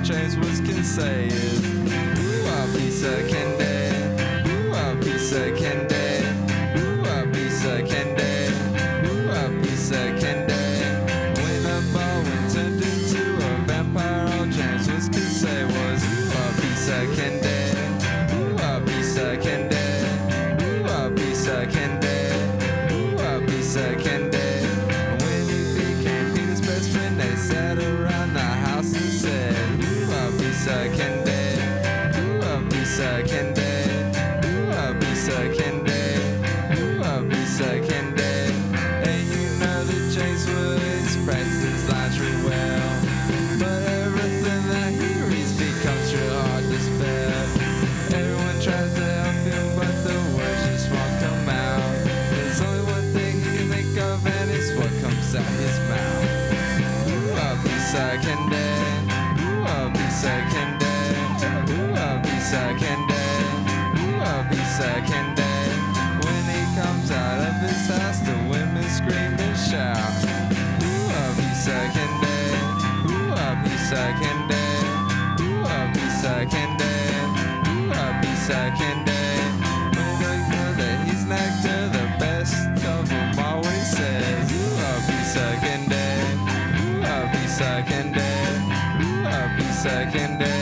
James Woods can say is, ooh, a piece of candy, ooh, a piece of candy, ooh, a piece of candy, ooh, a piece of candy. When a Baldwin turned into a vampire, all James Woods could say was, ooh, a piece of candy, ooh, a piece of candy, ooh, a piece of candy, ooh, a piece of candy. When he became Peter's best friend, they sat around the house and said, piece of candy, ooh, a piece of candy, ooh, a piece of candy, ooh, a piece of candy. And you know that James Woods writes his lines real well, but everything that he reads becomes real hard to spell. Everyone tries to help him, but the words just won't come out. There's only one thing he can think of, and it's what comes out his mouth. Ooh, a piece of candy, a piece of candy, ooh, a piece of candy, ooh, a piece of candy. When he comes out of his house, the women scream and shout, ooh, a piece of candy, ooh, a piece of candy, ooh, a piece of candy, ooh, a piece of candy. When they know that he's an actor, the best of them always says, ooh, a piece of candy, ooh, a piece of candy, a piece of candy,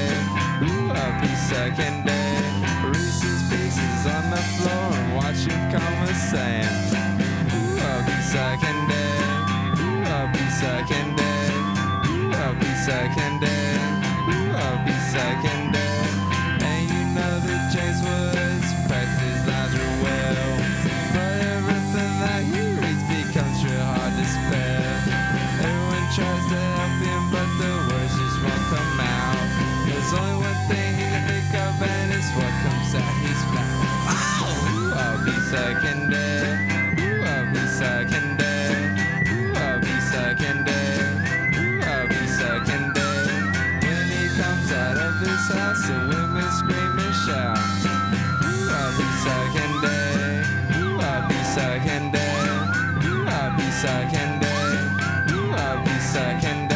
ooh, a piece of candy. Reese's Pieces on the floor and watch him come a saying, ooh, a piece of candy, ooh, a piece of candy, ooh, a piece of candy, ooh, a piece of candy. And you know that James Woods writes his lines real well, but everything that he reads becomes real hard to spell. Everyone tries to help him, but the words just won't come out. There's only one thing he can think of, and it's what comes out his mouth. Ooh, a piece of candy, ooh, a piece of candy, ooh, a piece of candy, ooh, a piece of candy. When he comes out of his house, the women scream and shout, ooh, a piece of candy, ooh, a piece of candy, ooh, a piece of candy, ooh, a piece of candy.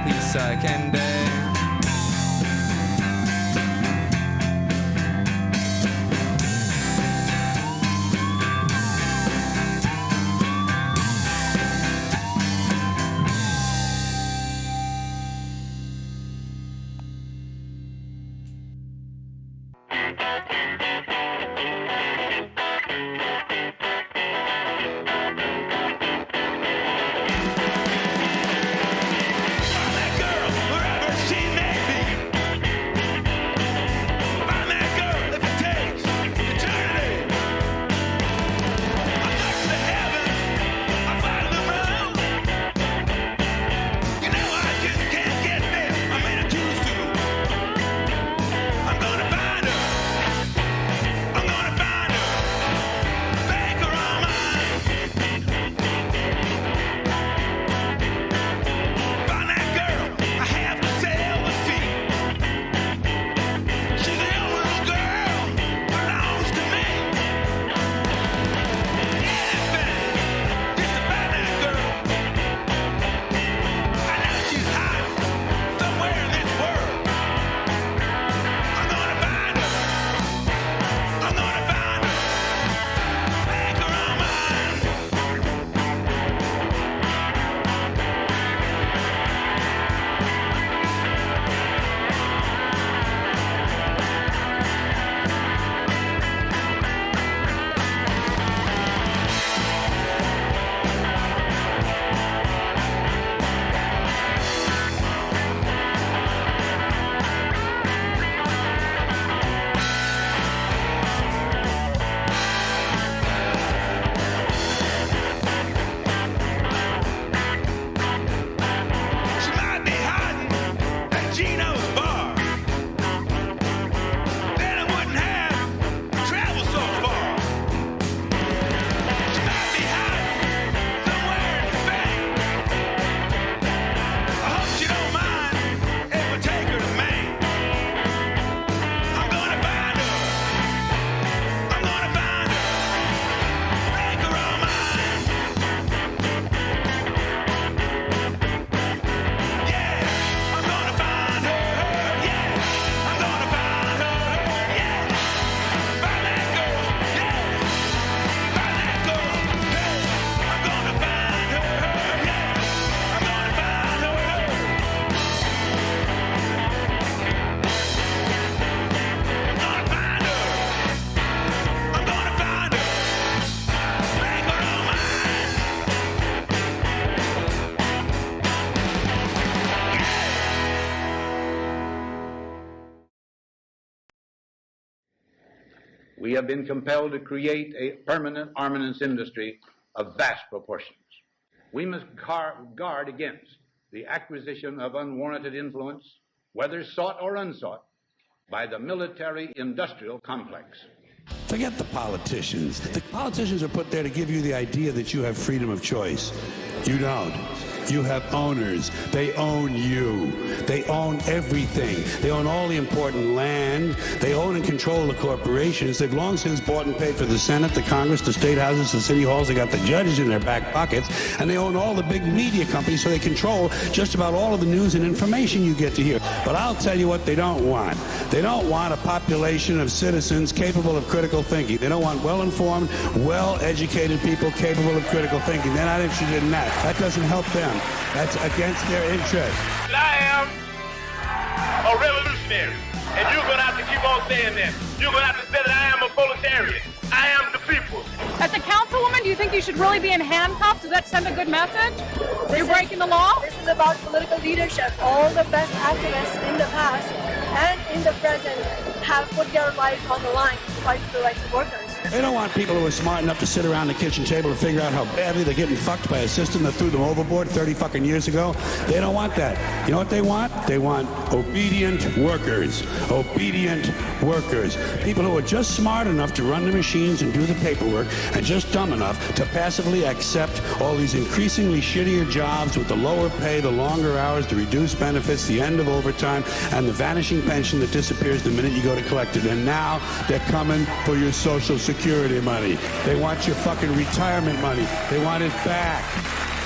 Piece of candy. Girl, we have been compelled to create a permanent armaments industry of vast proportions. We must guard against the acquisition of unwarranted influence, whether sought or unsought, by the military-industrial complex. Forget the politicians. The politicians are put there to give you the idea that you have freedom of choice. You don't. You have owners. They own you. They own everything. They own all the important land. They own and control the corporations. They've long since bought and paid for the Senate, the Congress, the state houses, the city halls. They got the judges in their back pockets. And they own all the big media companies, so they control just about all of the news and information you get to hear. But I'll tell you what they don't want. They don't want a population of citizens capable of critical thinking. They don't want well-informed, well-educated people capable of critical thinking. They're not interested in that. That doesn't help them. That's against their interest. I am a revolutionary, and you're going to have to keep on saying that. You're going to have to say that I am a proletarian. I am the people. As a councilwoman, do you think you should really be in handcuffs? Does that send a good message? You're breaking the law? This is about political leadership. All the best activists in the past and in the present have put their lives on the line to fight for the rights of workers. They don't want people who are smart enough to sit around the kitchen table and figure out how badly they're getting fucked by a system that threw them overboard 30 fucking years ago. They don't want that. You know what they want? They want obedient workers. Obedient workers. People who are just smart enough to run the machines and do the paperwork and just dumb enough to passively accept all these increasingly shittier jobs with the lower pay, the longer hours, the reduced benefits, the end of overtime, and the vanishing pension that disappears the minute you go to collect it. And now they're coming for your Social Security money. They want your fucking retirement money. They want it back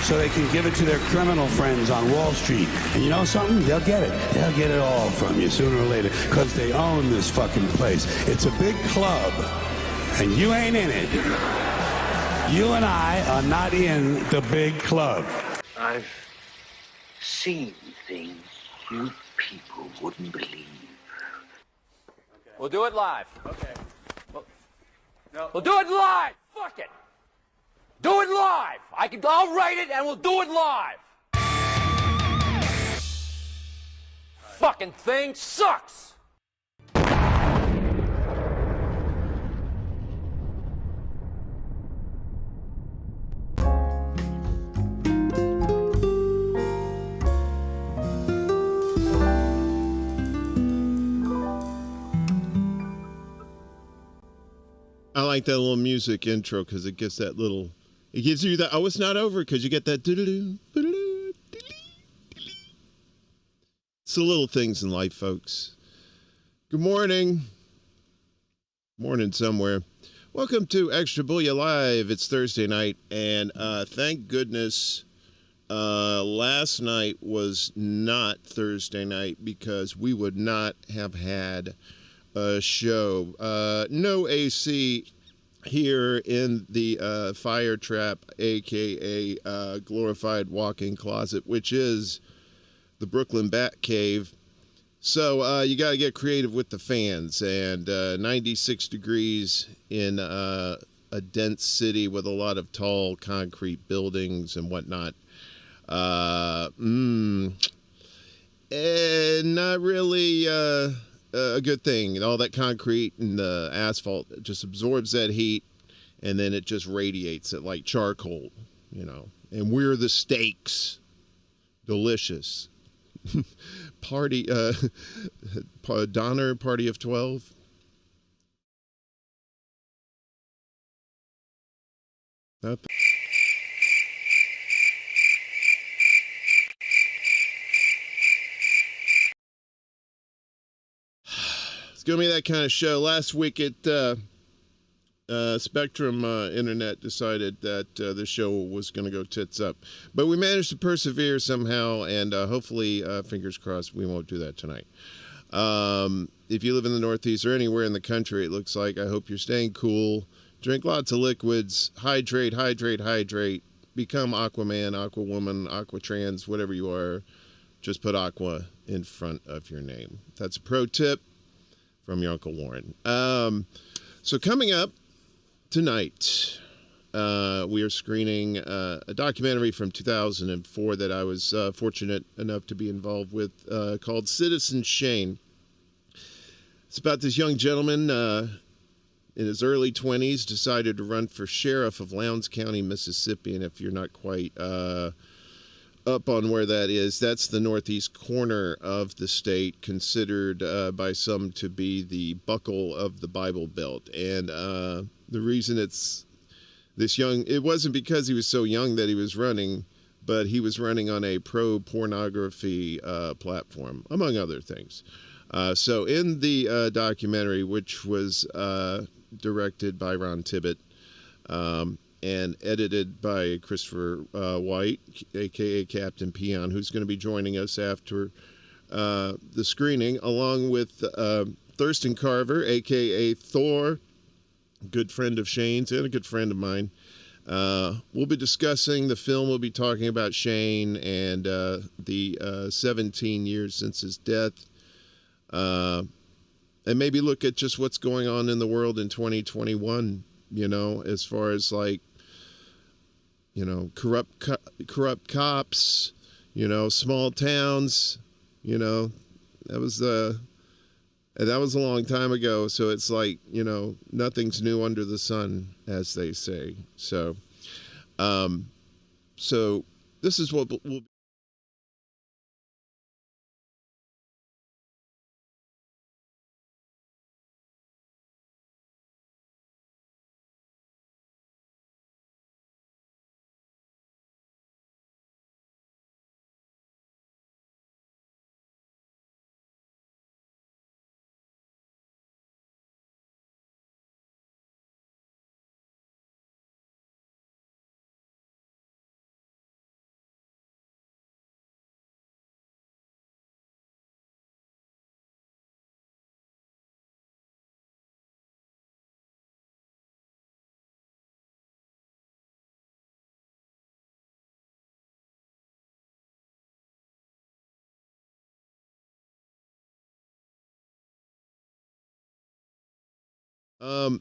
so they can give it to their criminal friends on Wall Street. And you know something? They'll get it. They'll get it all from you sooner or later because they own this fucking place. It's a big club, and you ain't in it. You and I are not in the big club. I've seen things you people wouldn't believe. We'll do it live. Okay. We'll do it live. Fuck it. Do it live. I'll write it and we'll do it live. Fucking thing sucks. I like that little music intro because it gives that little, it gives you that, oh, it's not over because you get that doo-doo-doo, doo-doo-doo, doo-doo-doo. It's the little things in life, folks. Good morning. Morning somewhere. Welcome to Extra Bulla Live. It's Thursday night, and thank goodness last night was not Thursday night because we would not have had a show. No AC here in the fire trap, aka glorified walk-in closet, which is the Brooklyn Bat Cave. So you got to get creative with the fans, and 96 degrees in a dense city with a lot of tall concrete buildings and whatnot. And not really a good thing. All that concrete and the asphalt just absorbs that heat, and then it just radiates it like charcoal, you know. And we're the steaks. Delicious. Party, Donner, party of 12. It's going to be that kind of show. Last week at Spectrum Internet decided that the show was going to go tits up. But we managed to persevere somehow, and hopefully, fingers crossed, we won't do that tonight. If you live in the Northeast or anywhere in the country, it looks like, I hope you're staying cool. Drink lots of liquids. Hydrate, hydrate, hydrate. Become Aquaman, Aquawoman, Aquatrans, whatever you are. Just put Aqua in front of your name. That's a pro tip from your Uncle Warren. So coming up tonight, we are screening a documentary from 2004 that I was fortunate enough to be involved with called Citizen Shane. It's about this young gentleman in his early 20s, decided to run for sheriff of Lowndes County, Mississippi. And if you're not quite up on where that is, that's the northeast corner of the state, considered by some to be the buckle of the Bible Belt. And the reason it's this young, it wasn't because he was so young that he was running, but he was running on a pro-pornography platform, among other things. So in the documentary, which was directed by Ron Tibbett and edited by Christopher White, a.k.a. Captain Peon, who's going to be joining us after the screening, along with Thurston Carver, a.k.a. Thor, good friend of Shane's and a good friend of mine. We'll be discussing the film. We'll be talking about Shane and the 17 years since his death. And maybe look at just what's going on in the world in 2021, you know, as far as like, you know, corrupt cops, you know, small towns, you know, that was a long time ago. So it's like, you know, nothing's new under the sun, as they say. So, so this is what we'll.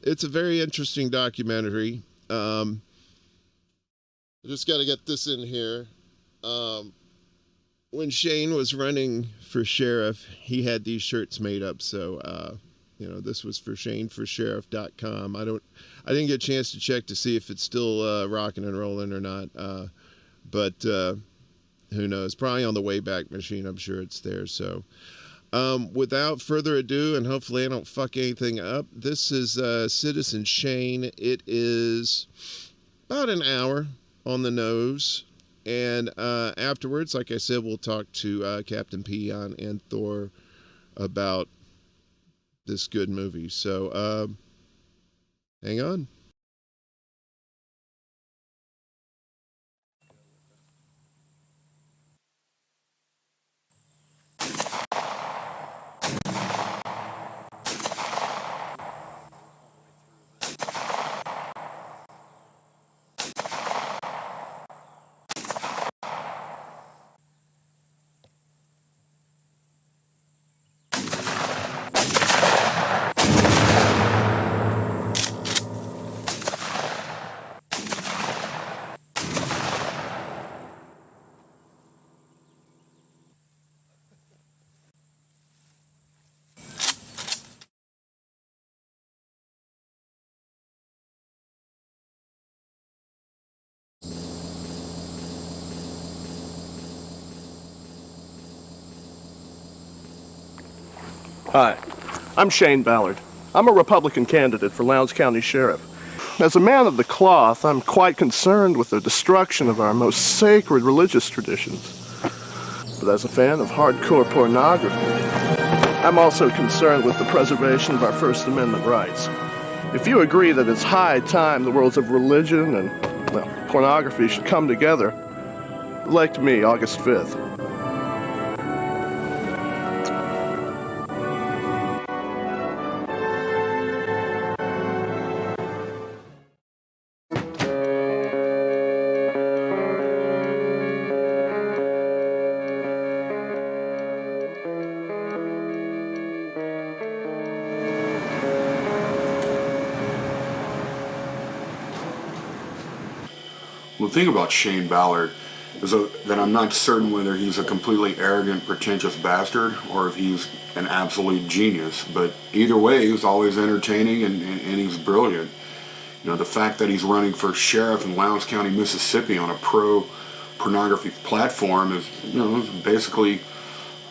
It's a very interesting documentary. I just got to get this in here. When Shane was running for sheriff, he had these shirts made up. So, you know, this was for shaneforsheriff.com. I didn't get a chance to check to see if it's still rocking and rolling or not. But who knows? Probably on the Wayback Machine. I'm sure it's there. So, without further ado, and hopefully I don't fuck anything up, this is Citizen Shane. It is about an hour on the nose. And afterwards, like I said, we'll talk to Captain Peon and Thor about this good movie. So, hang on. Hi, I'm Shane Ballard. I'm a Republican candidate for Lowndes County Sheriff. As a man of the cloth, I'm quite concerned with the destruction of our most sacred religious traditions. But as a fan of hardcore pornography, I'm also concerned with the preservation of our First Amendment rights. If you agree that it's high time the worlds of religion and, well, pornography should come together, elect me August 5th. The thing about Shane Ballard is that I'm not certain whether he's a completely arrogant, pretentious bastard or if he's an absolute genius. But either way, he's always entertaining and he's brilliant. You know, the fact that he's running for sheriff in Lowndes County, Mississippi on a pro-pornography platform is, you know, is basically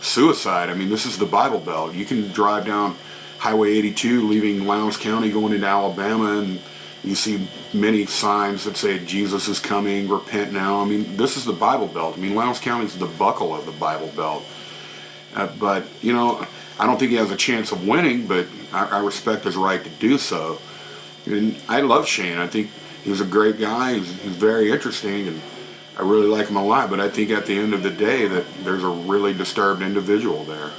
suicide. I mean, this is the Bible Belt. You can drive down Highway 82 leaving Lowndes County going into Alabama and you see many signs that say Jesus is coming, repent now. I mean, this is the Bible Belt. I mean, Lowndes County is the buckle of the Bible Belt. But, you know, I don't think he has a chance of winning, but I respect his right to do so. And I love Shane. I think he's a great guy. He's very interesting, and I really like him a lot. But I think at the end of the day that there's a really disturbed individual there.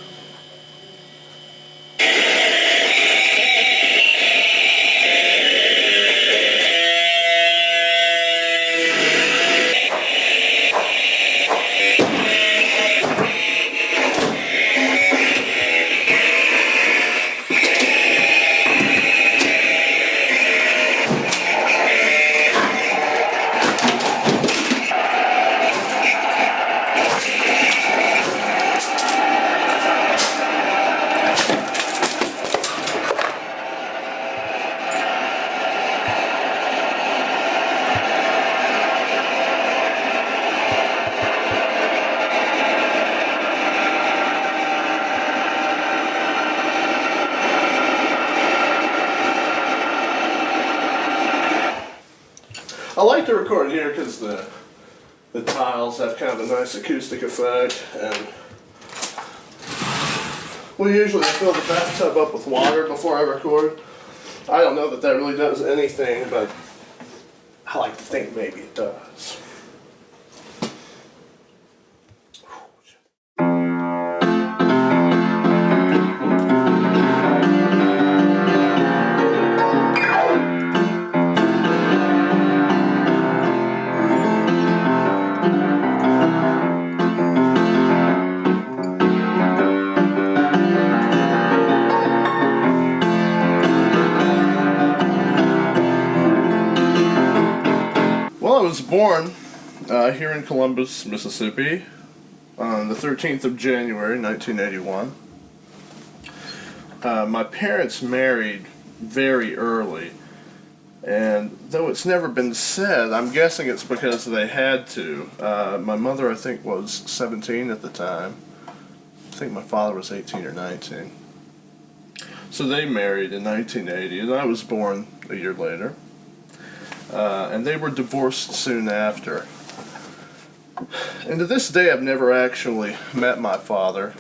I like to record here because the tiles have kind of a nice acoustic effect, and we usually fill the bathtub up with water before I record. I don't know that really does anything, but I like to think maybe it does. I was born here in Columbus, Mississippi on the 13th of January, 1981. My parents married very early, and though it's never been said, I'm guessing it's because they had to. My mother, I think, was 17 at the time. I think my father was 18 or 19. So they married in 1980, and I was born a year later. And they were divorced soon after. And to this day, I've never actually met my father,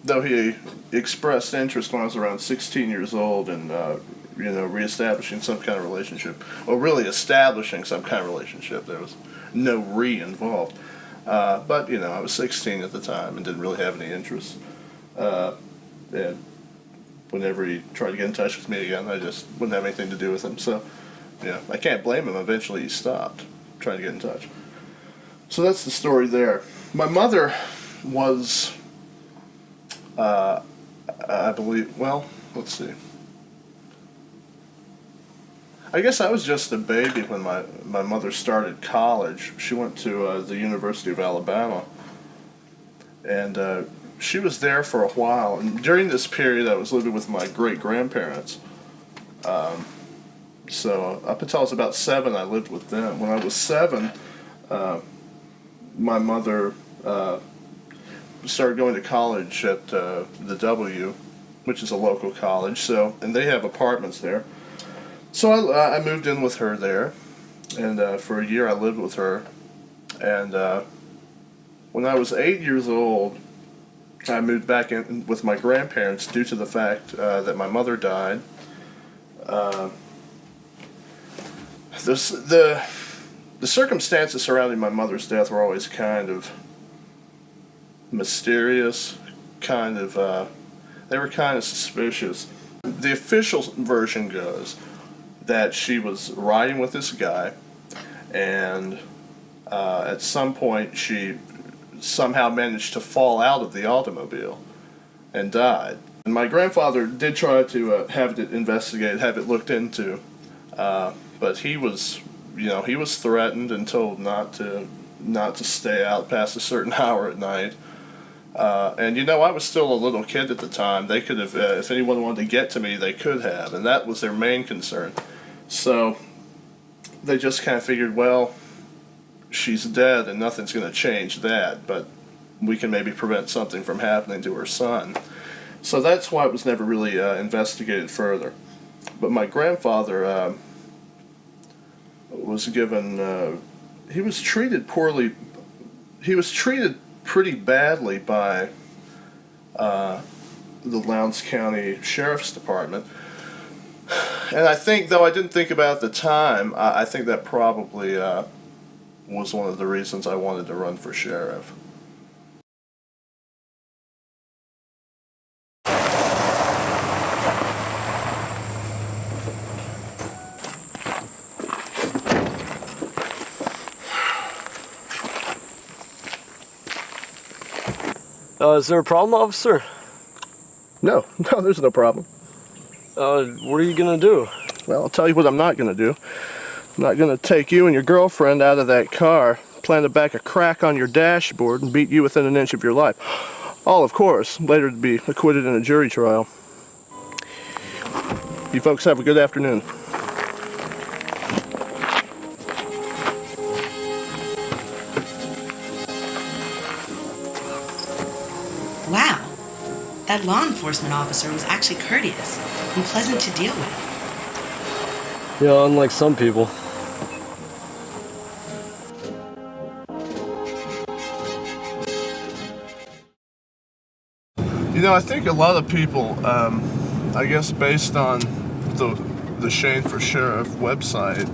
though he expressed interest when I was around 16 years old in, reestablishing some kind of relationship, or really establishing some kind of relationship. There was no involved. But, I was 16 at the time and didn't really have any interest. And whenever he tried to get in touch with me again, I just wouldn't have anything to do with him. So, I can't blame him. Eventually he stopped trying to get in touch. So that's the story there. My mother was, I believe, let's see. I guess I was just a baby when my mother started college. She went to the University of Alabama. And she was there for a while. And during this period, I was living with my great-grandparents. So up until I was about 7, I lived with them. When I was 7, my mother started going to college at the W, which is a local college. And they have apartments there. So I moved in with her there, and for a year I lived with her. And when I was 8 years old, I moved back in with my grandparents due to the fact that my mother died. The circumstances surrounding my mother's death were always kind of mysterious, they were kind of suspicious. The official version goes that she was riding with this guy, and at some point she somehow managed to fall out of the automobile and died. And my grandfather did try to have it investigated, have it looked into, but he was threatened and told not to not to stay out past a certain hour at night. And I was still a little kid at the time. They could have, if anyone wanted to get to me, they could have, and that was their main concern. So they just kind of figured, well, she's dead and nothing's going to change that, but we can maybe prevent something from happening to her son. So that's why it was never really investigated further. But my grandfather was given, he was treated poorly. He was treated pretty badly by the Lowndes County Sheriff's Department. And I think, though I didn't think about it at the time, I think that probably was one of the reasons I wanted to run for sheriff. Is there a problem, officer? No, there's no problem. What are you gonna do? Well, I'll tell you what I'm not gonna do. I'm not gonna take you and your girlfriend out of that car, plant a back a crack on your dashboard, and beat you within an inch of your life. All, of course, later to be acquitted in a jury trial. You folks have a good afternoon. Wow, that law enforcement officer was actually courteous and pleasant to deal with. Yeah, unlike some people. I think a lot of people, I guess based on the Shane for Sheriff website,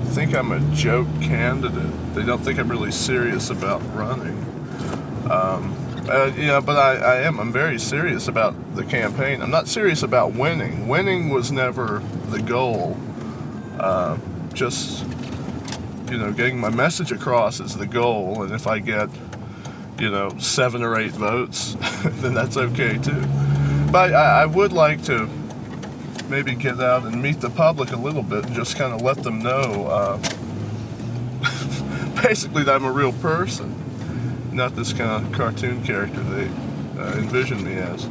think I'm a joke candidate. They don't think I'm really serious about running. But I am. I'm very serious about the campaign. I'm not serious about winning. Winning was never the goal. Just, getting my message across is the goal. And if I get, 7 or 8 votes, then that's okay too. But I would like to maybe get out and meet the public a little bit and just kind of let them know, basically that I'm a real person. Not this kind of cartoon character they envision me as.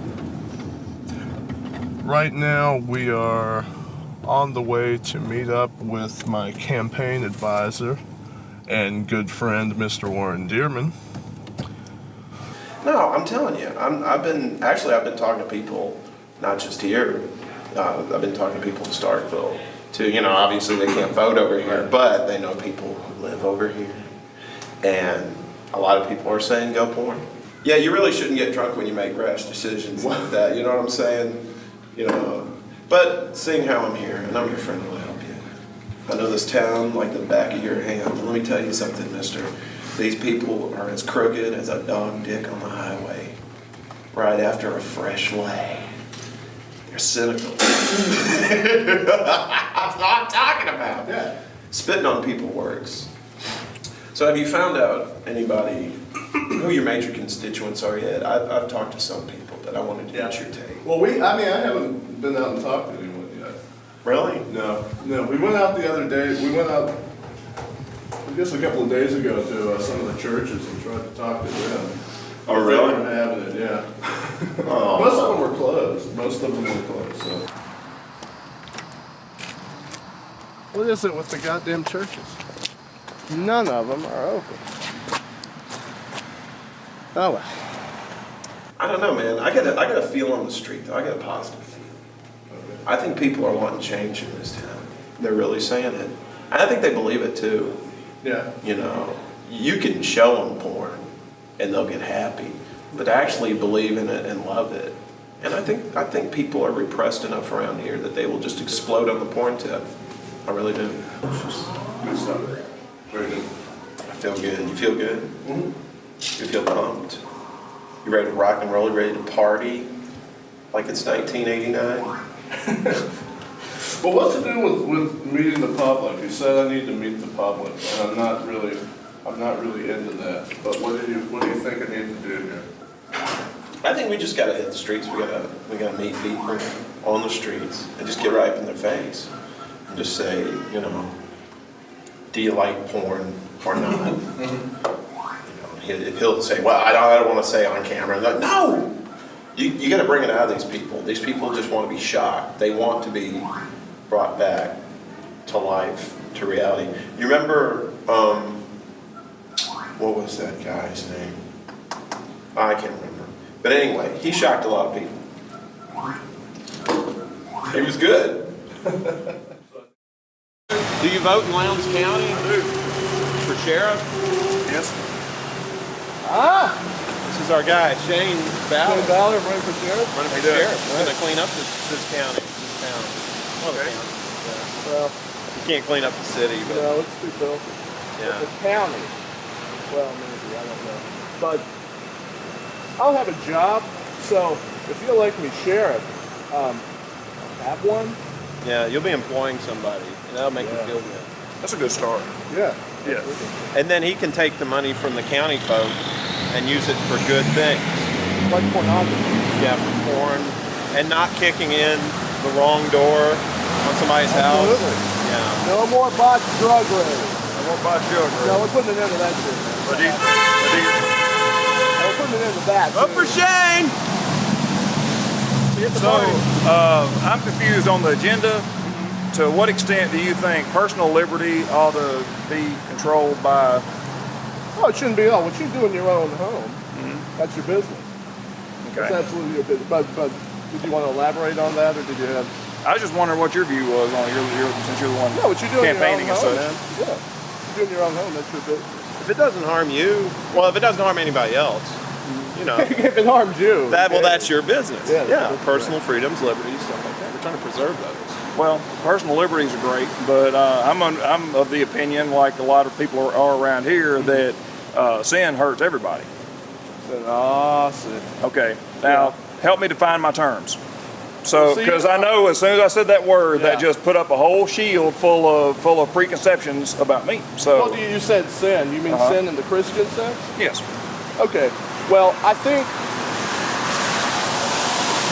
Right now we are on the way to meet up with my campaign advisor and good friend, Mr. Warren Dearman. No, I'm telling you, I've been talking to people, not just here. I've been talking to people in Starkville too. Obviously they can't vote over here, but they know people who live over here, and a lot of people are saying go porn. Yeah, you really shouldn't get drunk when you make rash decisions like that. You know what I'm saying? But seeing how I'm here, and I'm your friend, will help you. I know this town like the back of your hand. Let me tell you something, mister. These people are as crooked as a dog dick on the highway right after a fresh lay. They're cynical. That's what I'm talking about. Yeah. Spitting on people works. So have you found out anybody who your major constituents are yet? I've talked to some people, but I wanted to get your take. Well, I haven't been out and talked to anyone yet. Really? No. We went out the other day. We went out, I guess a couple of days ago, to some of the churches and tried to talk to them. Oh, really? They weren't having it, yeah. Oh. Most of them were closed. So. What is it with the goddamn churches? None of them are open. Oh well. I don't know, man. I got a feel on the street, though. I got a positive feel. Okay. I think people are wanting change in this town. They're really saying it. And I think they believe it, too. Yeah. You can show them porn, and they'll get happy. But to actually believe in it and love it. And I think people are repressed enough around here that they will just explode on the porn tip. I really do. Good stuff. Very good. I feel good. You feel good? Mm-hmm. You feel pumped? You ready to rock and roll? You ready to party? Like it's 1989? Well, what's to do with meeting the public? You said I need to meet the public, and I'm not really into that. But what do you think I need to do here? I think we just gotta hit the streets. We gotta meet people on the streets and just get right up in their face and just say, do you like porn or not? He'll say, well, I don't want to say on camera. Like, no! You got to bring it out of these people. These people just want to be shocked. They want to be brought back to life, to reality. You remember, what was that guy's name? I can't remember. But anyway, he shocked a lot of people. He was good. Do you vote in Lowndes County for sheriff? Yes. This is our guy, Shane Ballard. Shane Ballard running for sheriff? Running for sheriff. He's going to clean up this county, this town. Well, the county. Yeah. Well, you can't clean up the city, but no, it's too filthy. Yeah. But the county, well, maybe, I don't know. But I'll have a job, so if you elect me sheriff, have one. yeah, you'll be employing somebody, and that'll make you feel good. That's a good start. Yeah. Yeah. And then he can take the money from the county folk and use it for good things. Like pornography. Yeah, for porn, and not kicking in the wrong door on somebody's house. Yeah. No more botched drug raids. No more botched drug raids. No, we're putting an end to that shit. But we're putting an end to that. Up for Shane! So, I'm confused on the agenda. To what extent do you think personal liberty ought to be controlled by? Oh, it shouldn't be. What you do in your own home, that's your business. Okay. That's absolutely your business. But did you want to elaborate on that, or did you have? I was just wondering what your view was on since you're the one No, what you do in your own campaigning and home, such. man. Yeah, you do in your own home. That's your business. If it doesn't harm you, well, if it doesn't harm anybody else, you know. If it harms you, Well, that's your business. Yeah, Personal freedoms, liberties, stuff like that. We're trying to preserve those. Well, personal liberties are great, but I'm of the opinion, like a lot of people are around here, that sin hurts everybody. Sin. Okay, now help me define my terms. So, See, because I know as soon as I said that word, that just put up a whole shield full of preconceptions about me. So, Well, you said sin. You mean sin in the Christian sense? Yes. Okay. Well, I think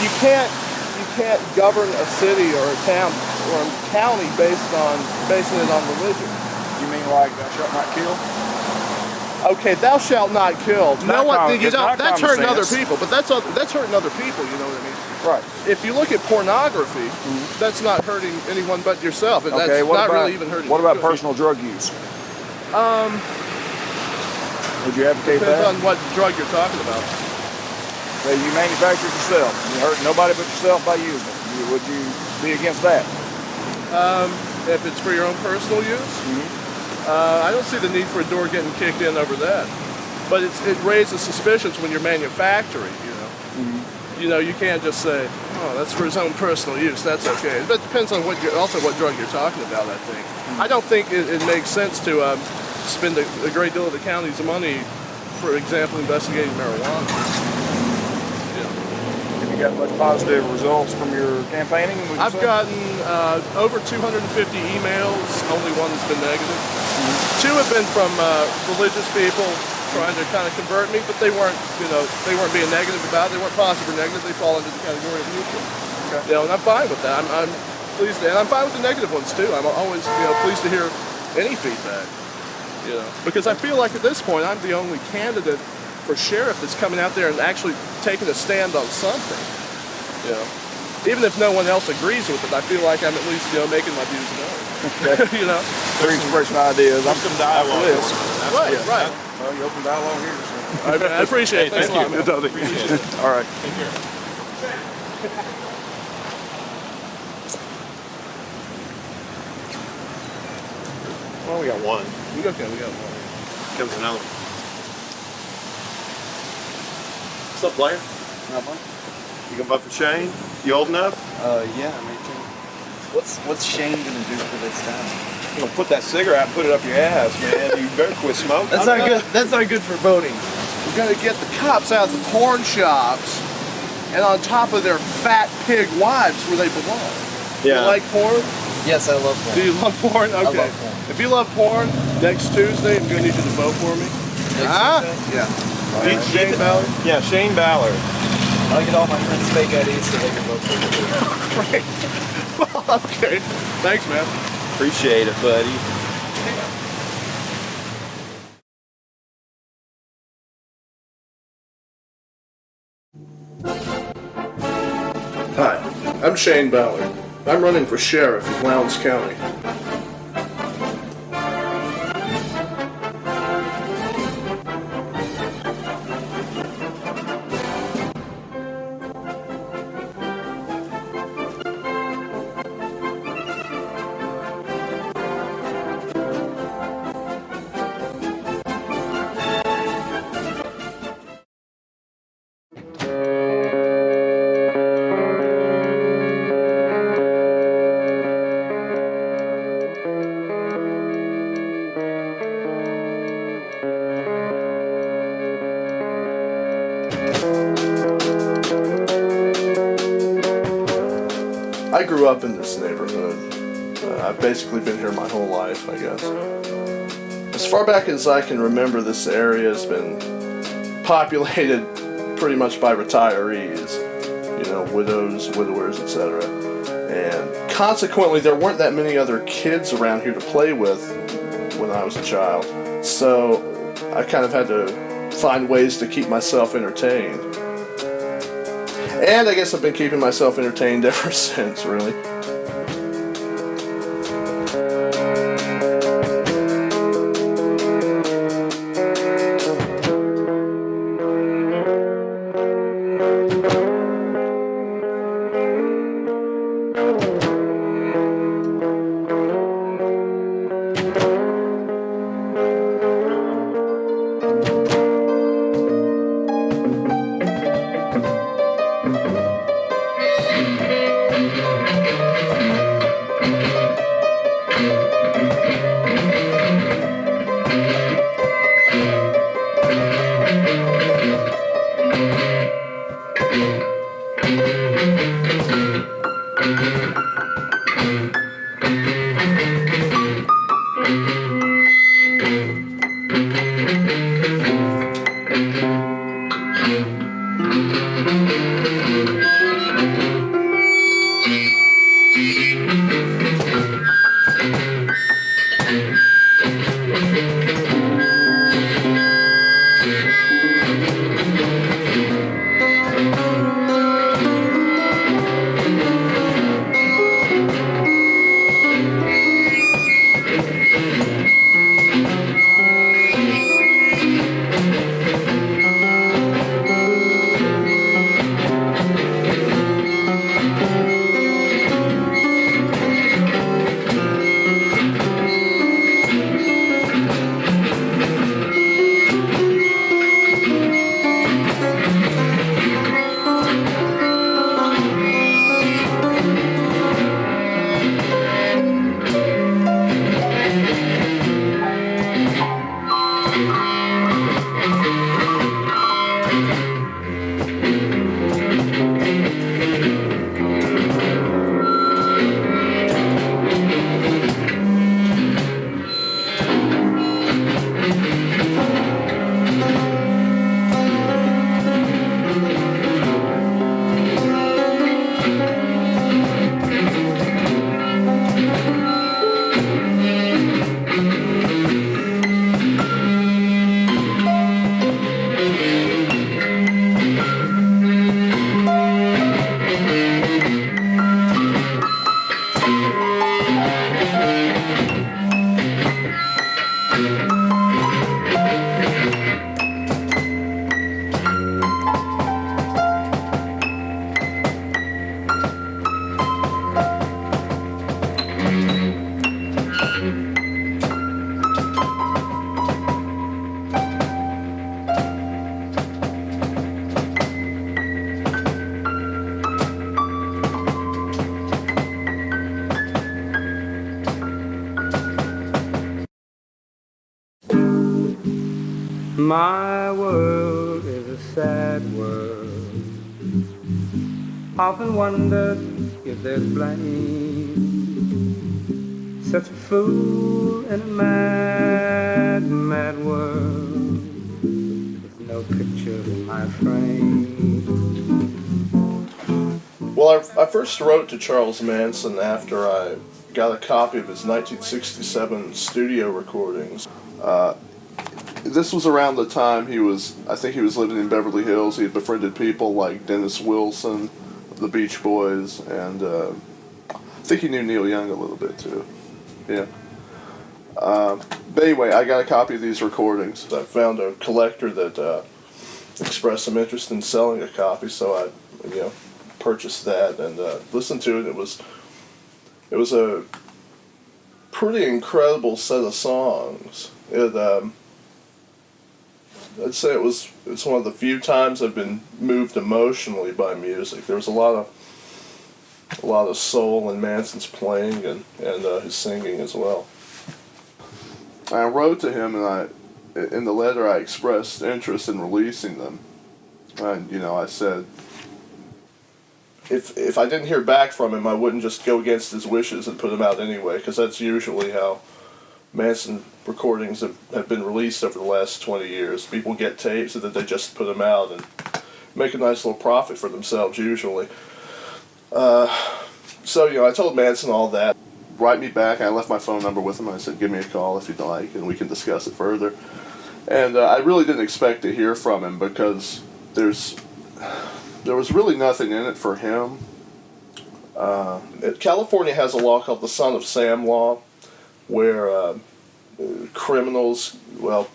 you can't govern a city or a town or a county basing it on religion. You mean like thou shalt not kill? Okay, thou shalt not kill. Not That's common hurting other sense. people, but that's hurting other people. You know what I mean? Right. If you look at pornography, that's not hurting anyone but yourself. And Okay. that's What not about really even hurting. what about personal drug use? Would you advocate Depends that? on what drug you're talking about. Say you manufacture it yourself. You hurt nobody but yourself by using it. Would you be against that? If it's for your own personal use, I don't see the need for a door getting kicked in over that. But it raises suspicions when you're manufacturing, you know. You know, you can't just say, oh, that's for his own personal use, that's okay. But it depends on what drug you're talking about, I think. I don't think it makes sense to spend a great deal of the county's money, for example, investigating marijuana. Have you got much positive results from your campaigning? I've gotten over 250 emails. Only one has been negative. 2 have been from religious people trying to kind of convert me, but they weren't being negative about it. They weren't positive or negative. They fall into the category of neutral. Okay. You know, and I'm fine with that. I'm pleased, and I'm fine with the negative ones too. I'm always pleased to hear any feedback. You know, because I feel like at this point I'm the only candidate for sheriff that's coming out there and actually taking a stand on something. You know, even if no one else agrees with it, I feel like I'm at least making my views known. Okay. You know, they're expressing ideas. I'm some dialogue. Right. Well, you open dialogue here. So. I appreciate it. Thanks a lot, man. Appreciate it. All right. Take care. Well, we got one. Okay, we got one. Comes another one. What's up, player? Not much. You gonna vote for Shane? You old enough? Yeah, I'm 18. What's Shane gonna do for this town? You gonna put that cigarette and put it up your ass, man. You better quit smoking. That's not good. That's not good for voting. We're gonna get the cops out of the porn shops and on top of their fat pig wives where they belong. Yeah. You like porn? Yes, I love porn. Do you love porn? Okay. I love porn. If you love porn, next Tuesday I'm gonna need you to vote for me. Yeah. Shane Ballard? Yeah, Shane Ballard. I'll get all my friends' fake IDs so they can vote for me. Great. Well, okay. Thanks, man. Appreciate it, buddy. I'm Shane Ballard. I'm running for sheriff of Lowndes County. I grew up in this neighborhood. I've basically been here my whole life, I guess. As far back as I can remember, this area has been populated pretty much by retirees, you know, widows, widowers, etc. And consequently, there weren't that many other kids around here to play with when I was a child. So I kind of had to find ways to keep myself entertained. And I guess I've been keeping myself entertained ever since, really. My world is a sad world. Often wondered if there's blame. Such a fool in a mad, mad world. With no picture in my frame. Well, I first wrote to Charles Manson after I got a copy of his 1967 studio recordings. This was around the time I think he was living in Beverly Hills. He had befriended people like Dennis Wilson, the Beach Boys, and I think he knew Neil Young a little bit too. Yeah. But anyway, I got a copy of these recordings. I found a collector that expressed some interest in selling a copy, so I, purchased that and listened to it. It was a pretty incredible set of songs. I'd say it's one of the few times I've been moved emotionally by music. There was a lot of soul in Manson's playing and his singing as well. I wrote to him, and in the letter I expressed interest in releasing them. And I said, if I didn't hear back from him, I wouldn't just go against his wishes and put them out anyway, because that's usually how Manson recordings have been released over the last 20 years. People get tapes and then they just put them out and make a nice little profit for themselves usually. So I told Manson all that. Write me back. I left my phone number with him. I said, give me a call if you'd like, and we can discuss it further. And I really didn't expect to hear from him because there was really nothing in it for him. California has a law called the Son of Sam law, where criminals, well,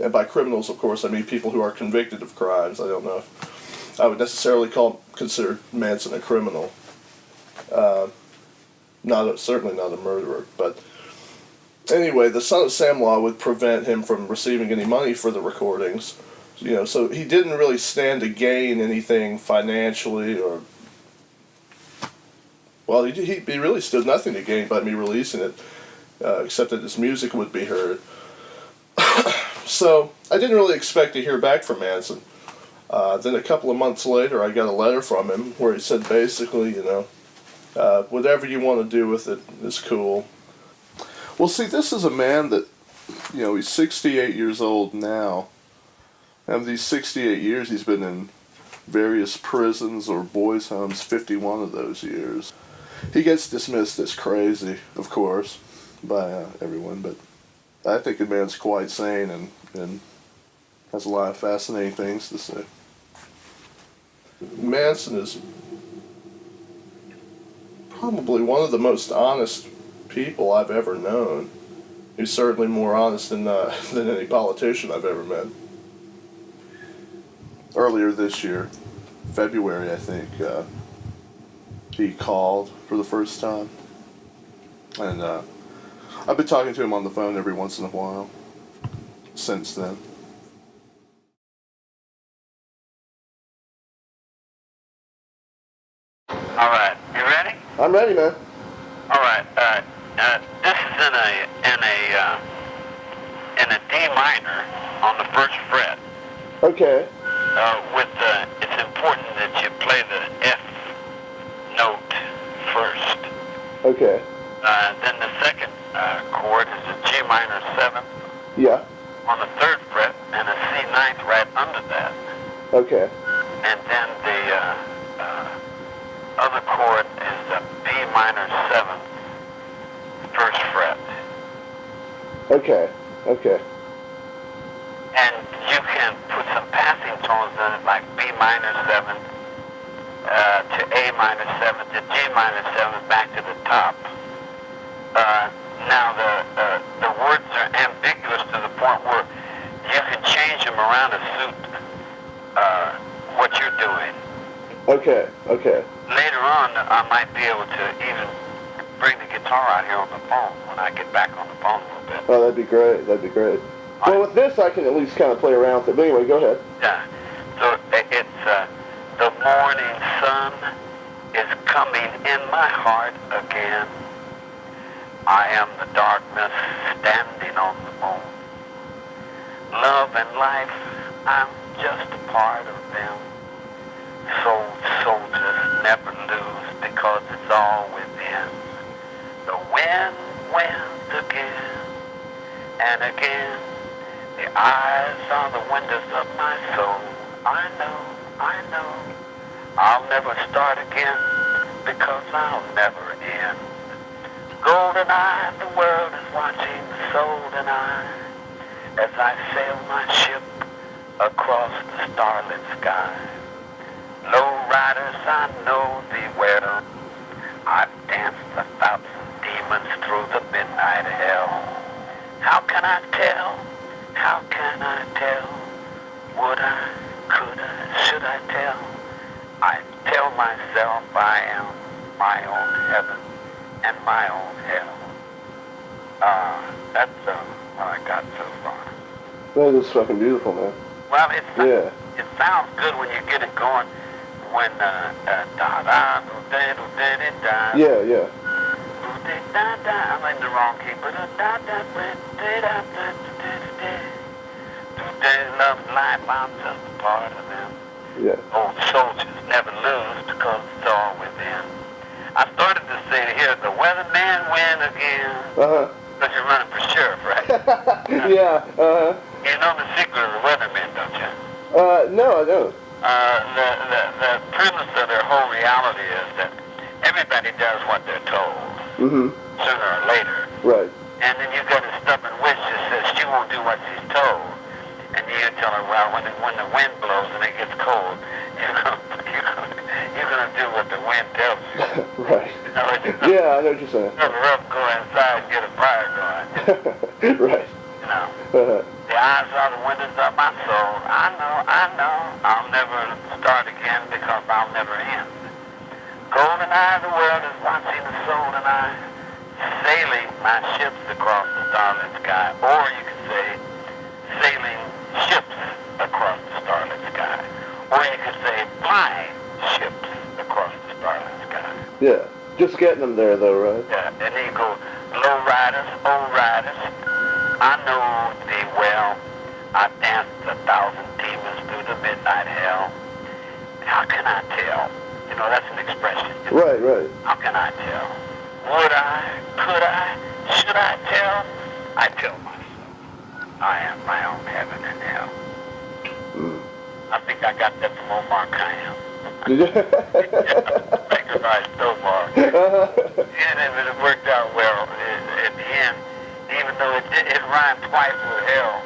and by criminals, of course, I mean people who are convicted of crimes. I don't know if I would necessarily consider Manson a criminal. Certainly not a murderer, but anyway, the Son of Sam law would prevent him from receiving any money for the recordings. So he didn't really stand to gain anything financially, or well, he really stood nothing to gain by me releasing it, except that his music would be heard. So I didn't really expect to hear back from Manson. Then a couple of months later, I got a letter from him where he said basically, whatever you want to do with it is cool. Well, see, this is a man that, he's 68 years old now. And these 68 years, he's been in various prisons or boys' homes 51 of those years. He gets dismissed as crazy, of course, by everyone, but I think the man's quite sane and has a lot of fascinating things to say. Manson is probably one of the most honest people I've ever known. He's certainly more honest than any politician I've ever met. Earlier this year, February, I think, he called for the first time. And I've been talking to him on the phone every once in a while since then. All right, you ready? I'm ready, man. All right. This is in a D minor on the first fret. Okay. It's important that you play the F note first. Okay. Then the second chord is a G minor 7. Yeah. On the third fret, and a C ninth right under that. Okay. And then the other chord is a B minor 7, first fret. Okay. Okay. And you can put some passing tones in it, like B minor 7 to A minor 7 to G minor 7 back to the top. Now the words are ambiguous to the point where you can change them around to suit what you're doing. Okay. Okay. Later on, I might be able to even bring the guitar out here on the phone when I get back on the phone a little bit. Oh, that'd be great. That'd be great. Well, with this, I can at least kind of play around with it. But anyway, go ahead. Yeah. So it's the morning sun is coming in my heart again. I am the darkness standing on the moon. Love and life, I'm just a part of them. Soul soldiers never lose because it's all within. The wind wins again and again. The eyes are the windows of my soul. I know. I'll never start again because I'll never end. Golden eye, the world is watching, golden eye, as I sail my ship across the starlit sky. Low riders, I know thee well. I've danced 1,000 demons through the midnight hell. How can I tell? How can I tell? Would I? Could I? Should I tell? I tell myself I am my own heaven and my own hell. That's what I got so far. That is fucking beautiful, man. Well, it sounds good when you get it going. When Yeah. I'm in the wrong key, but love life, I'm just a part of them. Yeah. Old soldiers never lose because it's all within. I started to say here, the weatherman win again. Because you're running for sheriff, right? Yeah. You know the secret of the weatherman, don't you? No, I don't. The premise of their whole reality is that everybody does what they're told, sooner or later. Right. And then you got a stubborn witch that says she won't do what she's told. And you tell her, well, when the wind blows and it gets cold, you're gonna do what the wind tells you. Right. Yeah, I know what you're saying. Cover up, go inside, get a fire going. Right. You know. The eyes are the windows of my soul. I know. I'll never start again because I'll never end. Golden eye, the world is watching the soul and I, sailing my ships across the starlit sky. Or you could say, sailing ships across the starlit sky. Or you could say, flying ships across the starlit sky. Yeah. Just getting them there, though, right? Yeah. And then you go, low riders, old riders. I know thee well. I danced 1,000 demons through the midnight hell. How can I tell? You know, that's an expression. Right, right. How can I tell? Would I? Could I? Should I tell? I tell myself. I am my own heaven and hell. I think I got that from Omar Khayyam. Recognized Omar. And it worked out well at the end, even though it rhymed twice with hell.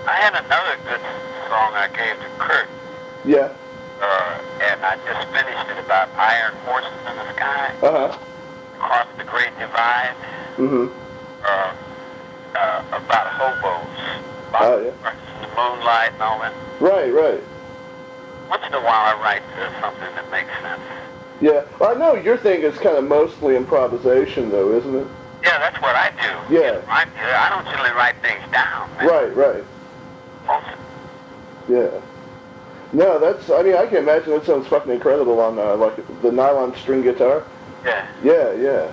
I had another good song I gave to Kurt. Yeah. And I just finished it about iron horses in the sky. Across the Great Divide. About hobos. About the moonlight and all that. Right, right. Once in a while I write something that makes sense. Yeah. Well, I know your thing is kind of mostly improvisation, though, isn't it? Yeah, that's what I do. Yeah. You know, I don't generally write things down, man. Right, right. Yeah. No, I mean, I can imagine that sounds fucking incredible on, like, the nylon string guitar. Yeah. Yeah, yeah.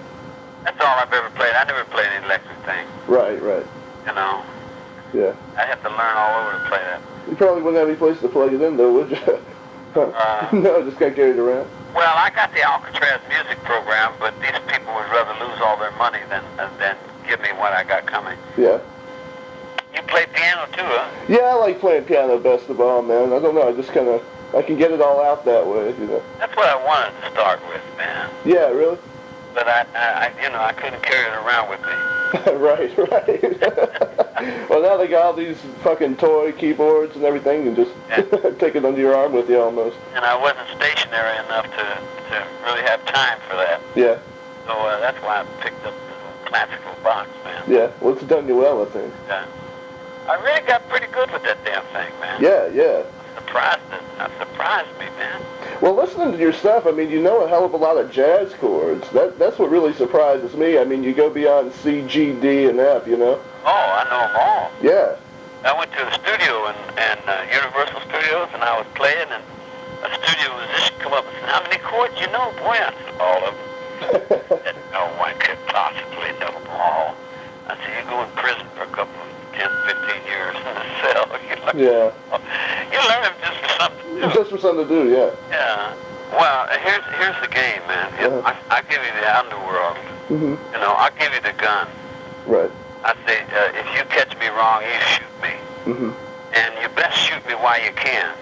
That's all I've ever played. I never played any electric thing. Right, right. You know? Yeah. I have to learn all over to play that. You probably wouldn't have any place to plug it in, though, would you? No, just got carried around. Well, I got the Alcatraz music program, but these people would rather lose all their money than give me what I got coming. Yeah. You play piano too, huh? Yeah, I like playing piano best of all, man. I don't know, I can get it all out that way, you know. That's what I wanted to start with, man. Yeah, really? But I couldn't carry it around with me. Right. Well, now they got all these fucking toy keyboards and everything, and just take it under your arm with you almost. And I wasn't stationary enough to really have time for that. Yeah. So that's why I picked up the classical box, man. Yeah, well, it's done you well, I think. Yeah. I really got pretty good with that damn thing, man. Yeah. That surprised me, man. Well, listening to your stuff, I mean, you know a hell of a lot of jazz chords. That's what really surprises me. I mean, you go beyond C, G, D, and F, you know? Oh, I know them all. Yeah. I went to a studio in Universal Studios, and I was playing, and a studio musician come up and said, how many chords you know? Boy, I said, all of them. And no one could possibly know them all. I said, you go in prison for a couple of 10, 15 years in a cell. You learn them just for something to do. Just for something to do, yeah. Yeah. Well, here's the game, man. I give you the underworld. You know, I'll give you the gun. Right. I say, if you catch me wrong, you shoot me. And you best shoot me while you can.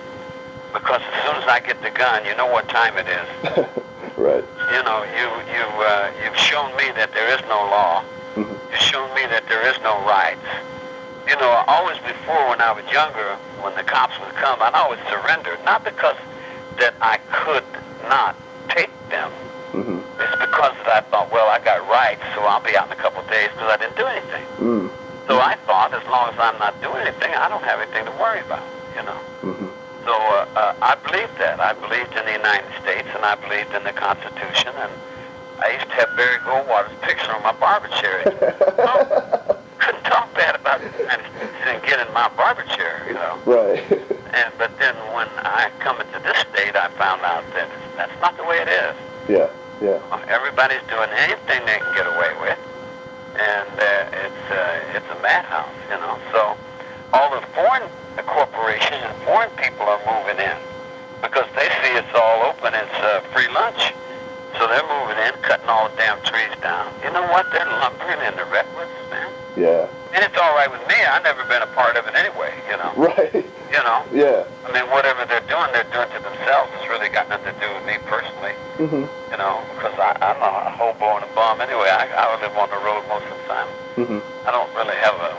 Because as soon as I get the gun, you know what time it is. Right. You know, you've shown me that there is no law. You've shown me that there is no rights. You know, always before when I was younger, when the cops would come, I'd always surrender. Not because that I could not take them. Mm-hmm. It's because that I thought, well, I got rights, so I'll be out in a couple of days because I didn't do anything. Mm. So I thought, as long as I'm not doing anything, I don't have anything to worry about, you know. Mm-hmm. So I believed that. I believed in the United States, and I believed in the Constitution, and I used to have Barry Goldwater's picture on my barber chair. Couldn't talk bad about the United States and get in my barber chair, you know. Right. But then when I come into this state, I found out that that's not the way it is. Yeah, yeah. Everybody's doing anything they can get away with, and it's a madhouse, you know. So all the foreign corporations and foreign people are moving in because they see it's all open, it's free lunch. So they're moving in, cutting all the damn trees down. You know what? They're lumbering in the redwoods, man. Yeah. And it's all right with me. I've never been a part of it anyway, you know. Right. You know. Yeah. I mean, whatever they're doing to themselves. It's really got nothing to do with me personally. Mm-hmm. You know, because I'm a hobo and a bum anyway. I live on the road most of the time. Mm-hmm. I don't really have a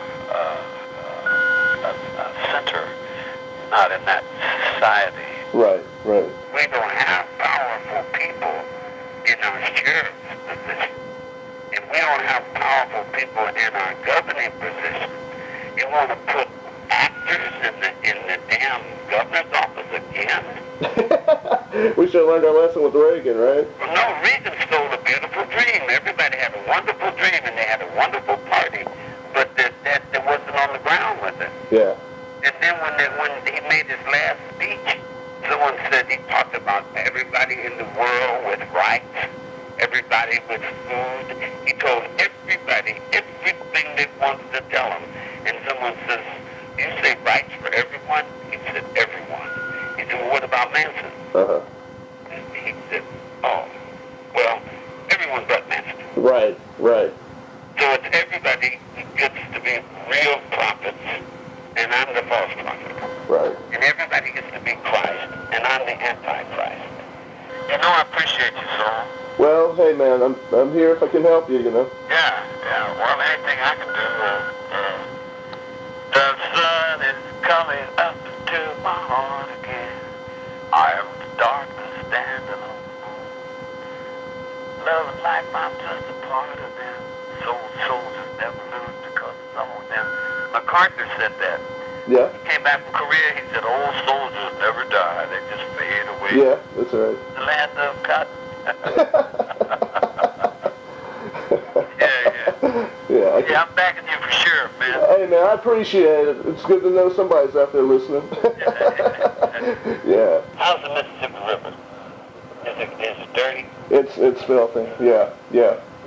center, not in that society. Right, right. We don't have powerful people in our sheriff's position. And we don't have powerful people in our governing position. You want to put actors in the damn governor's office again? We should have learned our lesson with Reagan, right? Well, no, Reagan stole a beautiful dream. Everybody had a wonderful dream, and they had a wonderful party, but that wasn't on the ground with it. Yeah. And then when he made his last speech, someone said he talked about everybody in the world with rights, everybody with food. He told everybody everything they wanted to tell him. And someone says, you say rights for everyone? He said, everyone. He said, well, what about Manson? Uh-huh. He said, oh, well, everyone but Manson. Right, right. So it's everybody gets to be real prophets, and I'm the false prophet. Right. And everybody gets to be Christ, and I'm the Antichrist. You know, I appreciate you, soul. Well, hey man, I'm here if I can help you, you know. Yeah. Well, anything I can do. The sun is coming up to my heart again. I am the darkness standing on the moon. Love and life, I'm just a part of them. Soldiers never lose because it's all them. MacArthur said that. Yeah. He came back from Korea, he said, old soldiers never die, they just fade away. Yeah, that's right. The land of cotton. Yeah, I'm backing you for sure, man. Hey man, I appreciate it. It's good to know somebody's out there listening. Yeah. How's the Mississippi River? Is it dirty? It's filthy. Yeah.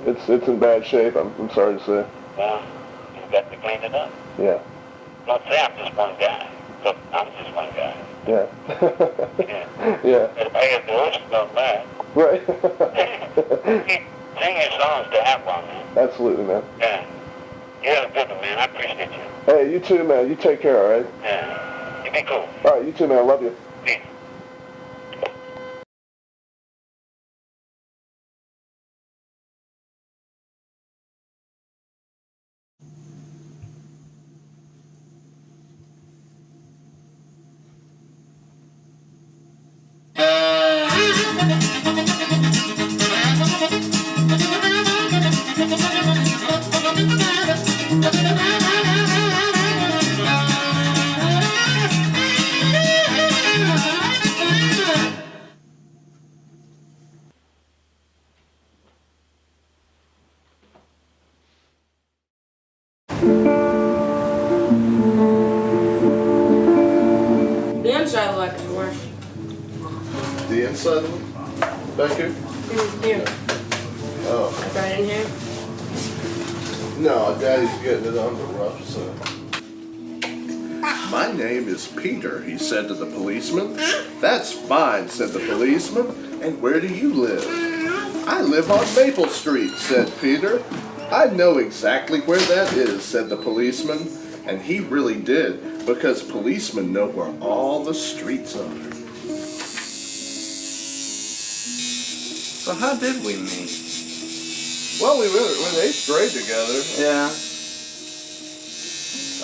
It's in bad shape. I'm sorry to say. Well, you've got to clean it up. Yeah. Don't say I'm just one guy. Look, I'm just one guy. Yeah. Yeah. I guess the ocean don't mind. Right. Sing your songs to have one, man. Absolutely, man. Yeah. You're a good one, man. I appreciate you. Hey, you too, man. You take care, all right? Yeah. You be cool. All right, you too, man. I love you. Peace. The inside look like it's worse. The inside one? Back here? Here. Oh. Like right in here? No, Daddy's getting it on the rough side. My name is Peter, he said to the policeman. That's fine, said the policeman. And where do you live? I live on Maple Street, said Peter. I know exactly where that is, said the policeman. And he really did, because policemen know where all the streets are. So how did we meet? Well, we went in 8th grade together. Yeah.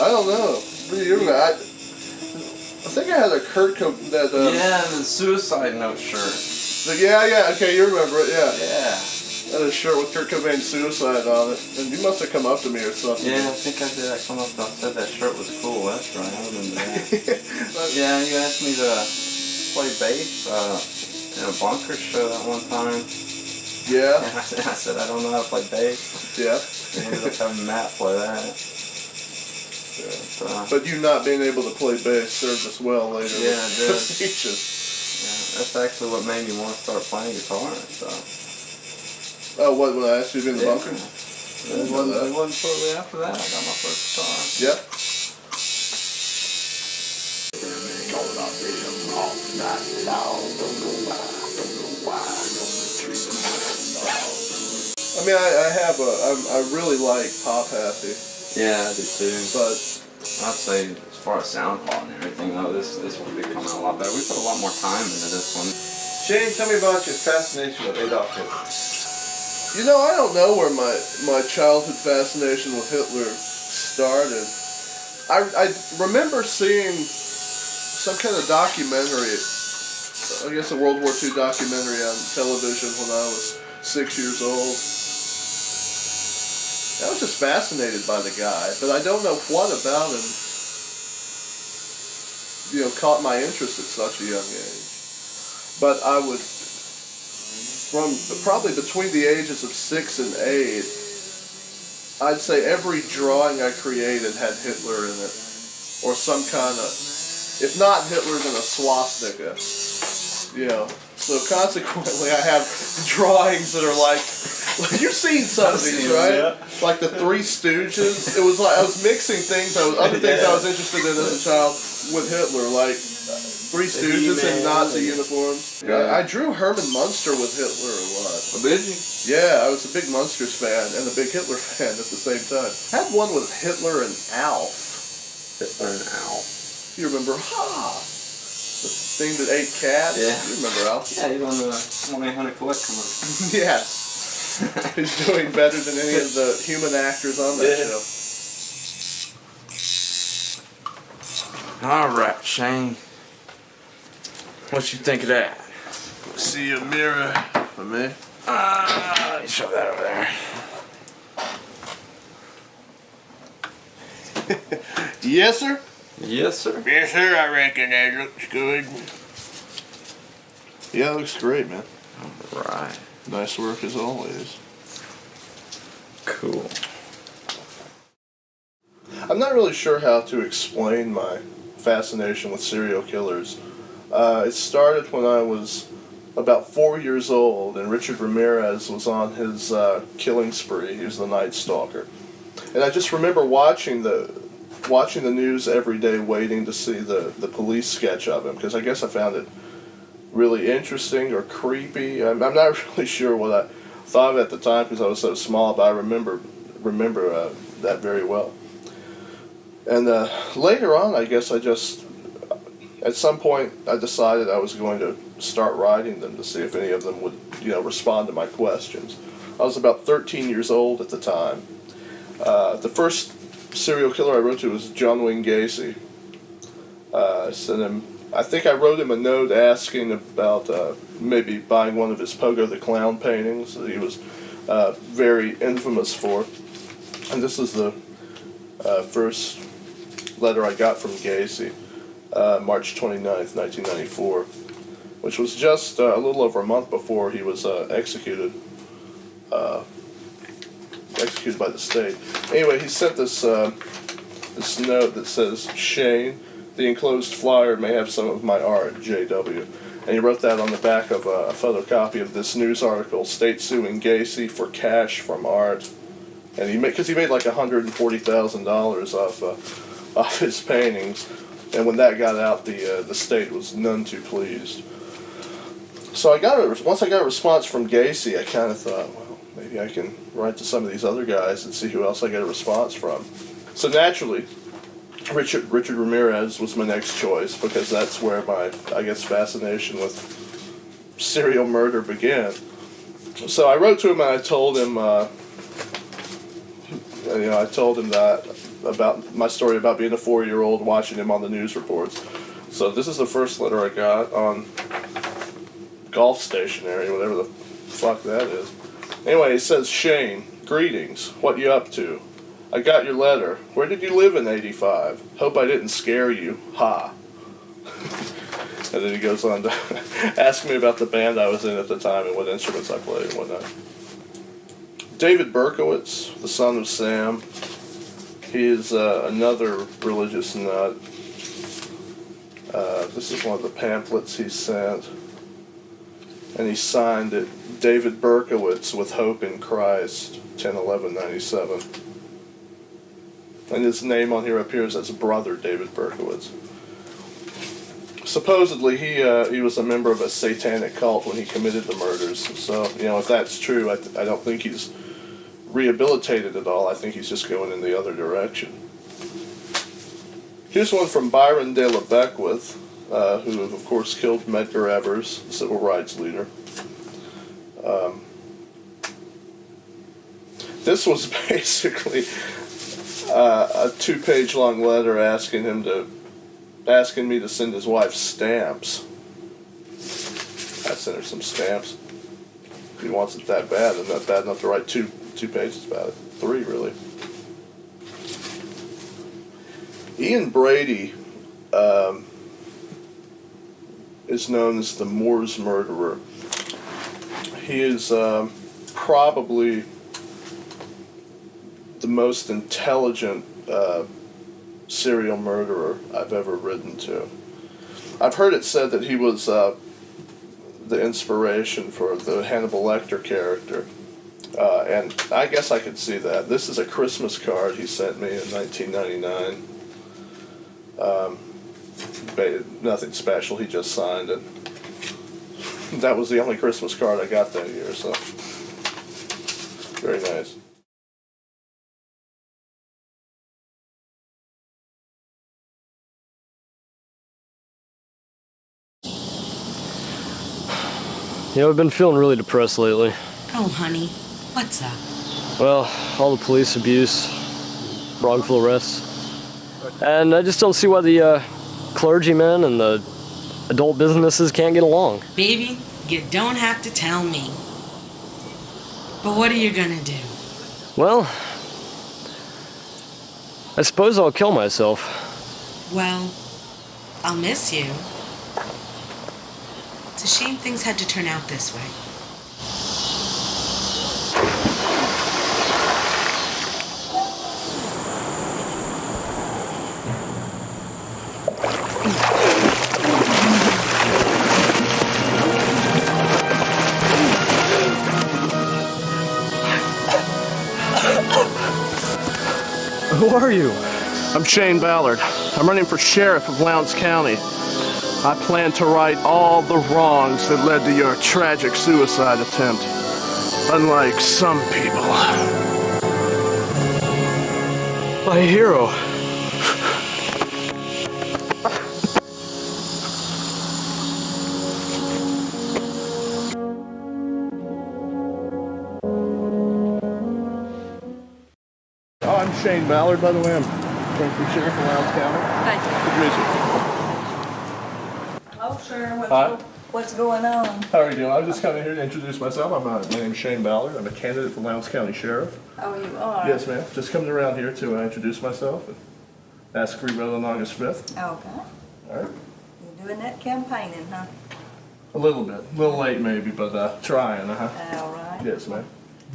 I don't know. think I had a Kurt Cobain that. Yeah, the suicide note shirt. Yeah, okay, you remember it, yeah. Yeah. I had a shirt with Kurt Cobain's suicide on it, and you must have come up to me or something. Yeah, I think I did. I come up and I said that shirt was cool. That's right, I remember that. Yeah, you asked me to play bass in a bunker show that one time. Yeah. And I said I don't know how to play bass. Yeah. I ended up having Matt play that. Yeah. But you not being able to play bass served us well later. Yeah, it did. Yeah, that's actually what made me want to start playing guitar and stuff. Oh, what, when I asked you to be in the bunker? It wasn't shortly after that I got my first guitar. Yep. I mean, I really like Pop Happy. Yeah, I do too. But I'd say as far as sound quality and everything, though, this one did come out a lot better. We put a lot more time into this one. Shane, tell me about your fascination with Adolf Hitler. You know, I don't know where my childhood fascination with Hitler started. I remember seeing some kind of documentary, I guess a World War II documentary on television when I was 6 years old. I was just fascinated by the guy, but I don't know what about him, caught my interest at such a young age. But I would, from probably between the ages of 6 and 8, I'd say every drawing I created had Hitler in it, or some kind of, if not Hitler, then a swastika. So consequently, I have drawings that are like you've seen some of these, right? Yeah. Like the Three Stooges. It was like I was mixing things. Other things I was interested in as a child with Hitler, like Three Stooges in Nazi uniforms. Yeah. I drew Herman Munster with Hitler a lot. Oh, did you? Yeah, I was a big Munsters fan and a big Hitler fan at the same time. I had one with Hitler and Alf. Hitler and Alf. You remember? The thing that ate cats? Yeah. You remember Alf? Yeah, he's on the 1-800 Collect commercial. Yes. He's doing better than any of the human actors on that show. All right, Shane. What you think of that? See a mirror for me? Let me show that over there. Yes, sir? Yes, sir. Yes, sir. I reckon that looks good. Yeah, it looks great, man. All right. Nice work as always. Cool. I'm not really sure how to explain my fascination with serial killers. It started when I was about 4 years old, and Richard Ramirez was on his killing spree. He was the Night Stalker. And I just remember watching the news every day, waiting to see the police sketch of him, because I guess I found it really interesting or creepy. I'm not really sure what I thought of at the time because I was so small, but I remember that very well. And later on, I guess at some point, I decided I was going to start writing them to see if any of them would, respond to my questions. I was about 13 years old at the time. The first serial killer I wrote to was John Wayne Gacy. I think I wrote him a note asking about maybe buying one of his Pogo the Clown paintings that he was very infamous for. And this is the first letter I got from Gacy, March 29th, 1994, which was just a little over a month before he was executed by the state. Anyway, he sent this note that says, Shane, the enclosed flyer may have some of my art, J.W. And he wrote that on the back of a photocopy of this news article, State Suing Gacy for Cash from Art. And because he made like $140,000 off his paintings. And when that got out, the state was none too pleased. So once I got a response from Gacy, I kind of thought, well, maybe I can write to some of these other guys and see who else I get a response from. So naturally, Richard Ramirez was my next choice because that's where my, fascination with serial murder began. So I wrote to him and I told him, that about my story about being a 4-year-old watching him on the news reports. So this is the first letter I got on golf stationery, whatever the fuck that is. Anyway, it says, Shane, greetings. What you up to? I got your letter. Where did you live in '85? Hope I didn't scare you. Ha. And then he goes on to ask me about the band I was in at the time and what instruments I played and whatnot. David Berkowitz, the son of Sam. He is another religious nut. This is one of the pamphlets he sent. And he signed it, David Berkowitz with Hope in Christ, 10/11/97. And his name on here appears as brother David Berkowitz. Supposedly, he was a member of a satanic cult when he committed the murders. So, you know, if that's true, I don't think he's rehabilitated at all. I think he's just going in the other direction. Here's one from Byron de la Beckwith, who, of course, killed Medgar Evers, the civil rights leader. This was basically a 2-page long letter asking me to send his wife stamps. I sent her some stamps. If he wants it that bad, and not bad enough to write two pages about it. 3, really. Ian Brady is known as the Moors murderer. He is probably the most intelligent serial murderer I've ever written to. I've heard it said that he was the inspiration for the Hannibal Lecter character, and I guess I could see that. This is a Christmas card he sent me in 1999. Nothing special, he just signed it. That was the only Christmas card I got that year, so very nice. You know, I've been feeling really depressed lately. Oh, honey, what's up? Well, all the police abuse, wrongful arrests, and I just don't see why the clergymen and the adult businesses can't get along. Baby, you don't have to tell me. But what are you gonna do? Well, I suppose I'll kill myself. Well, I'll miss you. It's a shame things had to turn out this way. Who are you? I'm Shane Ballard. I'm running for sheriff of Lowndes County. I plan to right all the wrongs that led to your tragic suicide attempt. Unlike some people. My hero. Oh, I'm Shane Ballard, by the way. I'm running for sheriff of Lowndes County. Thank you. Good to meet you. Oh, sure. Hi. What's going on? How are you doing? I was just coming here to introduce myself. My name's Shane Ballard. I'm a candidate for Lowndes County Sheriff. Oh, you are? Yes, ma'am. Just coming around here to introduce myself and ask for your vote on August 5th. Okay. All right. You're doing that campaigning, huh? A little bit. A little late maybe, but trying, All right. Yes, ma'am.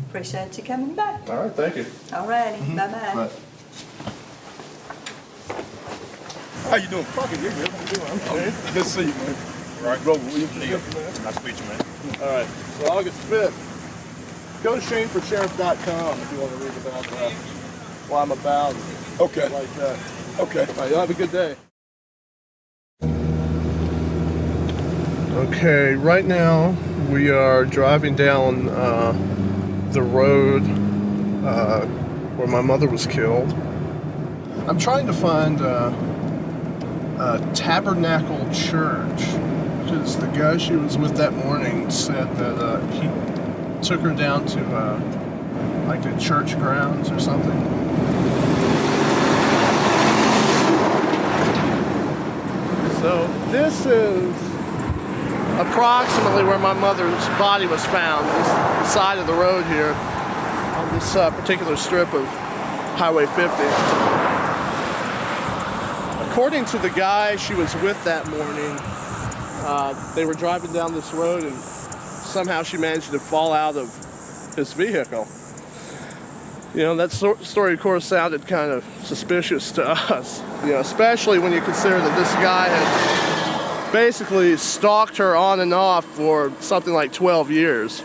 Appreciate you coming back. All right, thank you. All righty. Bye-bye. Bye. How you doing? Fucking good. How you doing? I'm Shane. Good to see you, man. All right, Grover, will you please? Nice to meet you, man. All right, so August 5th. Go to ShaneForSheriff.com if you want to read about what I'm about. Okay. Like that. Okay. All right, y'all have a good day. Okay, right now we are driving down the road where my mother was killed. I'm trying to find a Tabernacle Church, because the guy she was with that morning said that he took her down to like the church grounds or something. So this is approximately where my mother's body was found, the side of the road here, on this particular strip of Highway 50. According to the guy she was with that morning, they were driving down this road and somehow she managed to fall out of his vehicle. You know, that story, of course, sounded kind of suspicious to us, you know, especially when you consider that this guy had basically stalked her on and off for something like 12 years.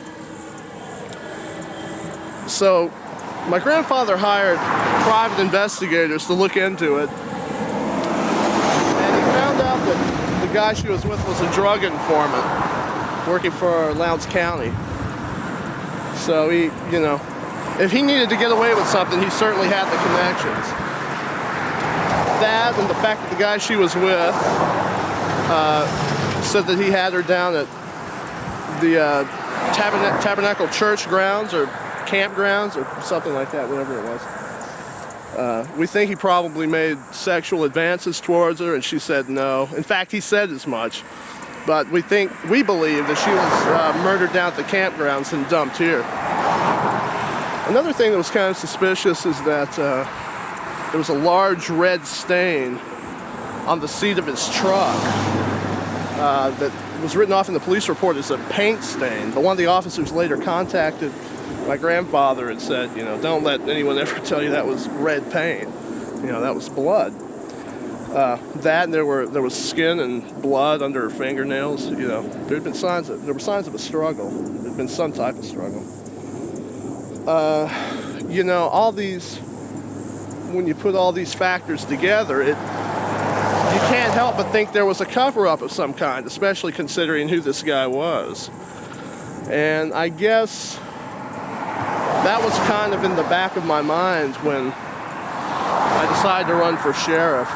So my grandfather hired private investigators to look into it, and he found out that the guy she was with was a drug informant working for Lowndes County. So he, you know, if he needed to get away with something, he certainly had the connections. That and the fact that the guy she was with said that he had her down at the Tabernacle Church grounds or campgrounds or something like that, whatever it was. We think he probably made sexual advances towards her, and she said no. In fact, he said as much. But we believe that she was murdered down at the campgrounds and dumped here. Another thing that was kind of suspicious is that there was a large red stain on the seat of his truck that was written off in the police report as a paint stain. But one of the officers later contacted my grandfather and said, you know, don't let anyone ever tell you that was red paint. You know, that was blood. That and there was skin and blood under her fingernails. You know, there were signs of a struggle. There had been some type of struggle. You know, all these, when you put all these factors together, you can't help but think there was a cover-up of some kind, especially considering who this guy was. And I guess that was kind of in the back of my mind when I decided to run for sheriff.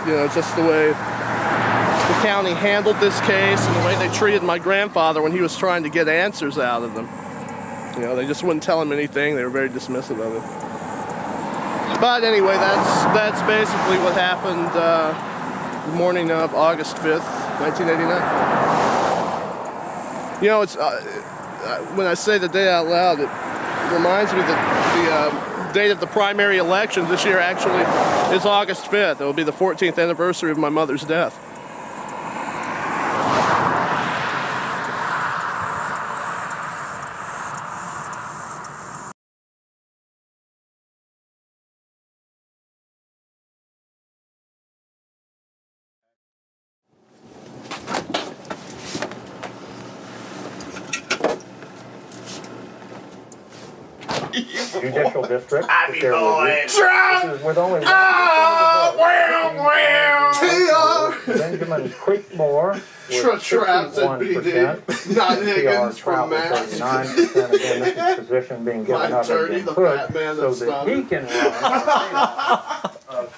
You know, just the way the county handled this case and the way they treated my grandfather when he was trying to get answers out of them. You know, they just wouldn't tell him anything. They were very dismissive of it. But anyway, that's basically what happened the morning of August 5th, 1989. You know, it's when I say the day out loud, it reminds me that the date of the primary election this year actually is August 5th. It will be the 14th anniversary of my mother's death. Judicial district. Happy boy. Trump! With only Benjamin Creekmore with 61%. Not Higgins from Mass. 39%. Again, this is position being given up and being put so that he can run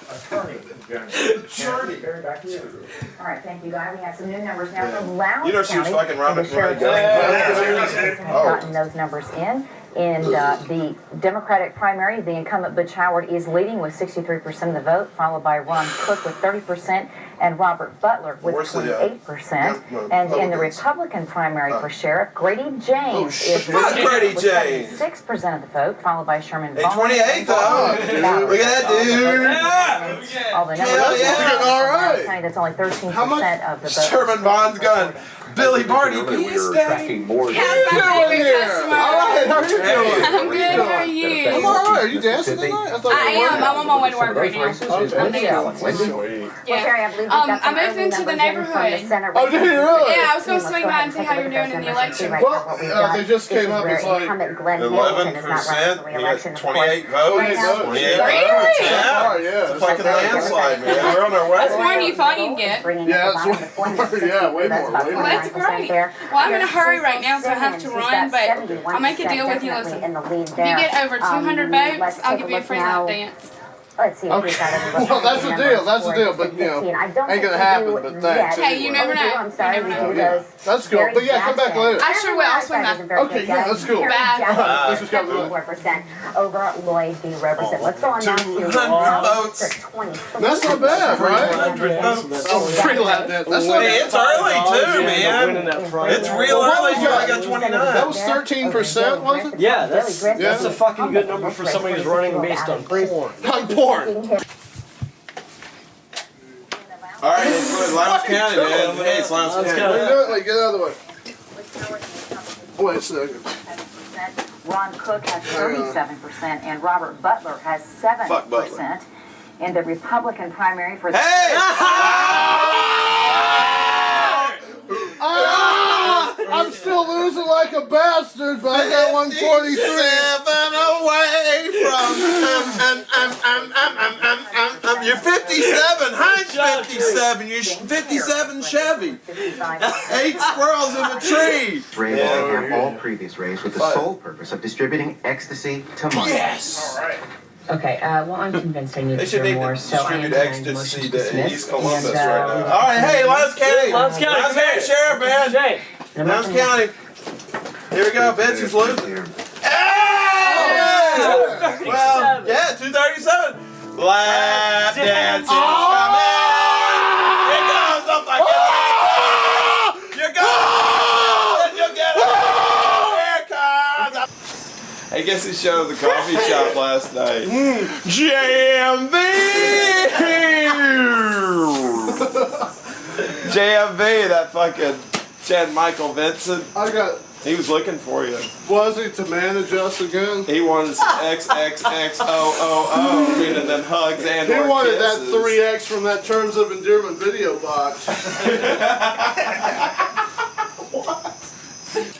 attorney general. Barry, back to you. All right, thank you, guys. We have some new numbers now from Lowndes County. You know she was fucking Robert Sheriff's have gotten those numbers in. In the Democratic primary, the incumbent Butch Howard is leading with 63% of the vote, followed by Ron Cook with 30% and Robert Butler with 28%. And in the Republican primary for sheriff, Grady James is leading with 76% of the vote, followed by Sherman Ballard. 28 though. Look at that dude. All the numbers. All right. County, that's only 13% of the vote. Sherman Bond's gun. Billy Barty, peace day. All right, how are you doing? I'm good, how are you? I'm all right. Are you dancing tonight? I am. I'm on my way to work right now. Yeah. I moved into the neighborhood. Oh, did you really? Yeah, I was going to swing by and see how you're doing in the election. Well, they just came up. It's like 11%. You got 28 votes. 28 votes. Yeah. It's like a landslide, man. We're on our way. That's more than you thought you'd get. Yeah, way more. That's great. Well, I'm in a hurry right now, so I have to run, but I'll make a deal with you. Listen, if you get over 200 votes, I'll give you a free lap dance. Let's see if we've got everybody. Well, that's the deal. That's the deal. But you know, I don't ain't think gonna we happen. do But thanks. yet. Hey, you never know. I'm sorry, we do Yeah. those. That's cool. Gary But yeah, come back Jackson. later. I sure will. I'll swing That back. is a very Okay, good yeah, guy. that's cool. Gary Bad. Jackson, This is coming up. 74% over Lloyd B. Robertson. Let's go on now to 200 votes. 23. That's not bad, right? 300 votes. Oh, free lap dance. That's not Hey, bad. it's early too, man. It's real early. You only got 29. That was 13%, wasn't it? Yeah, that's a fucking good number Oh, for somebody who's running based on porn. On porn. All right, it's Lowndes County, man. Hey, it's Lowndes County. Get out of the way. Wait a second. Ron Cook has 37%, and Robert Butler has 7%. Fuck Butler. In the Republican primary for the I'm still losing like a bastard, but I got 143. 57 away from. You're 57. Heinz 57. You're 57 Chevy. 8 squirrels in a tree. Rays and all previous rays with the sole purpose of distributing ecstasy to minors. Yes. Okay, well, I'm convinced I need They to should hear need more, to so I am distribute denying the motion ecstasy to to dismiss. East Columbus And, right now. we- All right, hey, Lowndes County. Lowndes County, Lowndes County Sheriff, man. Lowndes County. Here we go. Betsy's losing. Hey! Well, yeah, 237. Lap dance is coming. Here goes up like You're going. You get it. Here comes. I guess he showed the coffee shop last night. JMV! JMV, that fucking Chad Michael Vincent. He was looking for you. Was he to manage us again? He wanted some XXXOOO, meaning them hugs and He or wanted that kisses. 3X from that Terms of Endearment video box.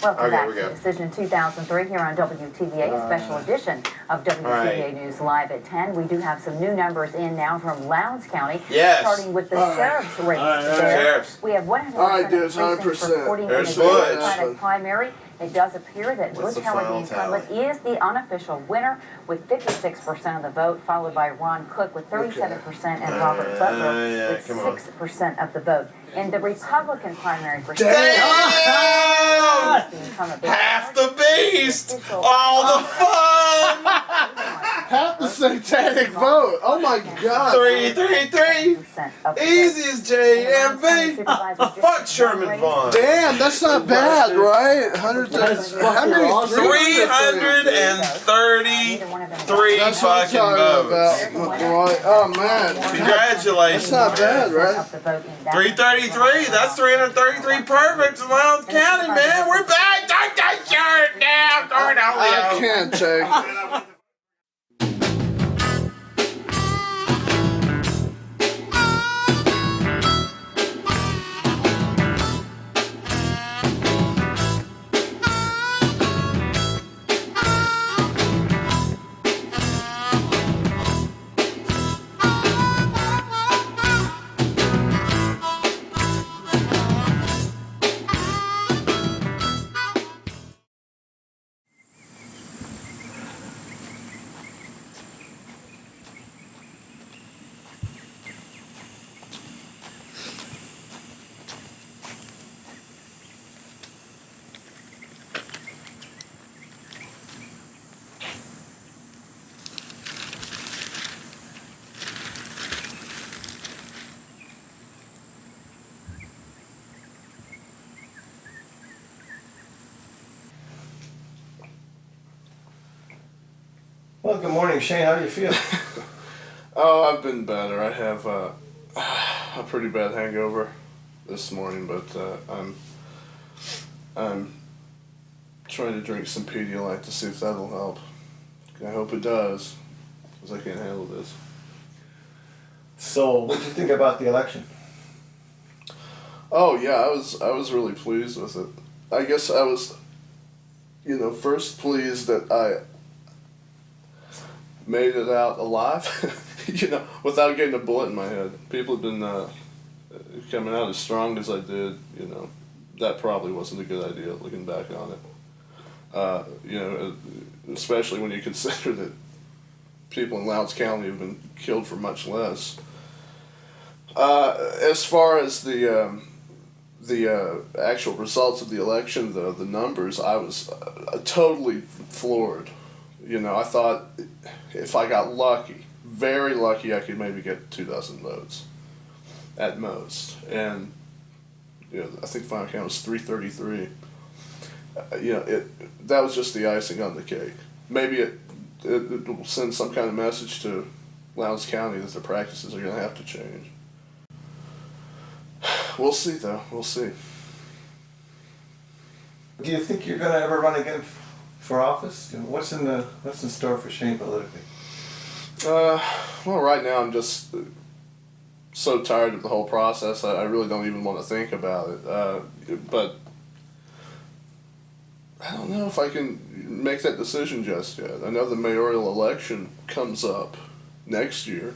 Welcome Okay, back we to go. Decision 2003 here on WTVA, a special edition of WTVA News Live at 10. We do have some new numbers in now from Lowndes County. Yes. Starting with the All right. sheriff's race All right, there. Sheriffs. We have 100% All right, dudes, of precincts 100%. reporting in the There's Butch. Democratic primary. It does appear that What's Butch the Howard, the final incumbent, is the unofficial winner with 56% of the vote, followed by Ron Cook with 37% and Robert Butler with come on. 6% of the vote. In the Republican primary for Damn! incumbent Half the beast! All the fun! Half the satanic vote. Oh my God. 333. Easy as JMV. Fuck Sherman Vaughn. Damn, that's not bad, right? 100. How many? 333 That's what I'm fucking talking votes. about. Right. Oh man. Congratulations. That's not bad, right? 333. That's 333 perfect in Lowndes County, man. We're back. Take that shirt down, Cornelio. I can't take. Well, good morning, Shane. How do you feel? Oh, I've been better. I have a pretty bad hangover this morning, but I'm trying to drink some Pedialyte to see if that'll help. I hope it does, because I can't handle this. So, what did you think about the election? Oh yeah, I was really pleased with it. I guess I was, first pleased that I made it out alive, without getting a bullet in my head. People have been coming out as strong as I did. That probably wasn't a good idea looking back on it. Especially when you consider that people in Lowndes County have been killed for much less. As far as the actual results of the election, though, the numbers, I was totally floored. You know, I thought if I got lucky, very lucky, I could maybe get 2,000 votes at most. And, you know, I think final count was 333. You know, that was just the icing on the cake. Maybe it will send some kind of message to Lowndes County that the practices are going to have to change. We'll see, though. We'll see. Do you think you're going to ever run again for office? What's in store for Shane politically? Well, right now I'm just so tired of the whole process. I really don't even want to think about it. But I don't know if I can make that decision just yet. I know the mayoral election comes up next year.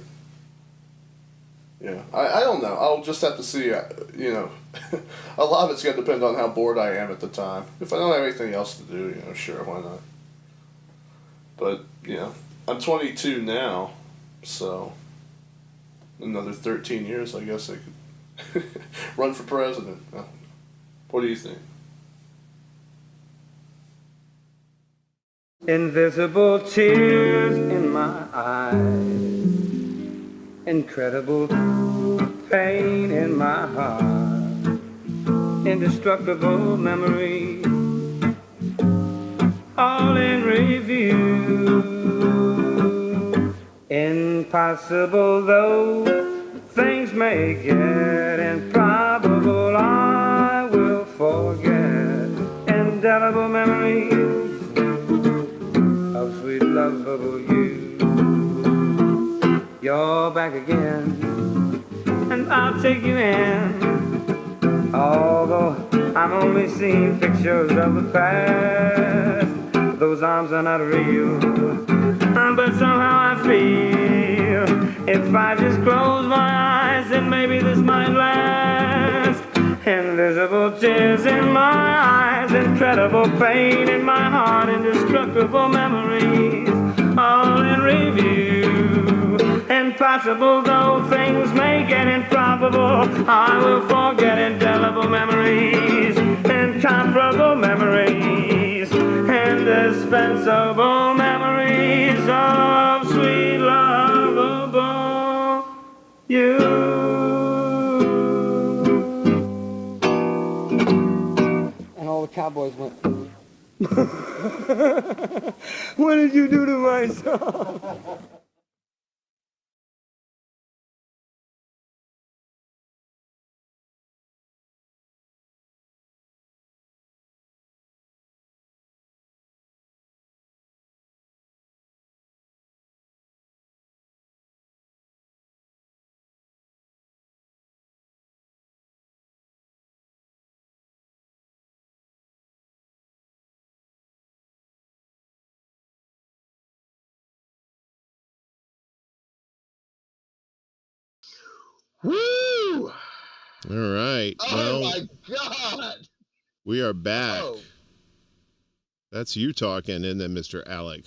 Yeah, I don't know. I'll just have to see, you know, a lot of it's going to depend on how bored I am at the time. If I don't have anything else to do, you know, sure, why not? But, you know, I'm 22 now, so another 13 years, I guess I could run for president. What do you think? Invisible tears in my eyes, incredible pain in my heart, indestructible memories, all in review. Impossible though things may get, improbable I will forget. Indelible memories of sweet lovable you. You're back again, and I'll take you in. Although I've only seen pictures of the past, those arms are not real. But somehow I feel if I just close my eyes, then maybe this might last. Invisible tears in my eyes, incredible pain in my heart, indestructible memories, all in review. Impossible though things may get, improbable I will forget. Indelible memories, incomparable memories, indispensable memories of sweet lovable you. And all the cowboys went, what did you do to my son? Woo! All right. Oh my God! We are back. Oh. That's you talking, isn't it, Mr. Alec?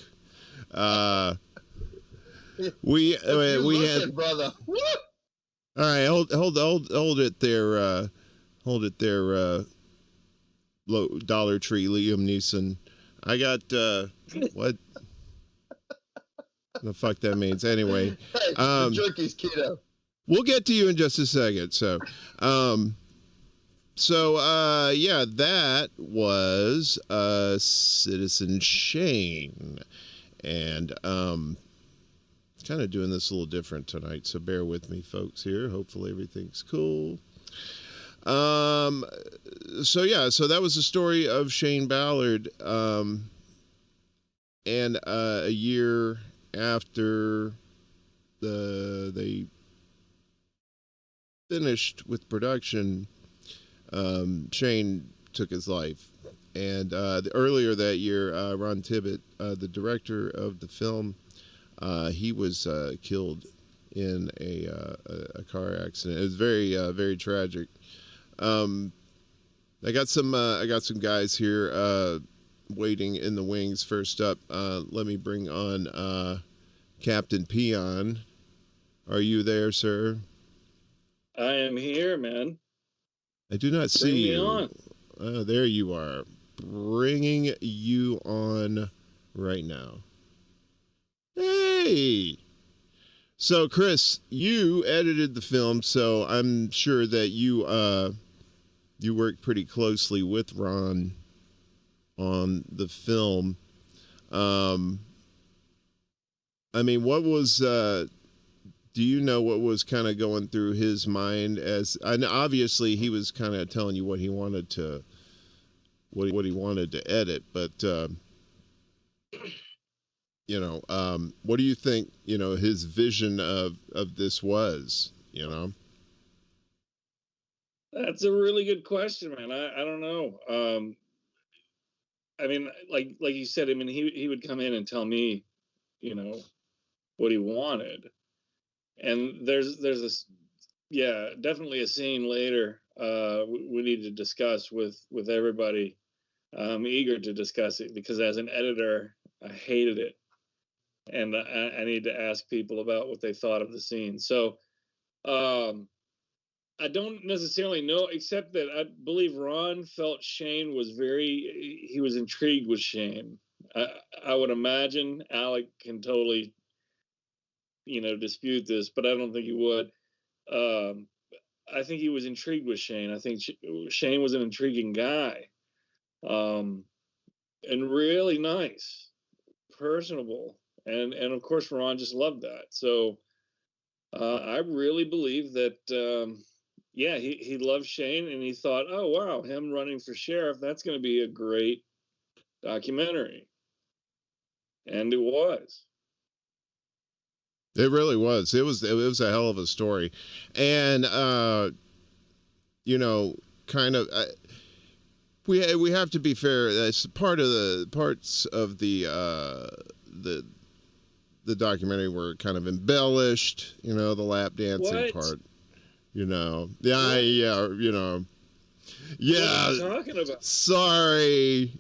We had brother. Woo! All right, hold it there. Hold it there. Dollar Tree, Liam Neeson. I got what the fuck that means anyway. Hey, the jerky's keto. We'll get to you in just a second. So, yeah, that was Citizen Shane, and kind of doing this a little different tonight. So bear with me, folks. Here, hopefully everything's cool. So that was the story of Shane Ballard, and a year after they finished with production, Shane took his life. And earlier that year, Ron Tibbett, the director of the film, he was killed in a car accident. It was very very tragic. I got some guys here waiting in the wings. First up, let me bring on Captain Peon. Are you there, sir? I am here, man. I do not see Bring me you. on. There you are. Bringing you on right now. Hey! So, Chris, you edited the film, so I'm sure that you worked pretty closely with Ron on the film. I mean, what was do you know what was kind of going through his mind? As and obviously he was kind of telling you what he wanted to edit, but you know, what do you think, you know, his vision of this was, you know? That's a really good question, man. I don't know. I mean, like you said, I mean, he would come in and tell me, you know, what he wanted. And there's definitely a scene later we need to discuss with everybody. I'm eager to discuss it because as an editor, I hated it. And I need to ask people about what they thought of the scene. So I don't necessarily know, except that I believe Ron felt Shane was he was intrigued with Shane. I would imagine Alec can totally, you know, dispute this, but I don't think he would. I think he was intrigued with Shane. I think Shane was an intriguing guy, and really nice, personable, and of course Ron just loved that. So I really believe that he loved Shane, and he thought, oh wow, him running for sheriff, that's going to be a great documentary, and it was. It really was. It was a hell of a story, and you know, kind of. We have to be fair. That's part of the parts of the documentary were kind of embellished. You know, the lap dancing part. You know, yeah, you know, yeah. What are you talking about? Sorry.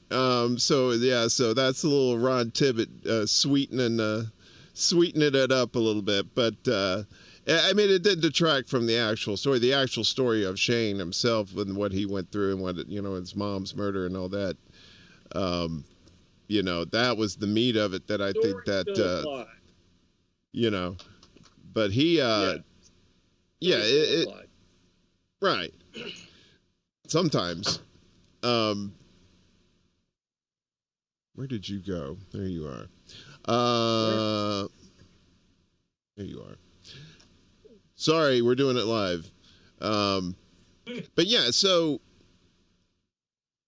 So that's a little Ron Tibbett sweetening it up a little bit, but I mean, it didn't detract from the actual story. The actual story of Shane himself and what he went through and what, you know, his mom's murder and all that. You know, that was the meat of it that I think that, you know, but he, right. Sometimes, where did you go? There you are. There you are. Sorry, we're doing it live. But yeah, so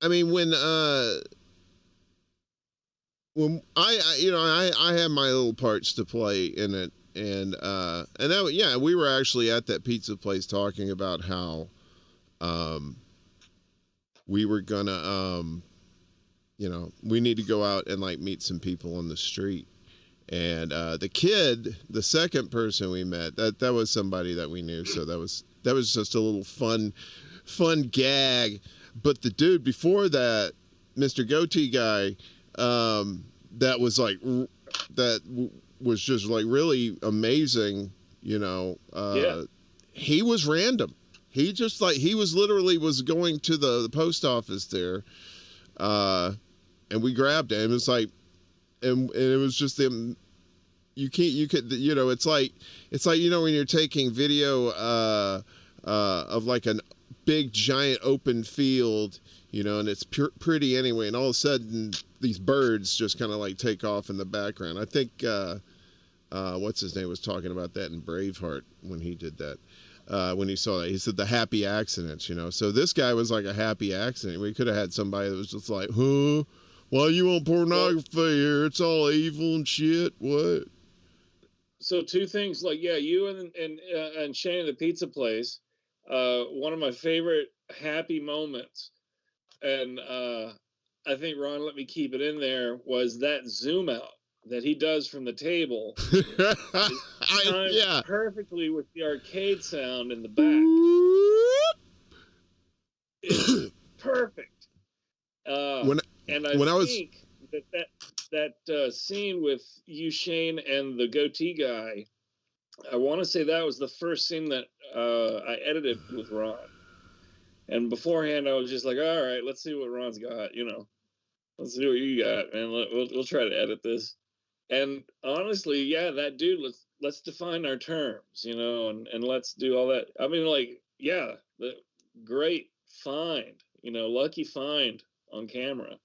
I mean, when I you know, I have my little parts to play in it, and that, yeah, we were actually at that pizza place talking about how we were gonna you know, we need to go out and like meet some people on the street. And the kid, the second person we met, that was somebody that we knew, so that was just a little fun gag. But the dude before that, Mr. Goatee guy, that was like was just like really amazing, you know. He was random. He just like he was literally was going to the post office there, and we grabbed him. It was like. And it was just them. You could, you know, it's like, you know, when you're taking video of like a big giant open field, you know, and it's pretty anyway, and all of a sudden these birds just kind of like take off in the background. I think what's his name was talking about that in Braveheart when he did that. When he saw that, he said the happy accidents, you know. So this guy was like a happy accident. We could have had somebody that was just like, huh? Why you want pornography here? It's all evil and shit. What? So two things, like, yeah, you and Shane at the pizza place. One of my favorite happy moments, and I think Ron let me keep it in there, was that zoom out that he does from the table. Timed perfectly with the arcade sound in the back. It's perfect. And I think scene with you, Shane, and the goatee guy. I want to say that was the first scene that I edited with Ron. And beforehand, I was just like, all right, let's see what Ron's got. You know, let's see what you got, man. We'll try to edit this. And honestly, yeah, that dude. Let's define our terms, you know, and let's do all that. I mean, like, yeah, the great find, you know, lucky find on camera.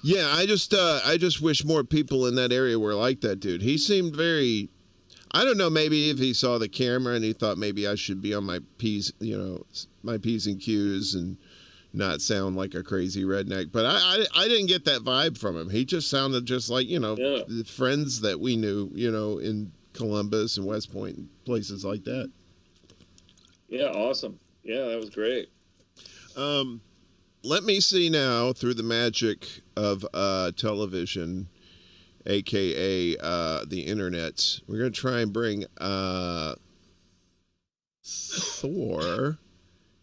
Yeah, I just wish more people in that area were like that dude. He seemed very, I don't know, maybe if he saw the camera and he thought maybe I should be on my P's, you know, my P's and Q's and not sound like a crazy redneck. But I didn't get that vibe from him. He just sounded just like, you know, the friends that we knew, you know, in Columbus and West Point and places like that. Yeah, awesome. Yeah, that was great. Let me see now, through the magic of television, aka the internet, we're going to try and bring Thor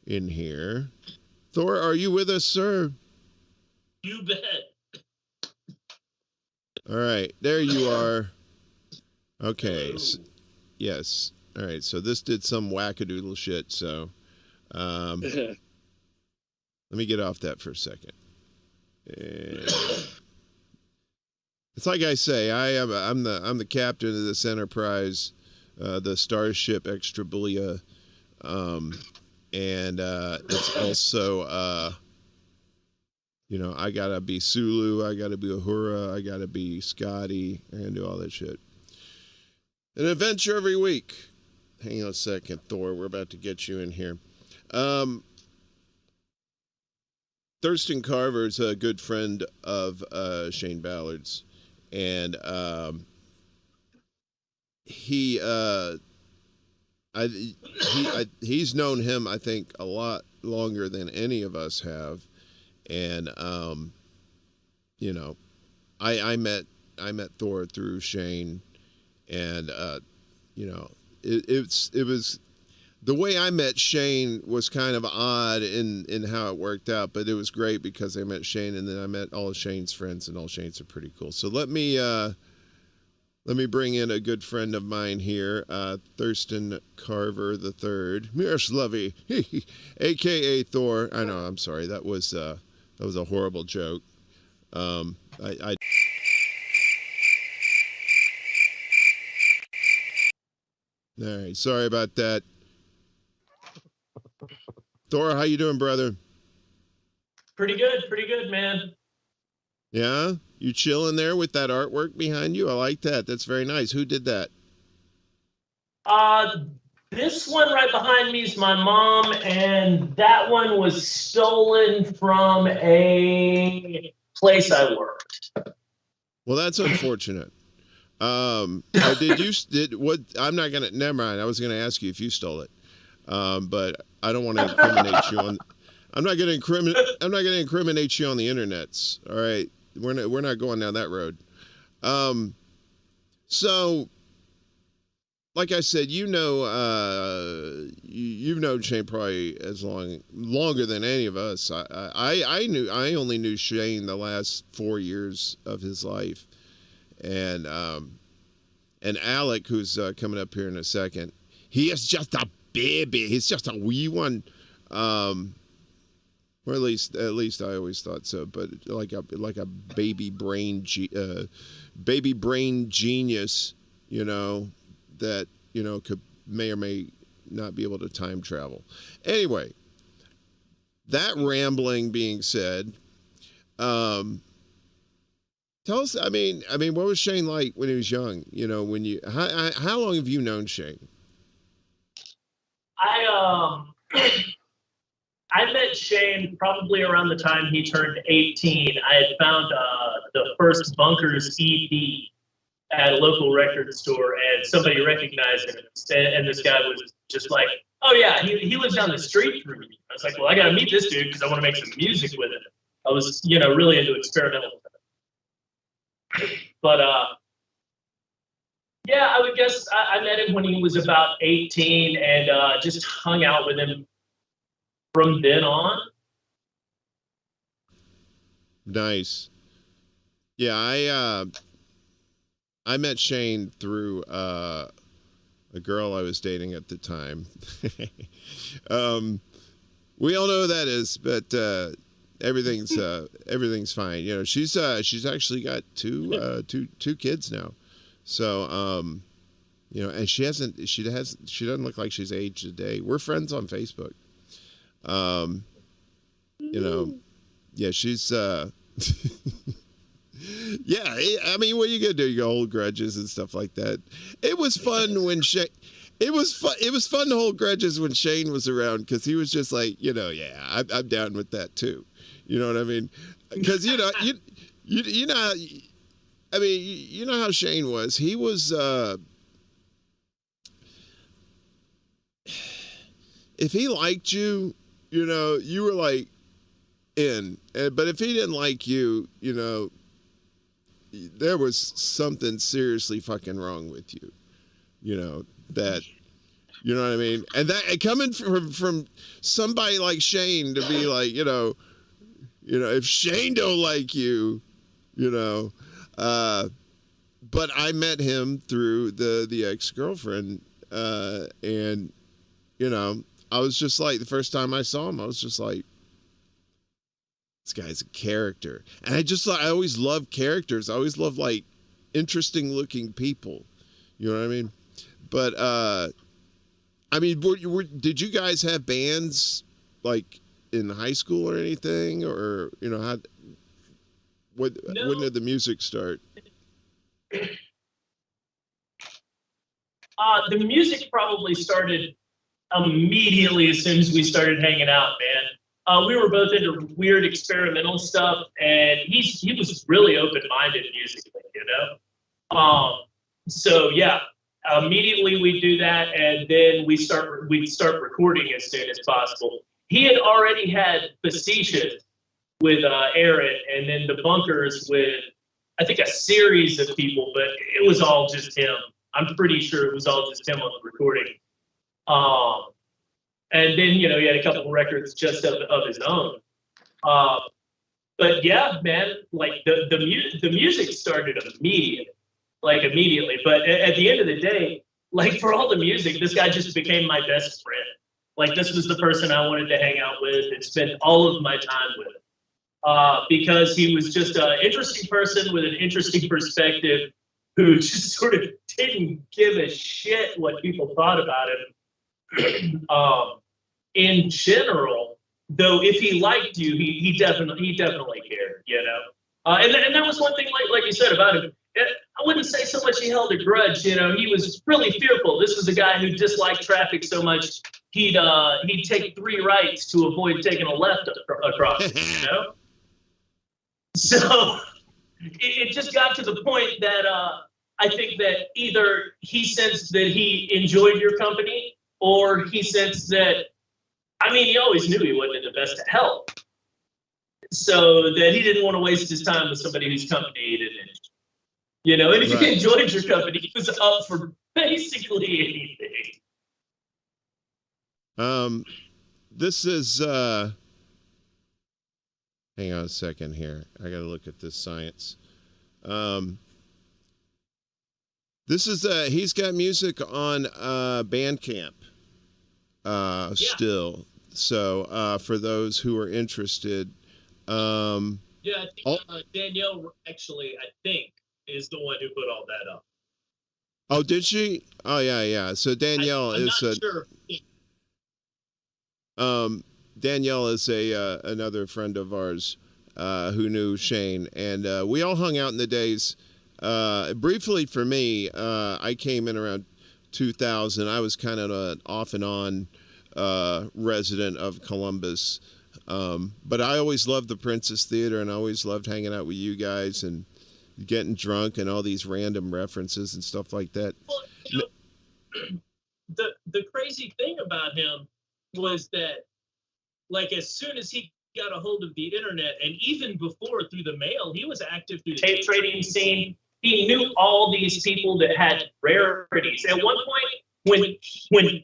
in here. Thor, are you with us, sir? You bet. All right, there you are. Okay, yes. All right, so this did some wackadoodle shit, so let me get off that for a second. And it's like I say, I'm the captain of this Enterprise, the Starship Extra Bulla, and it's also you know, I gotta be Sulu, I gotta be Uhura, I gotta be Scotty, I gotta do all that shit. An adventure every week. Hang on a second, Thor. We're about to get you in here. Thurston Carver's a good friend of Shane Ballard's, and he's known him, I think, a lot longer than any of us have, and you know, I met Thor through Shane, and you know, it was. The way I met Shane was kind of odd in how it worked out, but it was great because I met Shane and then I met all of Shane's friends, and all Shane's are pretty cool. So let me bring in a good friend of mine here, Thurston Carver III. Yes, Lovey, aka Thor. I know. I'm sorry. That was a horrible joke. All right. Sorry about that. Thor, how you doing, brother? Pretty good, man. Yeah? You chilling there with that artwork behind you? I like that. That's very nice. Who did that? This one right behind me is my mom, and that one was stolen from a place I worked. Well, that's unfortunate. Never mind. I was gonna ask you if you stole it. But I don't want to incriminate you on. I'm not going to incriminate you on the internets. All right, we're not going down that road. So, like I said, you know, you've known Shane probably longer than any of us. I only knew Shane the last 4 years of his life, and Alec, who's coming up here in a second, he is just a baby. He's just a wee one, or at least I always thought so. But like a baby brain genius, you know, that you know may or may not be able to time travel. Anyway, that rambling being said, tell us. I mean, what was Shane like when he was young? You know, how long have you known Shane? I met Shane probably around the time he turned 18. I had found the first Bunkers EP at a local record store, and somebody recognized him. And this guy was just like, "Oh yeah, he lives down the street from me." I was like, "Well, I got to meet this dude because I want to make some music with him." I was, you know, really into experimental stuff. But yeah, I would guess I met him when he was about 18 and just hung out with him from then on. Nice. Yeah, I met Shane through a girl I was dating at the time. We all know who that is, but everything's fine. You know, she's actually got two kids now. So you know, and she doesn't look like she's aged a day. We're friends on Facebook. You know, yeah, she's yeah, I mean, what are you gonna do? You go hold grudges and stuff like that. It was fun when Shane. It was fun to hold grudges when Shane was around, because he was just like, you know, yeah, I'm down with that too. You know what I mean? Because you know, you know, I mean, you know how Shane was. He was if he liked you, you know, you were like in. But if he didn't like you, you know, there was something seriously fucking wrong with you. You know, that, you know what I mean? And that coming from somebody like Shane to be like, you know, if Shane don't like you, you know, but I met him through the ex-girlfriend, and, you know, I was just like, the first time I saw him, I was just like, this guy's a character. And I always love characters. I always love like interesting looking people. You know what I mean? But, I mean, did you guys have bands like in high school or anything? Or, you know, when did the music start? The music probably started immediately as soon as we started hanging out, man. We were both into weird experimental stuff, and he was really open-minded musically, you know? So yeah, immediately we do that, and then we'd start recording as soon as possible. He had already had Facetious with Aaron, and then the Bunkers with, I think, a series of people, but it was all just him. I'm pretty sure it was all just him on the recording. And then, you know, he had a couple of records just of his own. But yeah, man, like the music started immediately. But at the end of the day, like for all the music, this guy just became my best friend. Like this was the person I wanted to hang out with and spend all of my time with. Because he was just an interesting person with an interesting perspective who just sort of didn't give a shit what people thought about him. In general, though, if he liked you, he definitely cared, you know. And that was one thing, like you said about him. I wouldn't say so much he held a grudge, you know. He was really fearful. This was a guy who disliked traffic so much he'd take 3 rights to avoid taking a left across it, you know. So it just got to the point that I think that either he sensed that he enjoyed your company, or he sensed that, I mean, he always knew he wasn't in the best of health. So that he didn't want to waste his time with somebody whose company he didn't enjoy. You know, and if he enjoyed your company, he was up for basically anything. This is, hang on a second here. I got to look at this science. This is, he's got music on Bandcamp still. So for those who are interested. Yeah, I think Danielle actually, I think, is the one who put all that up. Oh, did she? Oh, yeah. So Danielle I'm is not sure. Danielle is another friend of ours who knew Shane, and we all hung out in the days. Briefly for me, I came in around 2000. I was kind of an off and on resident of Columbus, but I always loved the Princess Theater, and I always loved hanging out with you guys and getting drunk and all these random references and stuff like that. Well, you know, the crazy thing about him was that, like, as soon as he got a hold of the internet, and even before through the mail, he was active through the tape trading scene. He knew all these people that had rarities. At one point, when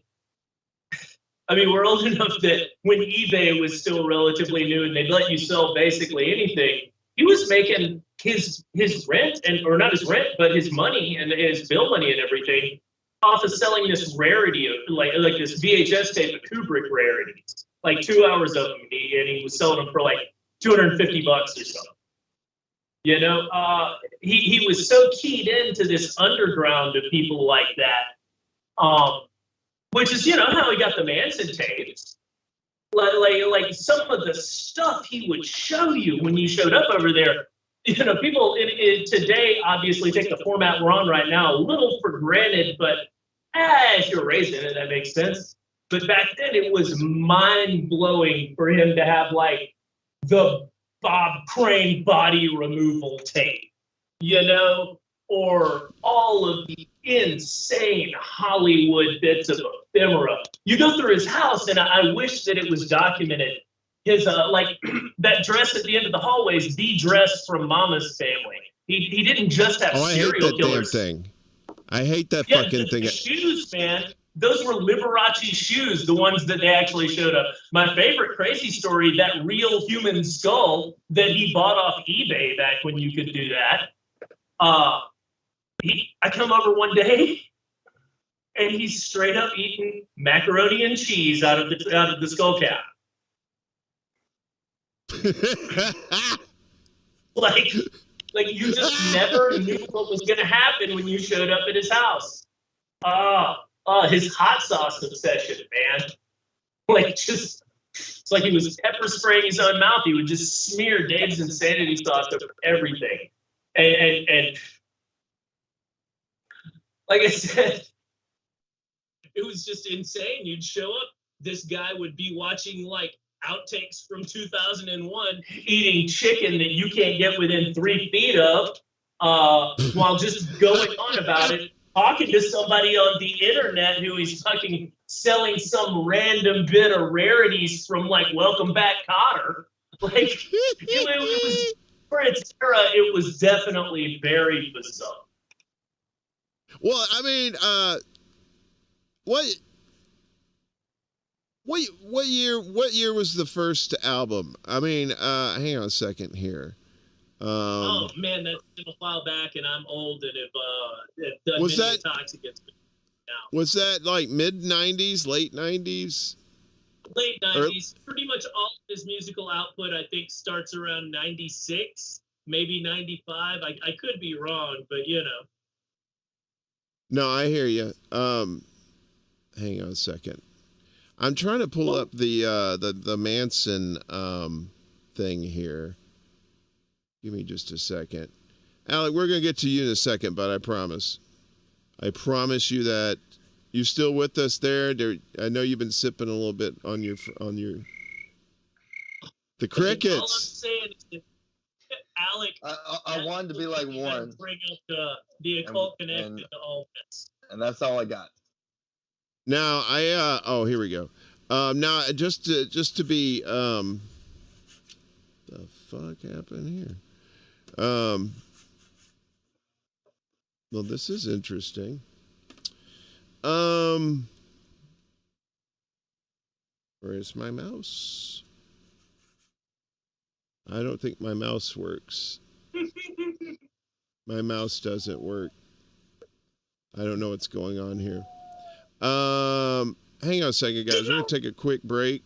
I mean, we're old enough that when eBay was still relatively new and they'd let you sell basically anything, he was making his rent or not his rent, but his money and his bill money and everything off of selling this rarity of like this VHS tape of Kubrick rarities, like 2 hours of them, and he was selling them for like $250 or something. You know, he was so keyed into this underground of people like that, which is, you know, how he got the Manson tapes. Like some of the stuff he would show you when you showed up over there. You know, people in today obviously take the format we're on right now a little for granted, but if you're raised in it, that makes sense. But back then, it was mind-blowing for him to have, like, the Bob Crane body removal tape, you know, or all of the insane Hollywood bits of ephemera. You go through his house, and I wish that it was documented. His, like, that dress at the end of the hallway is the dress from Mama's Family. He didn't just have serial killers. Thing. I hate that fucking thing. The shoes, man. Those were Liberace shoes, the ones that they actually showed up. My favorite crazy story, that real human skull that he bought off eBay back when you could do that. I come over one day, and he's straight up eating macaroni and cheese out of the skull cap. Like you just never knew what was going to happen when you showed up at his house. His hot sauce obsession, man. Like it's like he was pepper spraying his own mouth. He would just smear Dave's insanity sauce over everything. And like I said, it was just insane. You'd show up, this guy would be watching like outtakes from 2001, eating chicken that you can't get within 3 feet of, while just going on about it, talking to somebody on the internet who is fucking selling some random bit of rarities from like Welcome Back, Kotter. Like it was for its era, it was definitely very bizarre. Well, I mean, what year was the first album? I mean, hang on a second here. Oh man, that's been a while back, and I'm old and have done was many that talks against it now. Was that like mid 90s, late 90s? Late 90s. Pretty much all of his musical output, I think, starts around 96, maybe 95. I could be wrong, but you know. No, I hear you. Hang on a second. I'm trying to pull up the Manson thing here. Give me just a second. Alec, we're going to get to you in a second, but I promise you that. You still with us there? I know you've been sipping a little bit on your the crickets. All I'm saying is that Alec, I wanted to be like Warren. Bring up the occult connection to all this. And that's all I got. Now here we go. Now just to be the fuck happened here? Well, this is interesting. Where's my mouse? I don't think my mouse works. My mouse doesn't work. I don't know what's going on here. Hang on a second, guys. We're going to take a quick break.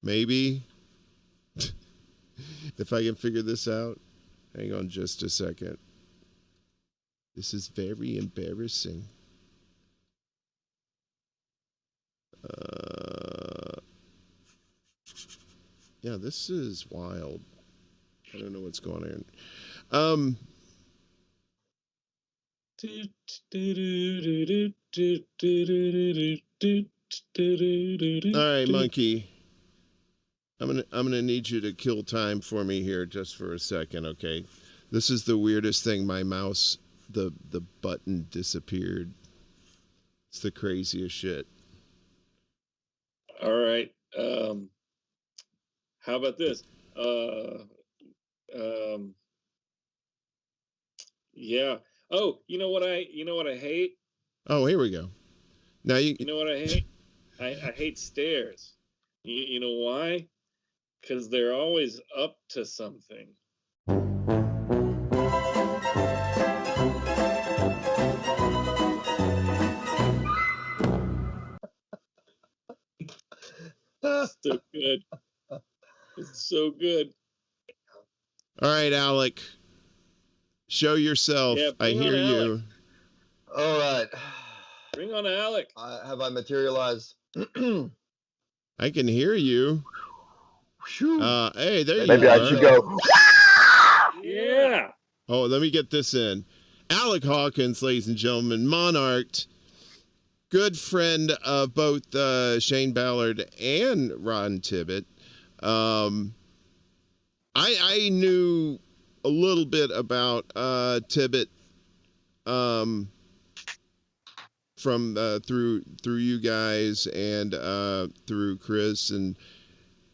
Maybe. If I can figure this out. Hang on just a second. This is very embarrassing. Yeah, this is wild. I don't know what's going on. All right, Monkey. I'm gonna need you to kill time for me here just for a second, okay? This is the weirdest thing. My mouse, the button disappeared. It's the craziest shit. All right. How about this? Yeah. Oh, you know what I hate? Oh, here we go. Now you know what I hate? I hate stairs. You know why? Because they're always up to something. So good. It's so good. All right, Alec. Show yourself. Yeah, I bring hear on you. Alec. All right. Bring on Alec. Have I materialized? I can hear you. Hey, there you are. Maybe I should go. Yeah. Oh, let me get this in. Alec Hawkins, ladies and gentlemen, Monarch, good friend of both Shane Ballard and Ron Tibbet. I knew a little bit about Tibbet from through you guys and through Chris, and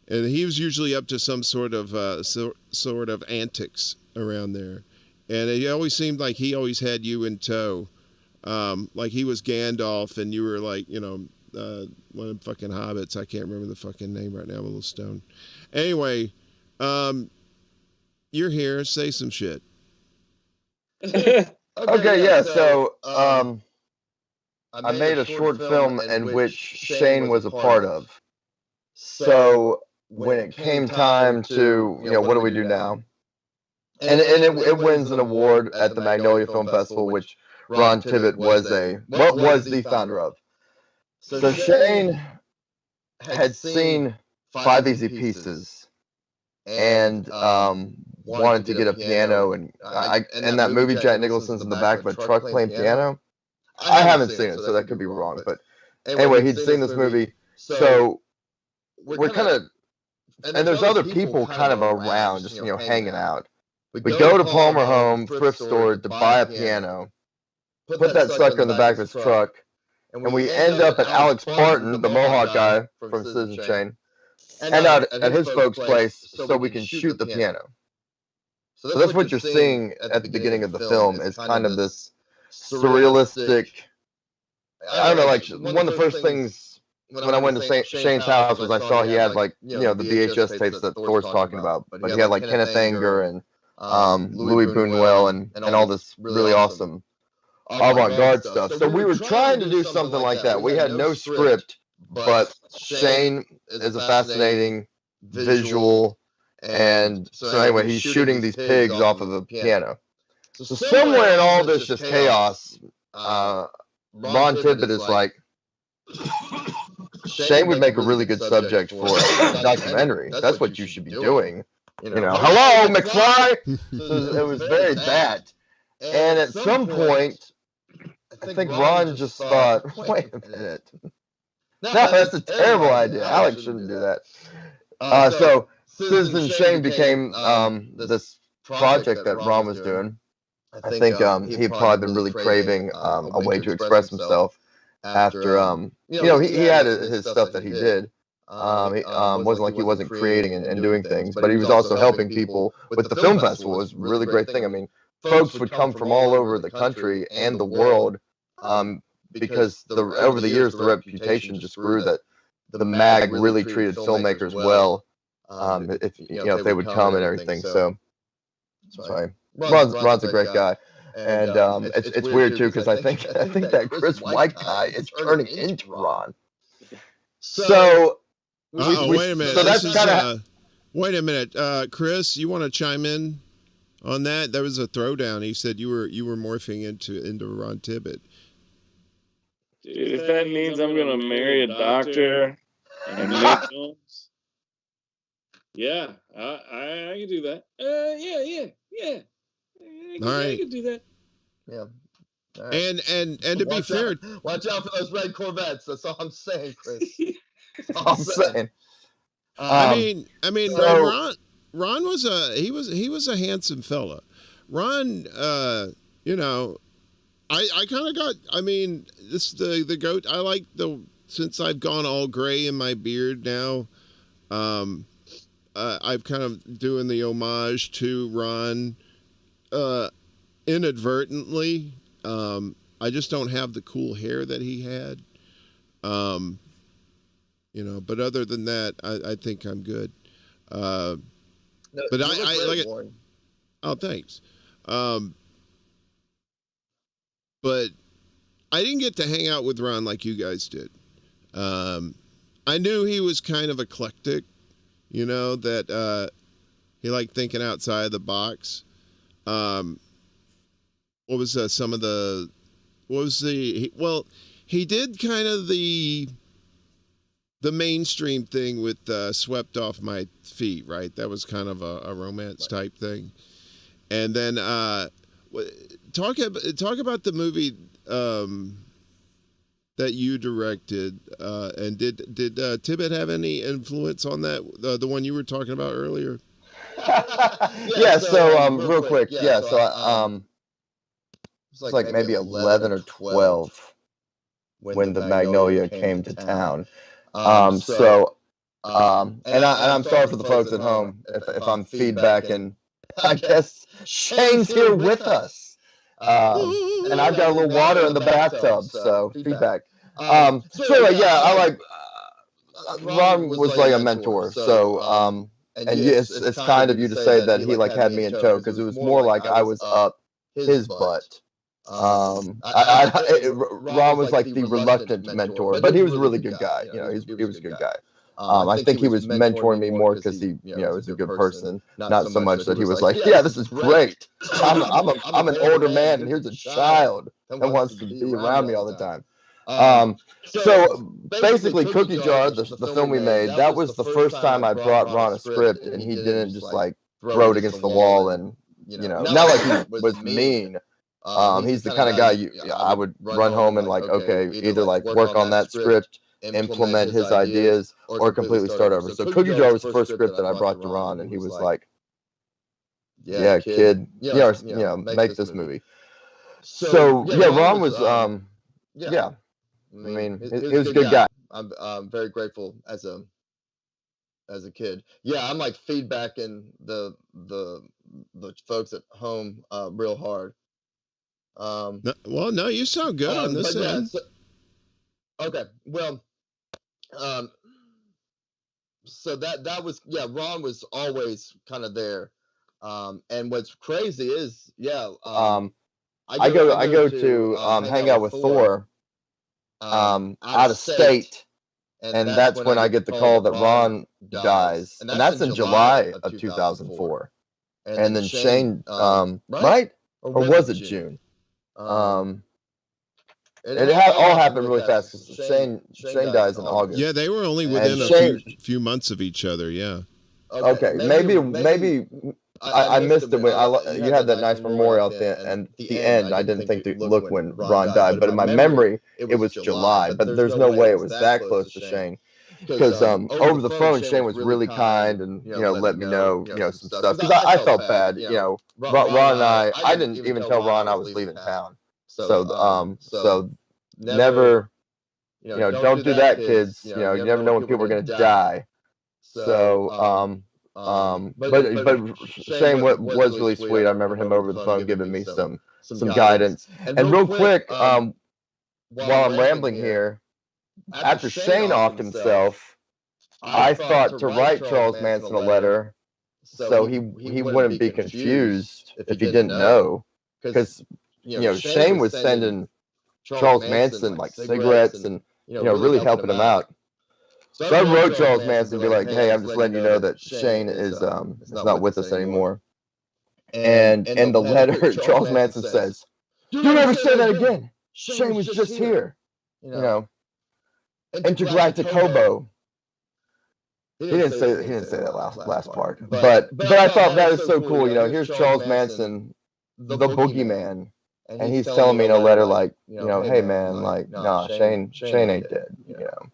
he was usually up to some sort of antics around there, and it always seemed like he always had you in tow, like he was Gandalf and you were like, you know, one of the fucking hobbits. I can't remember the fucking name right now. I'm a little stoned. Anyway, you're here. Say some shit. Okay, yeah. So, I made a short film in which Shane was a part of. So when it came time to, you know, what do we do now? And it wins an award at the Magnolia Film Festival, which Ron Tibbet was the founder of. So Shane had seen 5 Easy Pieces and wanted to get a piano, and in that movie Jack Nicholson's in the back of a truck playing piano. I haven't seen it, so that could be wrong. But anyway, he'd seen this movie, so we're kind of, and there's other people kind of around, just, you know, hanging out. We go to Palmer Home thrift store to buy a piano, put that sucker in the back of his truck, and we end up at Alex Barton, the Mohawk guy from Citizen Shane, and out at his folks' place so we can shoot the piano. So that's what you're seeing at the beginning of the film, is kind of this surrealistic, I don't know, like one of the first things when I went to Shane's house was I saw he had, like, you know, the VHS tapes that Thor's talking about, but he had like Kenneth Anger and Louis Buñuel and all this really awesome avant-garde stuff. So we were trying to do something like that. We had no script, but Shane is a fascinating visual, and so anyway, he's shooting these pigs off of a piano. So somewhere in all this just chaos, Ron Tibbet is like, Shane would make a really good subject for a documentary. That's what you should be doing. You know, hello, McFly! It was very bad. And at some point, I think Ron just thought, wait a minute. No, that's a terrible idea. Alex shouldn't do that. So Citizen Shane became this project that Ron was doing. I think he had probably been really craving a way to express himself after, you know, he had his stuff that he did. It wasn't like he wasn't creating and doing things, but he was also helping people with the film festival. It was a really great thing. I mean, folks would come from all over the country and the world, because over the years the reputation just grew that the mag really treated filmmakers well, if you know, if they would come and everything. So sorry, Ron's a great guy. And it's weird too, because I think that Chris White guy is turning into Ron. So wait a minute. So that's kind of. Wait a minute, Chris. You want to chime in on that? There was a throwdown. He said you were morphing into Ron Tibbet. Dude, if that means I'm gonna marry a doctor and make films, yeah, I can do that. Yeah. All right. I can do that. Yeah. Right. And to be fair, watch out for those red Corvettes. That's all I'm saying, Chris. That's all I'm saying. I mean, so, Ron was a handsome fella. Ron, you know, I kind of got. I mean, the goat. I like since I've gone all gray in my beard now. I've kind of doing the homage to Ron. Inadvertently, I just don't have the cool hair that he had, you know, but other than that, I think I'm good. No, but I like it. Oh, thanks. But I didn't get to hang out with Ron like you guys did. I knew he was kind of eclectic, you know, that he liked thinking outside the box. What was some of the, he did kind of the mainstream thing with Swept Off My Feet, right? That was kind of a romance type thing. And then talk about the movie that you directed, and did Tibbet have any influence on that? The one you were talking about earlier? Yeah. So real quick. Yeah. So I it's like maybe 11 or 12 when the Magnolia came to town. And I'm sorry for the folks at home if I'm feedbacking. I guess Shane's here with us. And I've got a little water in the bathtub, so feedback. I like Ron was like a mentor, so and yes, it's kind of you to say that he like had me in tow, because it was more like I was up his butt. Ron was like the reluctant mentor, but he was a really good guy. You know, he was a good guy. I think he was mentoring me more because he, you know, is a good person, not so much that he was like, yeah, this is great. I'm an older man, and here's a child that wants to be around me all the time. So basically, Cookie Jar, the film we made, that was the first time I brought Ron a script, and he didn't just like throw it against the wall and, you know, not like he was mean. He's the kind of guy I would run home and like, okay, either like work on that script, implement his ideas, or completely start over. So Cookie Jar was the first script that I brought to Ron, and he was like, yeah, kid, make this movie. So yeah, Ron was, yeah, I mean, he was a good guy. I'm very grateful as a kid. Yeah, I'm like feedbacking the folks at home real hard. No, you sound good on this end. Okay, well, so that was, yeah, Ron was always kind of there. And what's crazy is, I go to hang out with Thor out of state, and that's when I get the call that Ron dies, and that's in July of 2004. And then Shane, right? Or was it June? It all happened really fast, because Shane dies in August. Yeah, they were only within a few months of each other. Yeah. Okay, maybe I missed it when you had that nice memorial at the end. I didn't think to look when Ron died, but in my memory it was July. But there's no way it was that close to Shane, because over the phone Shane was really kind and let me know some stuff, because I felt bad. Ron and I didn't even tell Ron I was leaving town. So never, don't do that, kids. You never know when people are going to die. So, but Shane was really sweet. I remember him over the phone giving me some guidance. And real quick, while I'm rambling here, after Shane offed himself, I thought to write Charles Manson a letter so he wouldn't be confused if he didn't know, because Shane was sending Charles Manson like cigarettes and really helping him out. So I wrote Charles Manson to be like, hey, I'm just letting you know that Shane is not with us anymore. And in the letter, Charles Manson says, "Don't ever say that again. Shane was just here. Intergalactic hobo." He didn't say that last part. But I thought that is so cool. Here's Charles Manson, the boogeyman, and he's telling me in a letter like, hey man, like, nah, Shane ain't dead.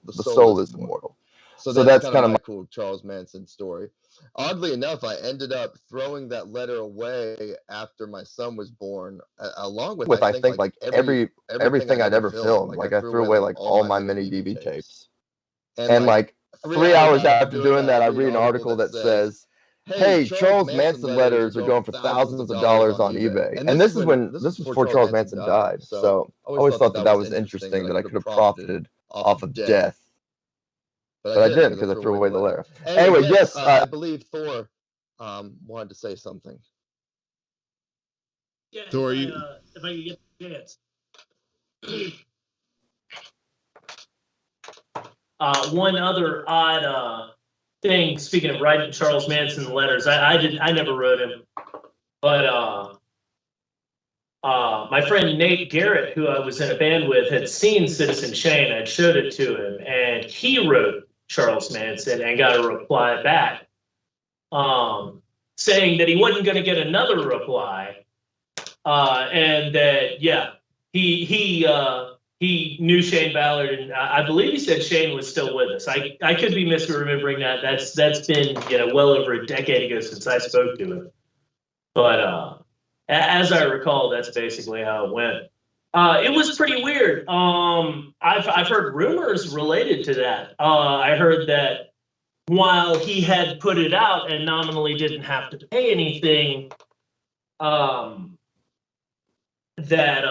The soul is immortal. So that's kind of my cool Charles Manson story. Oddly enough, I ended up throwing that letter away after my son was born, along with I think like everything I'd ever filmed. Like I threw away like all my mini DV tapes. And like 3 hours after doing that, I read an article that says, hey, Charles Manson letters are going for thousands of dollars on eBay. And this was before Charles Manson died. So I always thought that was interesting, that I could have profited off of death. But I didn't, because I threw away the letter. Anyway, yes, I believe Thor wanted to say something. Yeah, Thor, if I could get the chance. One other odd thing, speaking of writing Charles Manson letters, I never wrote him, but my friend Nate Garrett, who I was in a band with, had seen Citizen Shane. I'd showed it to him, and he wrote Charles Manson and got a reply back, saying that he wasn't going to get another reply, and that he knew Shane Ballard, and I believe he said Shane was still with us. I could be misremembering that. That's been well over a decade ago since I spoke to him, but as I recall, that's basically how it went. It was pretty weird. I've heard rumors related to that. I heard that while he had put it out and nominally didn't have to pay anything, that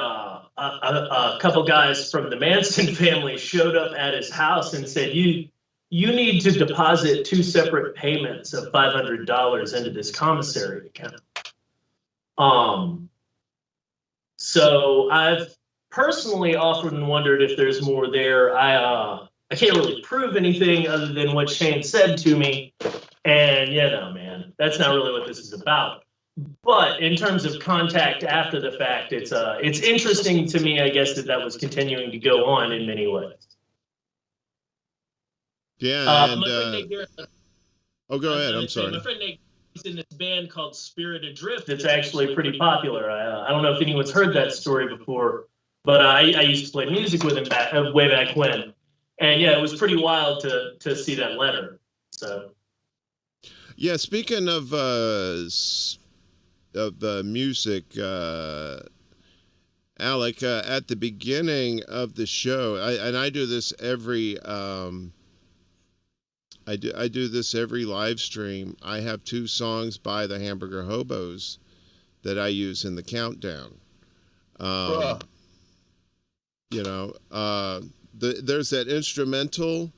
a couple guys from the Manson family showed up at his house and said, you need to deposit 2 separate payments of $500 into this commissary account. So I've personally often wondered if there's more there. I can't really prove anything other than what Shane said to me. And man, that's not really what this is about. But in terms of contact after the fact, it's interesting to me, I guess, that was continuing to go on in many ways. Yeah. Go ahead. I'm sorry. My friend Nate is in this band called Spirit Adrift. It's actually pretty popular. I don't know if anyone's heard that story before, but I used to play music with him way back when. And yeah, it was pretty wild to see that letter. So. Yeah, speaking of music, Alec, at the beginning of the show, I do this every I do this every live stream. I have 2 songs by the Hamburger Hobos that I use in the countdown. There's that instrumental.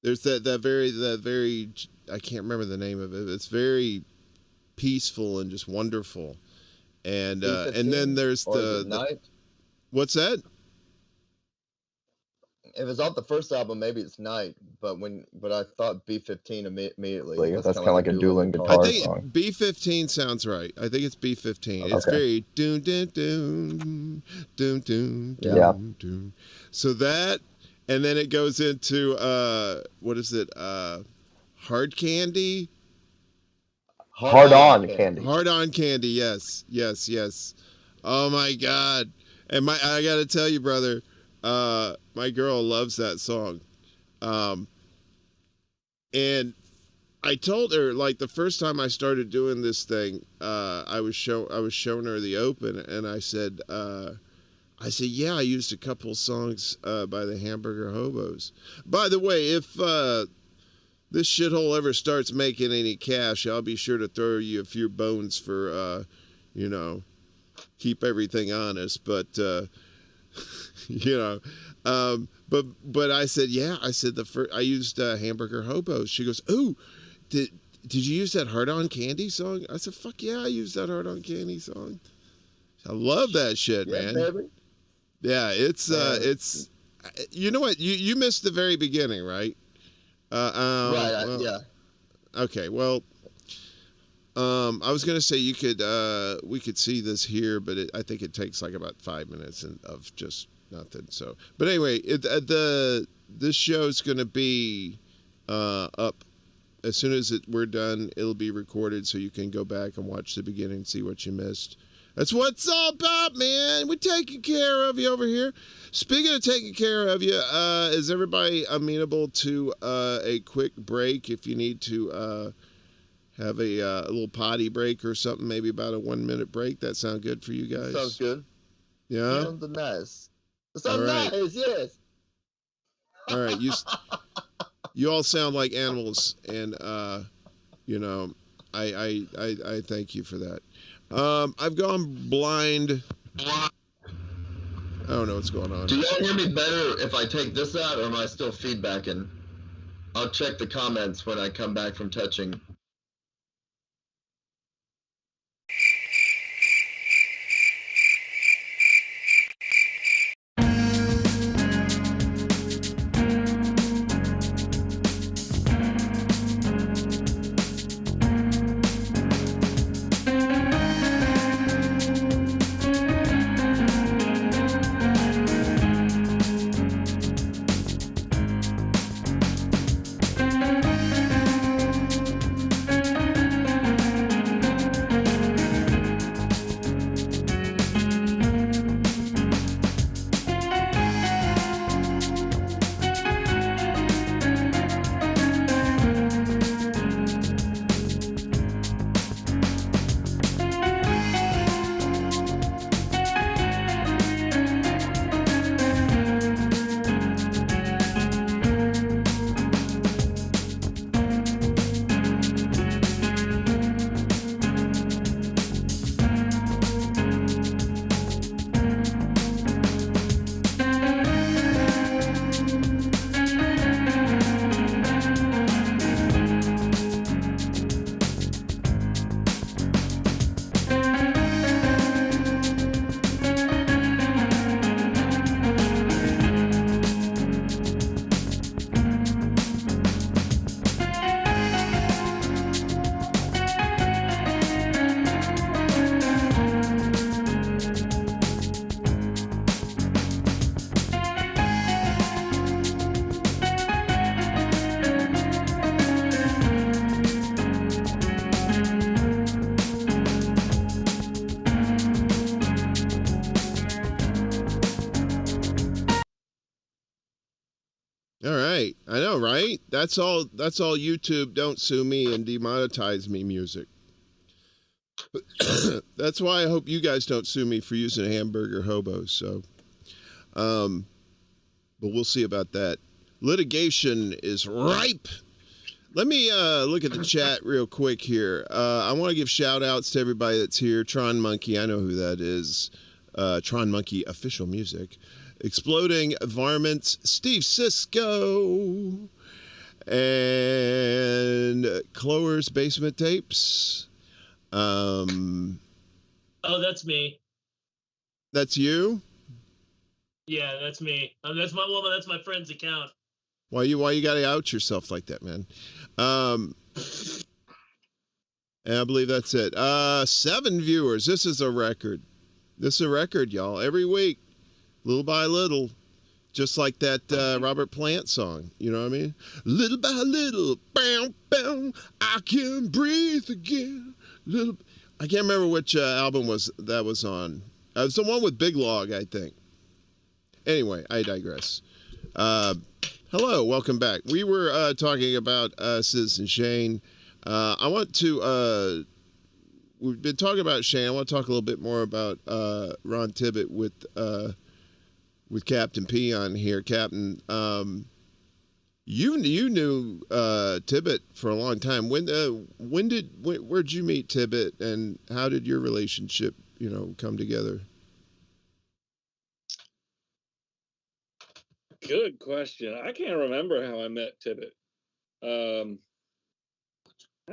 There's that very I can't remember the name of it. It's very peaceful and just wonderful. And then there's the Night. What's that? If it's off the first album, maybe it's Night, but I thought B-15 immediately. That's kind of like a dueling guitar song. B-15 sounds right. I think it's B-15. It's very doom doom doom doom doom doom doom. So that, and then it goes into what is it? Hard Candy. Hard on candy. Hard on candy. Yes. Oh my God! And I got to tell you, brother. My girl loves that song. And I told her, like, the first time I started doing this thing, I was showing her the open, and I said, yeah, I used a couple songs by the Hamburger Hobos. By the way, if this shithole ever starts making any cash, I'll be sure to throw you a few bones for, keep everything honest. But but I said, yeah, I said I used Hamburger Hobos. She goes, oh, did you use that Hard on Candy song? I said, fuck yeah, I used that Hard on Candy song. I love that shit, man. Baby. Yeah, it's you know what, you missed the very beginning, right? Right. Yeah. Okay, well, I was gonna say we could see this here, but I think it takes like about 5 minutes of just nothing. So, but anyway, this show's gonna be up as soon as we're done. It'll be recorded, so you can go back and watch the beginning and see what you missed. That's what it's all about, man. We're taking care of you over here. Speaking of taking care of you, is everybody amenable to a quick break if you need to have a little potty break or something, maybe about a 1-minute break? That sound good for you guys? Sounds good. Yeah? Sounds nice. It sounds nice, yes. All right, you all sound like animals, and I thank you for that. I've gone blind. I don't know what's going on. Do y'all hear me better if I take this out, or am I still feedbacking? I'll check the comments when I come back from touching. right. I know, right? That's all YouTube don't sue me and demonetize me music. That's why I hope you guys don't sue me for using hamburger hobos. So, but we'll see about that. Litigation is ripe. Let me look at the chat real quick here. I want to give shout outs to everybody that's here. Tron Monkey, I know who that is. Tron Monkey official music. Exploding Varmints, Steve Cisco, and Clower's Basement Tapes. Oh, that's me. That's you? Yeah, that's me. That's my friend's account. Why you gotta out yourself like that, man? And I believe that's it. 7 viewers. This is a record. This is a record, y'all. Every week, little by little, just like that Robert Plant song. You know what I mean? Little by little, bam, bam, I can breathe again. I can't remember which album that was on. It was the one with Big Log, I think. Anyway, I digress. Hello, welcome back. We were talking about Citizen Shane. I want to, we've been talking about Shane. I want to talk a little bit more about Ron Tibbet with Captain Peon here. Captain, you knew Tibbet for a long time. Where'd you meet Tibbet, and how did your relationship, come together? Good question. I can't remember how I met Tibbet. How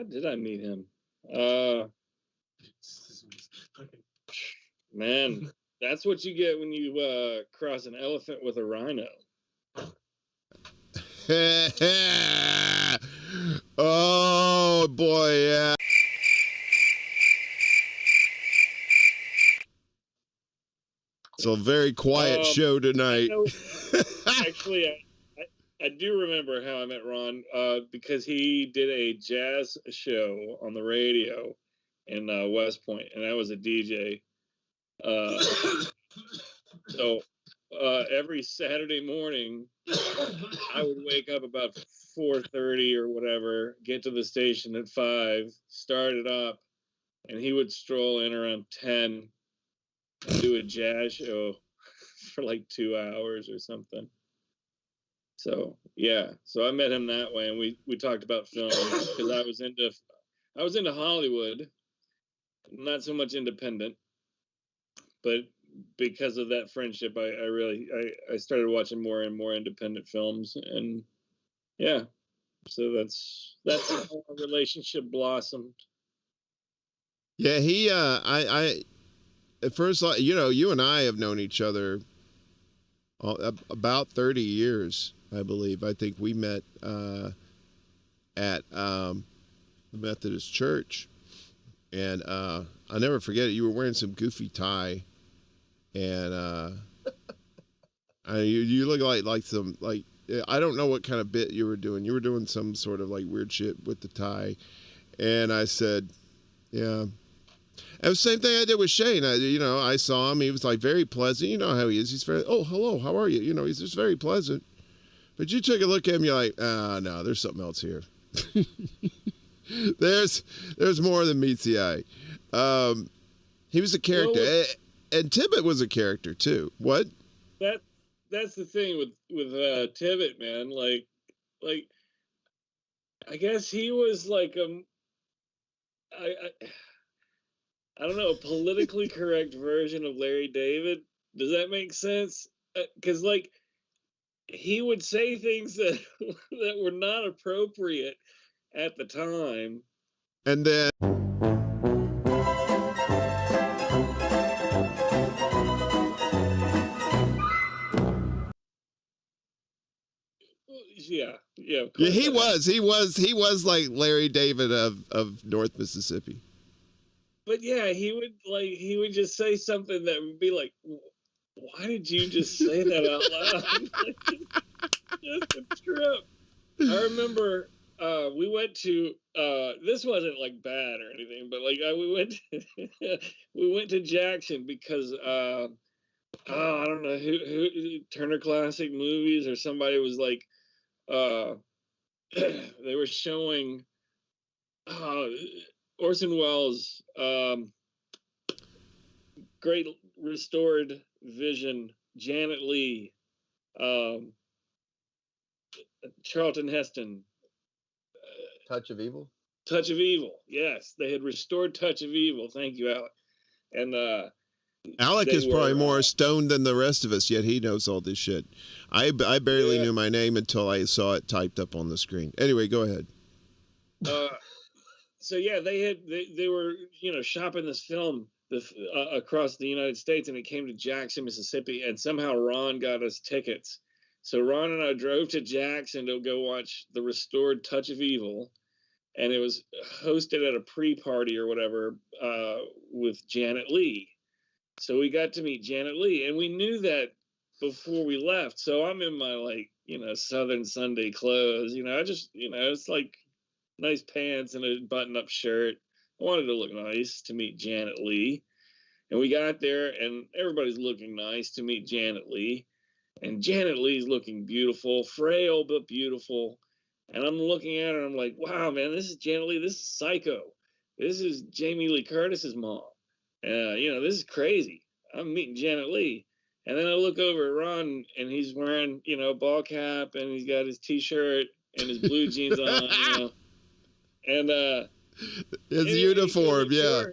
did I meet him? Man, that's what you get when you cross an elephant with a rhino. Oh boy, yeah. It's a very quiet show tonight. Actually, I do remember how I met Ron because he did a jazz show on the radio in West Point, and I was a DJ. So every Saturday morning, I would wake up about 4:30 or whatever, get to the station at 5, start it up, and he would stroll in around 10 and do a jazz show for like 2 hours or something. So yeah, so I met him that way, and we talked about film because I was into Hollywood, not so much independent, but because of that friendship, I started watching more and more independent films, and yeah, so that's how our relationship blossomed. Yeah, he I at first, you and I have known each other about 30 years, I believe. I think we met at the Methodist Church, and I'll never forget it. You were wearing some goofy tie, and you look like some, like, I don't know what kind of bit you were doing. You were doing some sort of like weird shit with the tie, and I said, yeah. And the same thing I did with Shane. I saw him. He was like very pleasant. You know how he is. He's very, oh, hello, how are you? He's just very pleasant. But you took a look at him, you're like, no, there's something else here. There's more than meets the eye. He was a character, and Tibbet was a character too. What? That's the thing with Tibbet, man. Like, I guess he was like I don't know, a politically correct version of Larry David. Does that make sense? Because like he would say things that were not appropriate at the time, and then. Yeah. Yeah, he was like Larry David of North Mississippi. But yeah, he would just say something that would be like, why did you just say that out loud? Just a trip. I remember we went to this wasn't like bad or anything, but like we went to Jackson because I don't know who Turner Classic Movies or somebody was like, they were showing Orson Welles' great restored vision, Janet Leigh, Charlton Heston. Touch of Evil? Touch of Evil, yes. They had restored Touch of Evil. Thank you, Alec. And Alec is probably more stoned than the rest of us, yet he knows all this shit. I barely knew my name until I saw it typed up on the screen. Anyway, go ahead. So yeah, they were shopping this film across the United States, and it came to Jackson, Mississippi, and somehow Ron got us tickets. So Ron and I drove to Jackson to go watch the restored Touch of Evil, and it was hosted at a pre-party or whatever with Janet Leigh. So we got to meet Janet Leigh, and we knew that before we left. So I'm in my Southern Sunday clothes. I just it's like nice pants and a button-up shirt. I wanted to look nice to meet Janet Leigh. And we got there, and everybody's looking nice to meet Janet Leigh. And Janet Leigh's looking beautiful, frail but beautiful. And I'm looking at her, and I'm like, wow, man, this is Janet Leigh. This is Psycho. This is Jamie Lee Curtis's mom. This is crazy. I'm meeting Janet Leigh. And then I look over at Ron, and he's wearing, a ball cap, and he's got his T-shirt and his blue jeans on, And his uniform, yeah.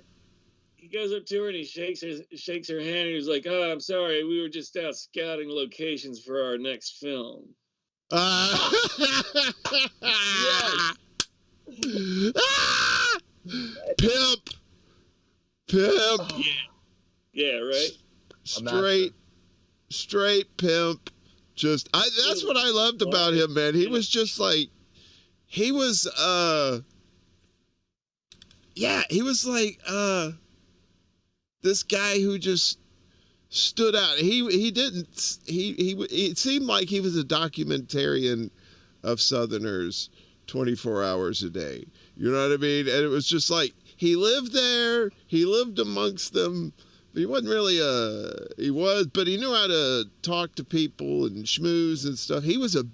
He goes up to her and he shakes her hand, and he's like, "Oh, I'm sorry, we were just out scouting locations for our next film." Pimp. Yeah, right. Straight pimp. That's what I loved about him, man. He was just like, he was like this guy who just stood out. It seemed like he was a documentarian of Southerners 24 hours a day. You know what I mean? And it was just like, he lived there, he lived amongst them, but he wasn't really but he knew how to talk to people and schmooze and stuff. He was a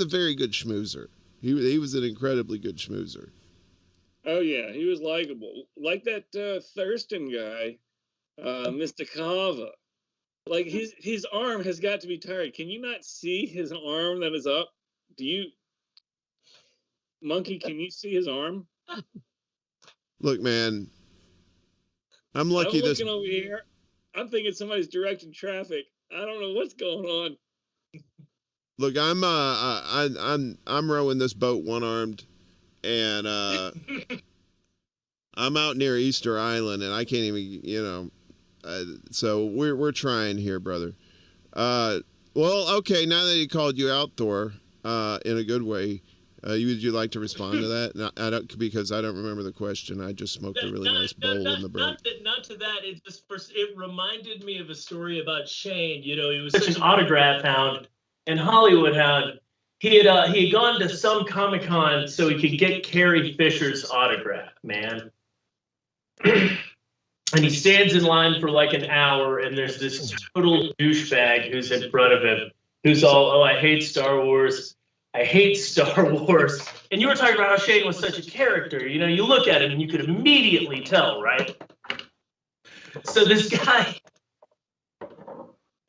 very good schmoozer. He was an incredibly good schmoozer. Oh yeah, he was likable. Like that Thurston guy, Mr. Kava. Like his arm has got to be tired. Can you not see his arm that is up? Monkey, can you see his arm? Look, man, I'm lucky. I'm looking over here. I'm thinking somebody's directing traffic. I don't know what's going on. Look, I'm rowing this boat one-armed, and I'm out near Easter Island, and I can't even, so we're trying here, brother. Well, okay, now that he called you out, Thor, in a good way, would you like to respond to that? No, because I don't remember the question. I just smoked a really nice bowl in the break. Not to that. It reminded me of a story about Shane. He was such an autograph hound and Hollywood hound. He had gone to some Comic-Con so he could get Carrie Fisher's autograph, man. And he stands in line for like an hour, and there's this total douchebag who's in front of him, who's all, "Oh, I hate Star Wars. I hate Star Wars." And you were talking about how Shane was such a character. You look at him and you could immediately tell, right? So this guy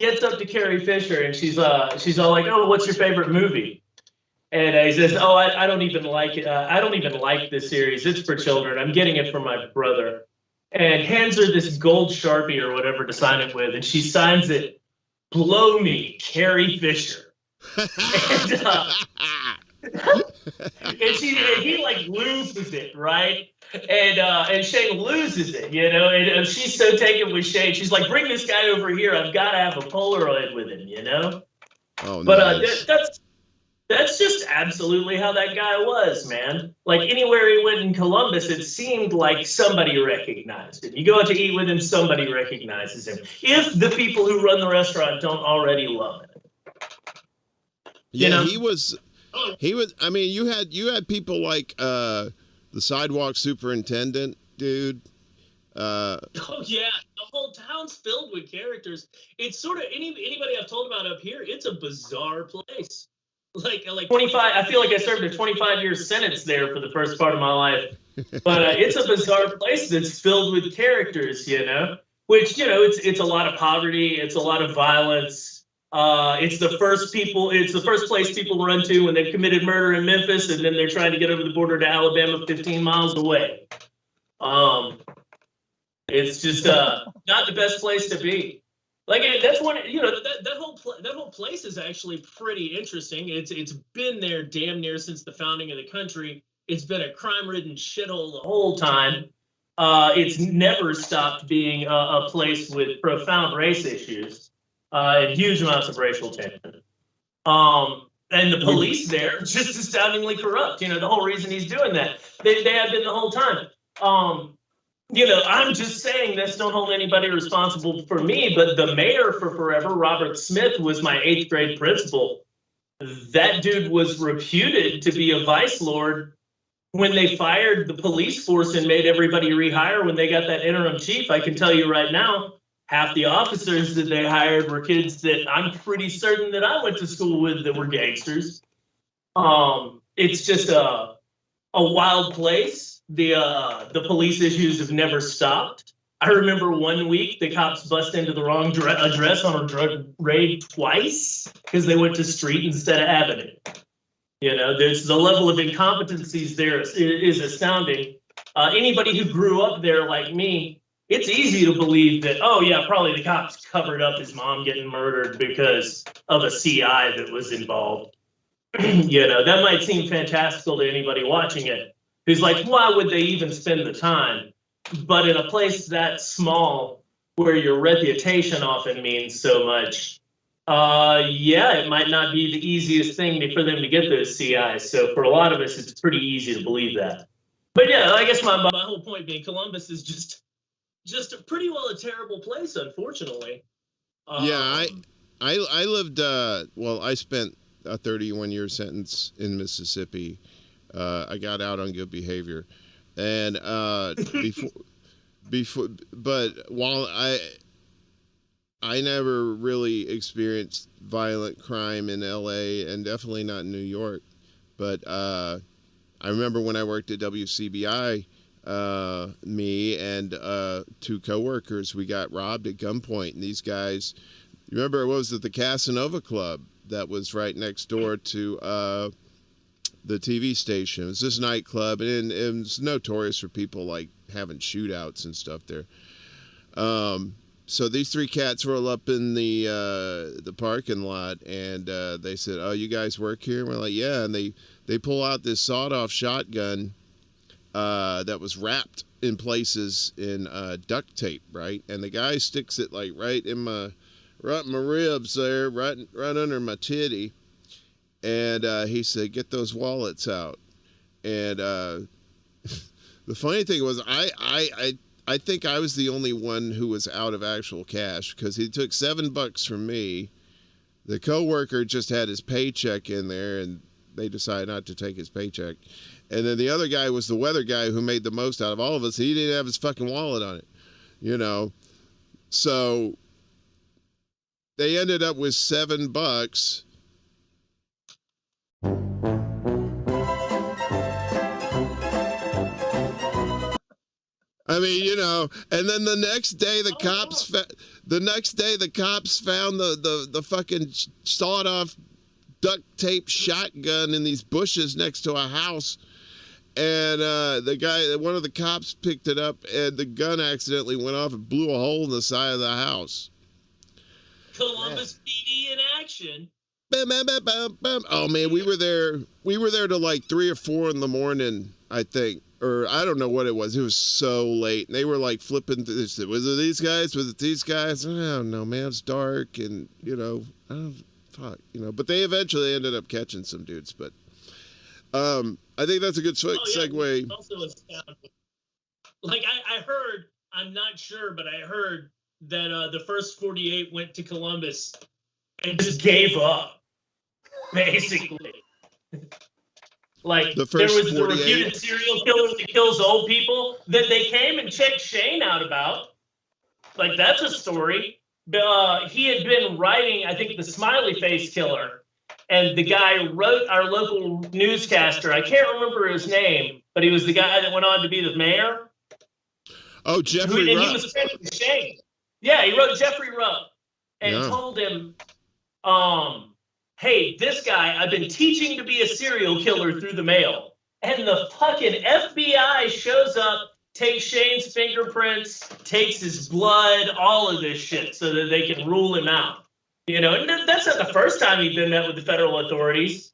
gets up to Carrie Fisher, and she's all like, "Oh, what's your favorite movie?" And he says, "Oh, I don't even like it. I don't even like this series. It's for children. I'm getting it for my brother." And hands her this gold Sharpie or whatever to sign it with, and she signs it, "Blow me, Carrie Fisher." And he like loses it, right? And Shane loses it, and she's so taken with Shane, she's like, "Bring this guy over here. I've got to have a Polaroid with him," Oh, but nice. that's just absolutely how that guy was, man. Like anywhere he went in Columbus, it seemed like somebody recognized him. You go out to eat with him, somebody recognizes him. If the people who run the restaurant don't already love him. Yeah, he was. I mean, you had people like the sidewalk superintendent, dude. Oh yeah, the whole town's filled with characters. It's sort of anybody I've told about up here. It's a bizarre place. like 25. I feel like I served a 25-year sentence there for the first part of my life. But it's a bizarre place that's filled with characters, which, it's a lot of poverty. It's a lot of violence. It's the first place people run to when they've committed murder in Memphis, and then they're trying to get over the border to Alabama 15 miles away. It's just not the best place to be. Like, that's one, that whole place is actually pretty interesting. It's been there damn near since the founding of the country. It's been a crime-ridden shithole the whole time. It's never stopped being a place with profound race issues and huge amounts of racial tension. And the police there are just astoundingly corrupt. The whole reason he's doing that, they have been the whole time. I'm just saying this, don't hold anybody responsible for me, but the mayor for forever, Robert Smith, was my 8th grade principal. That dude was reputed to be a vice lord when they fired the police force and made everybody rehire when they got that interim chief. I can tell you right now, half the officers that they hired were kids that I'm pretty certain that I went to school with that were gangsters. It's just a wild place. The police issues have never stopped. I remember one week the cops bust into the wrong address on a drug raid twice because they went to street instead of avenue. There's the level of incompetencies there is astounding. Anybody who grew up there like me, it's easy to believe that, oh yeah, probably the cops covered up his mom getting murdered because of a CI that was involved. That might seem fantastical to anybody watching it, who's like, why would they even spend the time? But in a place that small, where your reputation often means so much, it might not be the easiest thing for them to get those CIs. So for a lot of us, it's pretty easy to believe that. But yeah, I guess my whole point being Columbus is just a pretty well a terrible place, unfortunately. I lived, I spent a 31-year sentence in Mississippi. I got out on good behavior, and but while I never really experienced violent crime in LA and definitely not in New York, but I remember when I worked at WCBI, me and 2 coworkers, we got robbed at gunpoint, and these guys, you remember, what was it, the Casanova Club that was right next door to the TV station. It was this nightclub, and it was notorious for people like having shootouts and stuff there. So these 3 cats roll up in the parking lot, and they said, "Oh, you guys work here?" And we're like, "Yeah." And they pull out this sawed-off shotgun that was wrapped in places in duct tape, right? And the guy sticks it like right in my ribs there, right under my titty. And he said, "Get those wallets out." And the funny thing was, I think I was the only one who was out of actual cash, because he took $7 from me. The coworker just had his paycheck in there, and they decided not to take his paycheck. And then the other guy was the weather guy who made the most out of all of us. He didn't have his fucking wallet on it, So they ended up with $7. I mean, and then the next day the cops found the fucking sawed off duct tape shotgun in these bushes next to a house, and one of the cops picked it up, and the gun accidentally went off and blew a hole in the side of the house. Columbus PD in action. Bam, bam, bam, bam, bam. Oh man, we were there till like 3 or 4 in the morning, I think. Or I don't know what it was. It was so late. And they were like flipping through this. Was it these guys? Was it these guys? I don't know, man. It's dark, and But they eventually ended up catching some dudes. But I think that's a good segue. Also astounding. Like I heard, I'm not sure, but I heard that the first 48 went to Columbus and just gave up, basically. Like, there was the reputed serial killer that kills old people that they came and checked Shane out about. Like, that's a story. He had been writing, I think, the Smiley Face Killer. And the guy wrote our local newscaster. I can't remember his name, but he was the guy that went on to be the mayor. Oh, Jeffrey And Rupp. he was friends with Shane. Yeah, he wrote Jeffrey Rupp and Yeah. told him, hey, this guy, I've been teaching to be a serial killer through the mail. And the fucking FBI shows up, takes Shane's fingerprints, takes his blood, all of this shit so that they can rule him out. You know, and that's not the first time he'd been met with the federal authorities.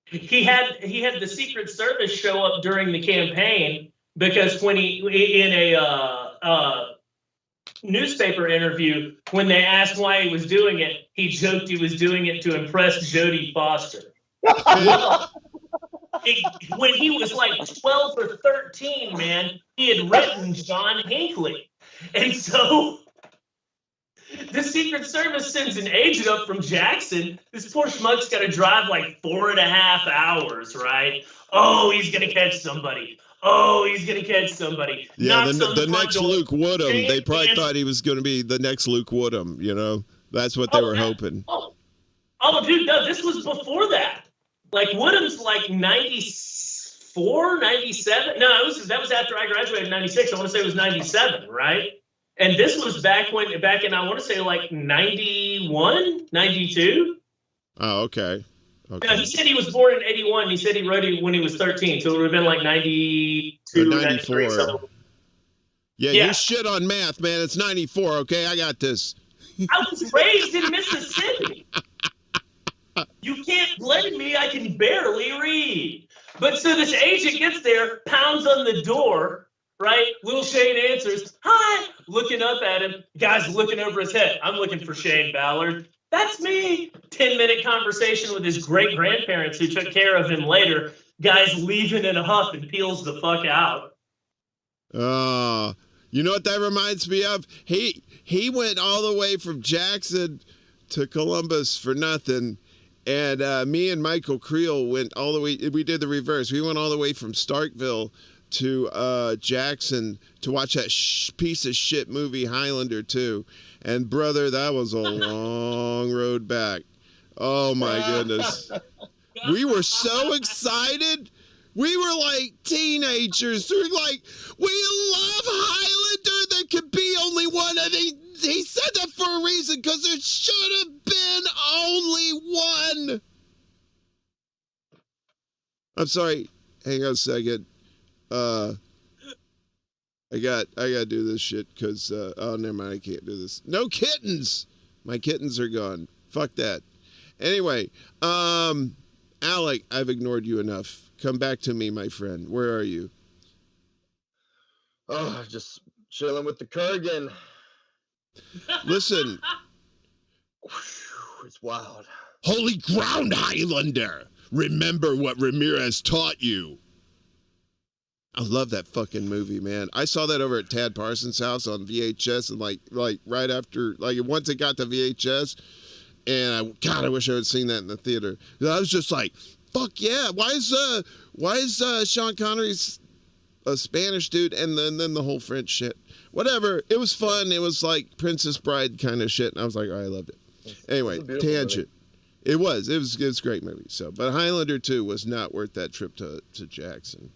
He had the Secret Service show up during the campaign because when he in a newspaper interview, when they asked why he was doing it, he joked he was doing it to impress Jodie Foster. When he was like 12 or 13, man, he had written John Hinckley. And so the Secret Service sends an agent up from Jackson. This poor schmuck's got to drive like 4.5 hours, right? Oh, he's going to catch somebody. Oh, he's going to catch somebody. Yeah, the next Luke Woodham. They probably thought he was going to be the next Luke Woodham, you know? That's what they were hoping. Oh, dude, no, this was before that. Like, Woodham's like 94, 97. No, that was after I graduated in 96. I want to say it was 97, right? And this was back in, I want to say like 91, 92. Oh, okay. Okay. No, he said he was born in 81. He said he wrote it when he was 13. So it would have been like 92, 94. So. Yeah, you shit on math, man. It's 94, okay? I got this. I was raised in Mississippi. You can't blame me. I can barely read. But so this agent gets there, pounds on the door, right? Little Shane answers, hi, looking up at him. Guy's looking over his head. I'm looking for Shane Ballard. That's me. 10-minute conversation with his great-grandparents who took care of him later. Guy's leaving in a huff and peels the fuck out. You know what that reminds me of? He went all the way from Jackson to Columbus for nothing. And me and Michael Creel went all the way. We did the reverse. We went all the way from Starkville to Jackson to watch that piece of shit movie Highlander 2. And brother, that was a long road back. Oh my goodness. We were so excited. We were like teenagers. We were like, we love Highlander. There could be only one. And he said that for a reason, because there should have been only one. I'm sorry. Hang on a second. I got to do this shit because, oh, never mind. I can't do this. No kittens. My kittens are gone. Fuck that. Anyway, Alec, I've ignored you enough. Come back to me, my friend. Where are you? Oh, just chilling with the Kurgan. Listen. It's wild. Holy ground, Highlander. Remember what Ramirez taught you. I love that fucking movie, man. I saw that over at Tad Parsons' house on VHS, and like right after, like once it got to VHS, and I wish I had seen that in the theater. I was just like, fuck yeah! Why is Sean Connery's a Spanish dude, and then the whole French shit? Whatever. It was fun. It was like Princess Bride kind of shit, and I was like, oh, I loved it. Anyway, tangent. Movie. It was a great movie. So, but Highlander 2 was not worth that trip to Jackson.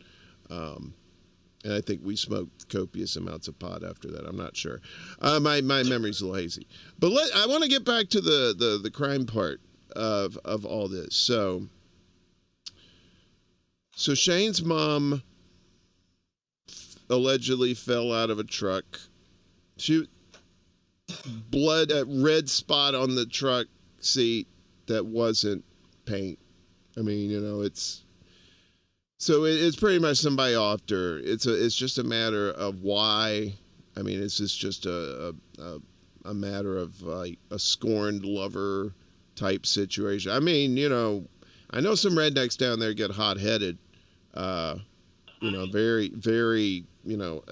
And I think we smoked copious amounts of pot after that. I'm not sure. My memory's a little hazy. But I want to get back to the crime part of all this. So Shane's mom allegedly fell out of a truck. Blood, a red spot on the truck seat that wasn't paint. I mean, you know, it's pretty much somebody offed her. It's just a matter of why. I mean, it's just a matter of like a scorned lover type situation. I mean, you know, I know some rednecks down there get hot-headed. You know, very, very, you know,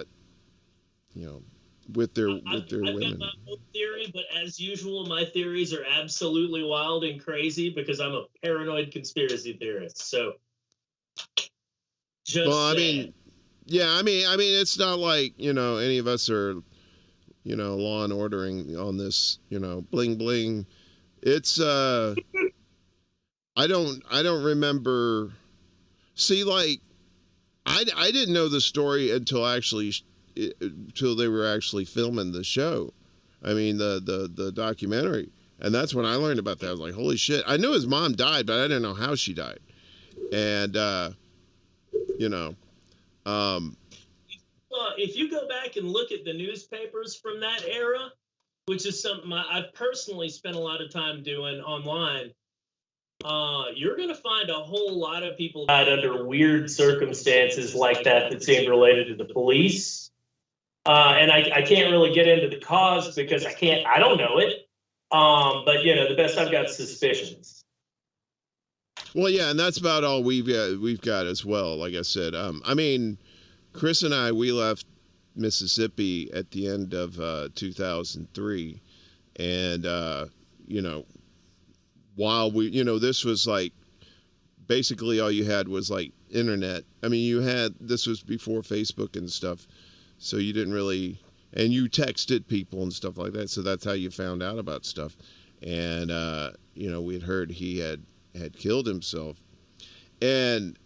with their women. I've got my own theory, but as usual, my theories are absolutely wild and crazy because I'm a paranoid conspiracy theorist. So. I mean, it's not like, you know, any of us are, you know, law and ordering on this, you know, bling bling. It's I don't remember. See, like I didn't know the story until they were actually filming the show. I mean the documentary, and that's when I learned about that. I was like, holy shit! I knew his mom died, but I didn't know how she died. And if you go back and look at the newspapers from that era, which is something I've personally spent a lot of time doing online, you're going to find a whole lot of people died under weird circumstances like that seemed related to the police. And I can't really get into the cause because I don't know it. But the best I've got is suspicions. Well, yeah, and that's about all we've got as well. Like I said, I mean, Chris and I, we left Mississippi at the end of 2003, and while we, this was like basically all you had was like internet. I mean, this was before Facebook and stuff, so you didn't really, and you texted people and stuff like that. So that's how you found out about stuff, and we had heard he had killed himself, and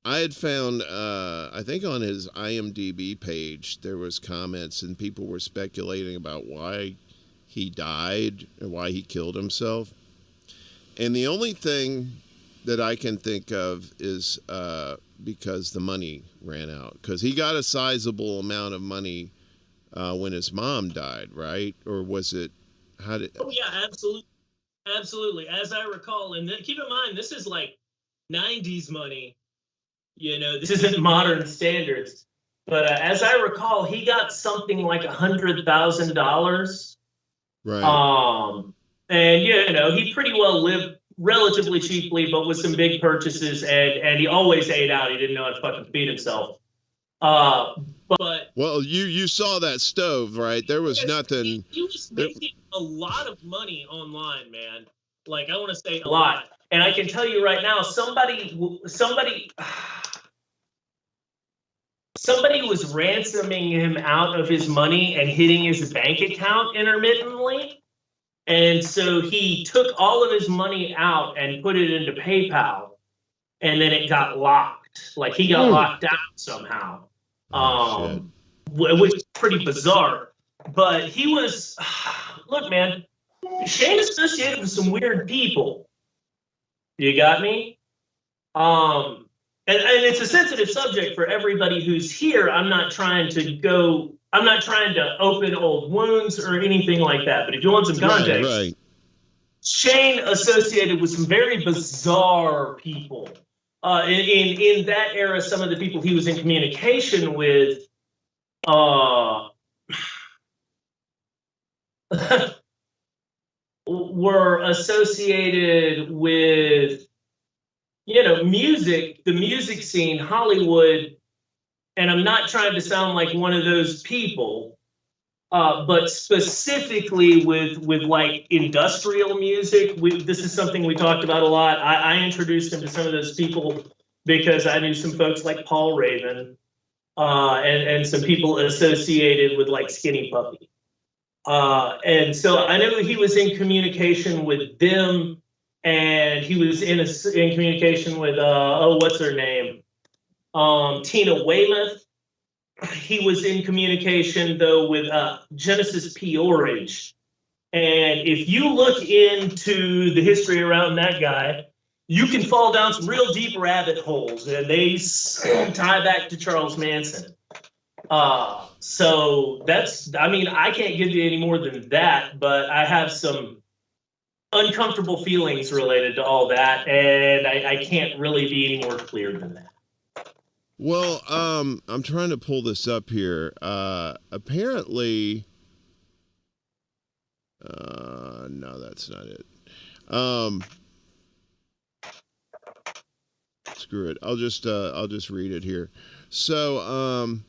I had found, I think on his IMDb page, there was comments and people were speculating about why he died and why he killed himself. And the only thing that I can think of is because the money ran out. Because he got a sizable amount of money when his mom died, right? Or was it, Oh, yeah, absolutely. Absolutely. As I recall, and keep in mind, this is like 90s money. This isn't modern standards. But as I recall, he got something like $100,000. Right. And, he pretty well lived relatively cheaply, but with some big purchases. And he always ate out. He didn't know how to fucking feed himself. But well, you saw that stove, right? There was nothing. He was making a lot of money online, man. Like, I want to say a lot. And I can tell you right now, somebody was ransoming him out of his money and hitting his bank account intermittently. And so he took all of his money out and put it into PayPal. And then it got locked. Like, he got locked out somehow. Which is pretty bizarre. But he was, look, man, Shane associated with some weird people. You got me? And it's a sensitive subject for everybody who's here. I'm not trying to open old wounds or anything like that. But if you want some context, right. Shane associated with some very bizarre people. In that era, some of the people he was in communication with were associated with, music, the music scene, Hollywood, and I'm not trying to sound like one of those people, but specifically with like industrial music. This is something we talked about a lot. I introduced him to some of those people because I knew some folks like Paul Raven, and some people associated with like Skinny Puppy. And so I knew he was in communication with them, and he was in communication with, what's her name? Tina Weymouth. He was in communication, though, with Genesis Peorage. And if you look into the history around that guy, you can fall down some real deep rabbit holes, and they tie back to Charles Manson. So I can't give you any more than that, but I have some uncomfortable feelings related to all that, and I can't really be any more clear than that. Well, I'm trying to pull this up here. Apparently, no, that's not it. Screw it. I'll just read it here. So,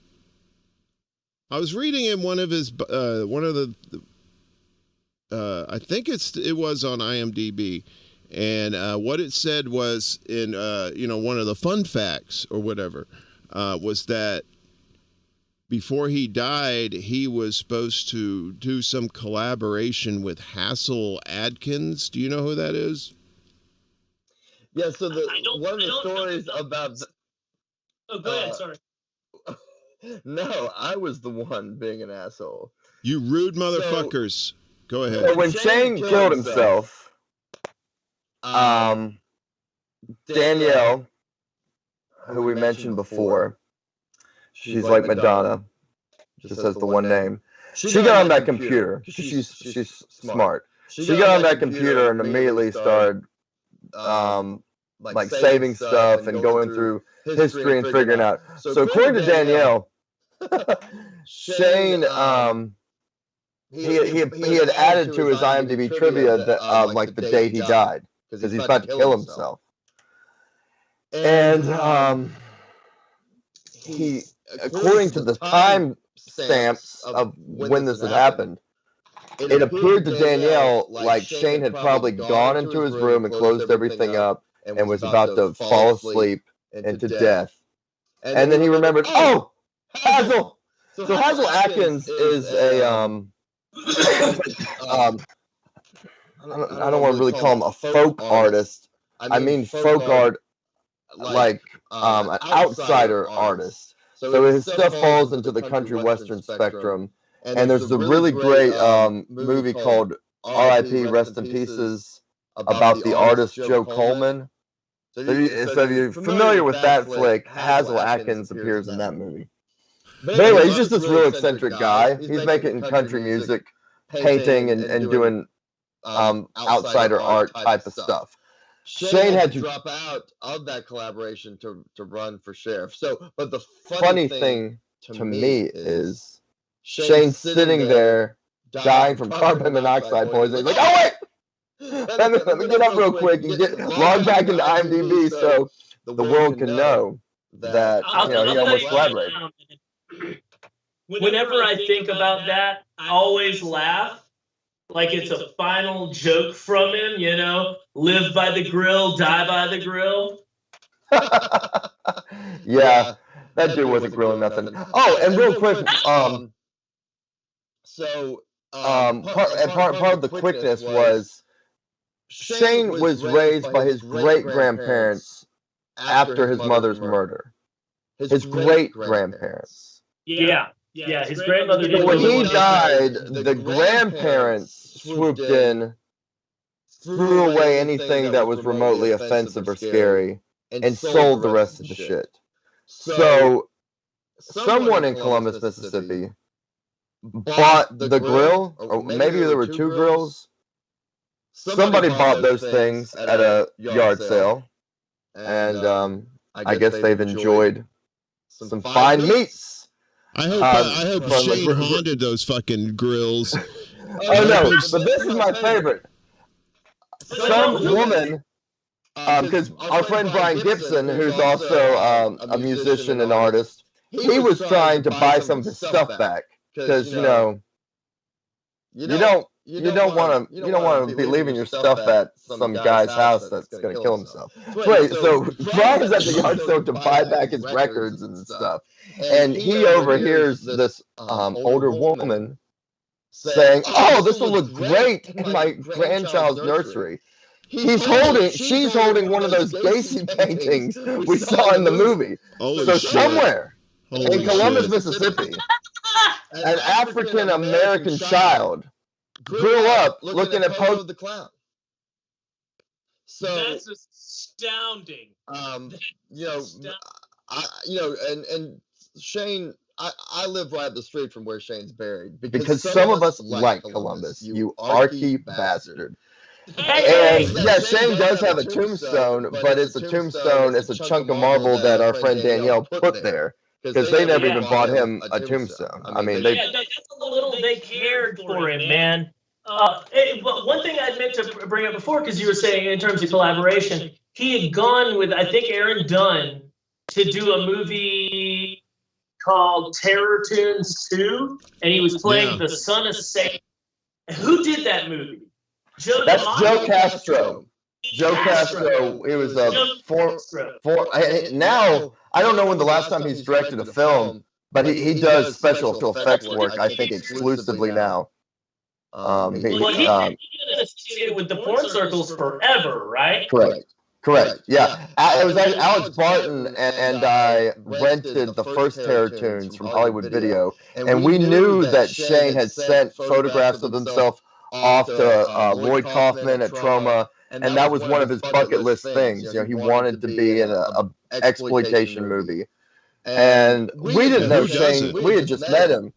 I was reading in one of his, I think it was on IMDb, and what it said was in, one of the fun facts or whatever, was that before he died, he was supposed to do some collaboration with Hassel Adkins. Do you know who that is? Yeah, so one of the stories about... Oh, go ahead, sorry. No, I was the one being an asshole. You rude motherfuckers. Go ahead. So when Shane killed himself, Danielle, who we mentioned before, she's like Madonna, just has the one name. She got on that computer. She's smart. She got on that computer and immediately started like saving stuff and going through history and figuring out. So according to Danielle, Shane he had added to his IMDb trivia that like the date he died, because he's about to kill himself. And he, according to the time stamps of when this had happened, it appeared to Danielle like Shane had probably gone into his room and closed everything up and was about to fall asleep into death. And then he remembered, oh, Hassel! So Hassel Atkins is a I don't want to really call him a folk artist. I mean folk art, like an outsider artist. So his stuff falls into the country western spectrum. And there's a really great movie called R.I.P. Rest in Pieces about the artist Joe Coleman. So if you're familiar with that flick, Hassel Atkins appears in that movie. But anyway, he's just this real eccentric guy. He's making country music, painting, and doing outsider art type of stuff. Shane had to drop out of that collaboration to run for sheriff. So, but the funny thing to me is Shane's sitting there dying from carbon monoxide poisoning. He's like, oh wait! Let me get up real quick and log back into IMDb so the world can know that he almost collaborated. Whenever I think about that, I always laugh. Like it's a final joke from him, live by the grill, die by the grill. Yeah, that dude wasn't grilling nothing. Oh, and real quick, part of the quickness was Shane was raised by his great-grandparents after his mother's murder. His great-grandparents. Yeah, his grandmother did. When he died, the grandparents swooped in, threw away anything that was remotely offensive or scary, and sold the rest of the shit. So, someone in Columbus, Mississippi, bought the grill, or maybe there were two grills. Somebody bought those things at a yard sale, and I guess they've enjoyed some fine meats. I hope Shane haunted those fucking grills. Oh no, but this is my favorite. Some woman, because our friend Brian Gibson, who's also a musician and artist, he was trying to buy some of his stuff back, because you don't want to be leaving your stuff at some guy's house that's going to kill himself. So Brian's at the yard sale to buy back his records and stuff, and he overhears this older woman saying, "Oh, this will look great in my grandchild's nursery." She's holding one of those Gacy paintings we saw in the movie. So somewhere in Columbus, Mississippi, an African American child grew up looking at Poe the Clown. So that's astounding. And Shane, I live right up the street from where Shane's buried because some of us like Columbus. You arky bastard. And yeah, Shane does have a tombstone, but it's a tombstone. It's a chunk of marble that our friend Danielle put there. Because they never even bought him a tombstone. I mean, that's a little they cared for him, man. But one thing I meant to bring up before, because you were saying in terms of collaboration, he had gone with, I think, Aaron Dunn to do a movie called Terror Tunes 2, and he was playing the son of Satan. Who did that movie? That's Joe Castro. Joe Castro. He was now. I don't know when the last time he's directed a film, But he does special effects work, I think, exclusively now. Well, he's been associated with the porn circles forever, right? Correct. Yeah. It was Alex Barton and I rented the first Terror Tunes from Hollywood Video, and we knew that Shane had sent photographs of himself off to Lloyd Kaufman at Troma, and that was one of his bucket list things. You know, he wanted to be in a exploitation movie, and we didn't know Shane. We had just met him.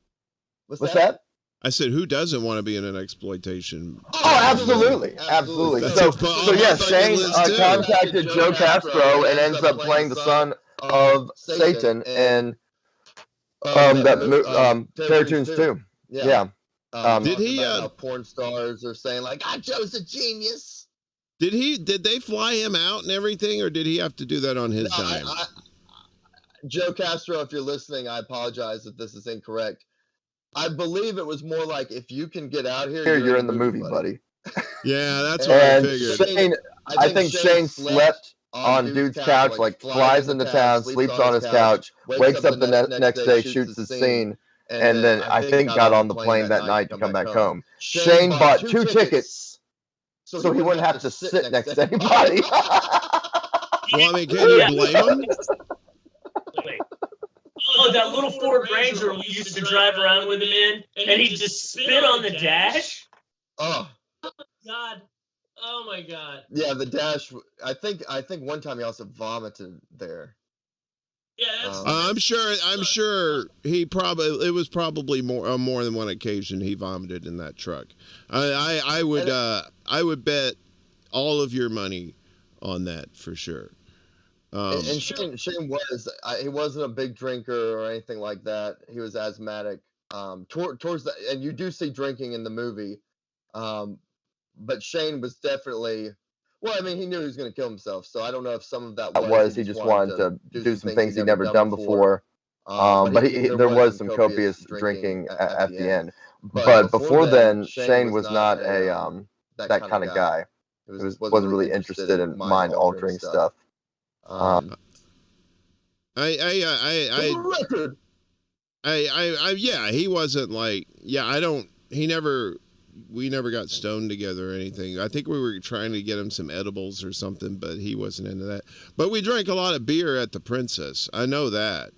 What's that? I said, who doesn't want to be in an exploitation? Oh, absolutely. So yeah, Shane contacted Joe Castro and ends up playing the son of Satan in Terror Tunes 2. Yeah. Did he? Porn stars are saying like, Joe's a genius. Did they fly him out and everything, or did he have to do that on his dime? Joe Castro, if you're listening, I apologize if this is incorrect. I believe it was more like, if you can get out here, you're in the movie, buddy. Yeah, that's what I figured. Shane, I think Shane slept on dude's couch, like flies into town, sleeps on his couch, wakes up the next day, shoots the scene, and then I think got on the plane that night to come back home. Shane bought 2 tickets so he wouldn't have to sit next to anybody. Well, I mean, can you blame him? Oh, that little Ford Ranger we used to drive around with him in, and he just spit on the dash. Oh God! Oh my God! Yeah, the dash. I think one time he also vomited there. Yeah, that's. I'm sure it was probably more than one occasion he vomited in that truck. I would bet all of your money on that for sure. And Shane he wasn't a big drinker or anything like that. He was asthmatic. Towards the, and you do see drinking in the movie, but Shane was definitely. Well, I mean, he knew he was going to kill himself, so I don't know if some of that was he just wanted to do some things he'd never done before. But there was some copious drinking at the end. But before then, Shane was not that kind of guy. He wasn't really interested in mind-altering stuff. He wasn't like, we never got stoned together or anything. I think we were trying to get him some edibles or something, but he wasn't into that. But we drank a lot of beer at the Princess. I know that.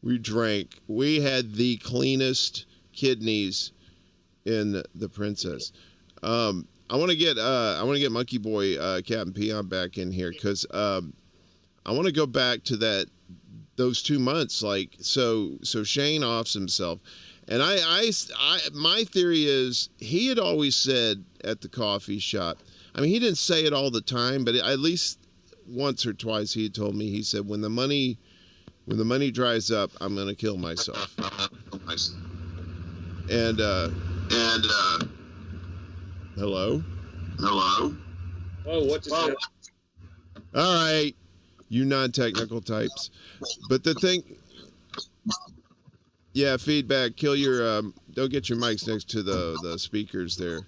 We had the cleanest kidneys in the Princess. I want to get Monkey Boy, Captain Peon back in here, because I want to go back to those 2 months. Like, so Shane offs himself. And my theory is he had always said at the coffee shop, I mean, he didn't say it all the time, but at least once or twice he had told me, he said, when the money dries up, I'm going to kill myself. And hello? Oh, what just happened? All right, you non-technical types. But the thing... Yeah, feedback. Kill your don't get your mics next to the speakers there.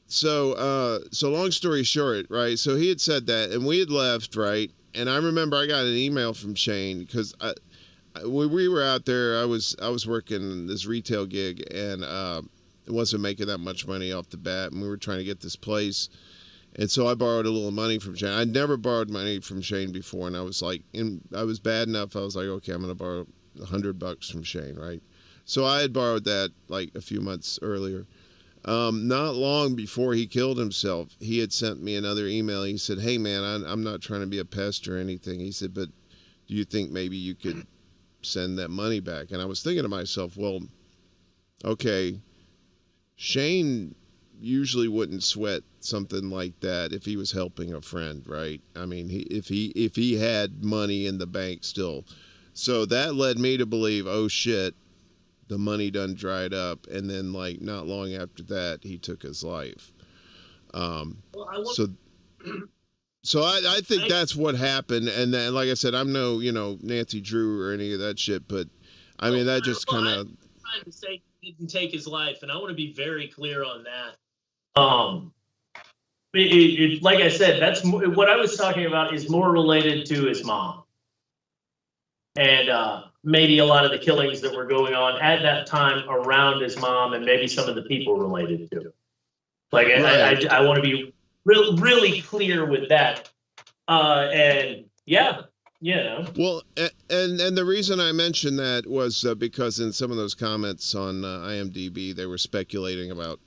So long story short, right? So he had said that, and we had left, right? And I remember I got an email from Shane, because we were out there. I was working this retail gig, and it wasn't making that much money off the bat, and we were trying to get this place. And so I borrowed a little money from Shane. I'd never borrowed money from Shane before, and I was like, I was bad enough. I was like, okay, I'm going to borrow $100 from Shane, right? So I had borrowed that like a few months earlier. Not long before he killed himself, he had sent me another email. He said, hey, man, I'm not trying to be a pest or anything. He said, but do you think maybe you could send that money back? And I was thinking to myself, well, okay, Shane usually wouldn't sweat something like that if he was helping a friend, right? I mean, if he had money in the bank still. So that led me to believe, oh shit, the money done dried up, and then like not long after that he took his life. So I think that's what happened. And then, like I said, I'm no Nancy Drew or any of that shit, but I mean that just kind of trying to say he didn't take his life, and I want to be very clear on that. Like I said, that's what I was talking about is more related to his mom. and maybe a lot of the killings that were going on at that time around his mom, and maybe some of the people related to it. Like, right. I want to be really clear with that. And yeah, you know. Well, and the reason I mentioned that was because in some of those comments on IMDb, they were speculating about,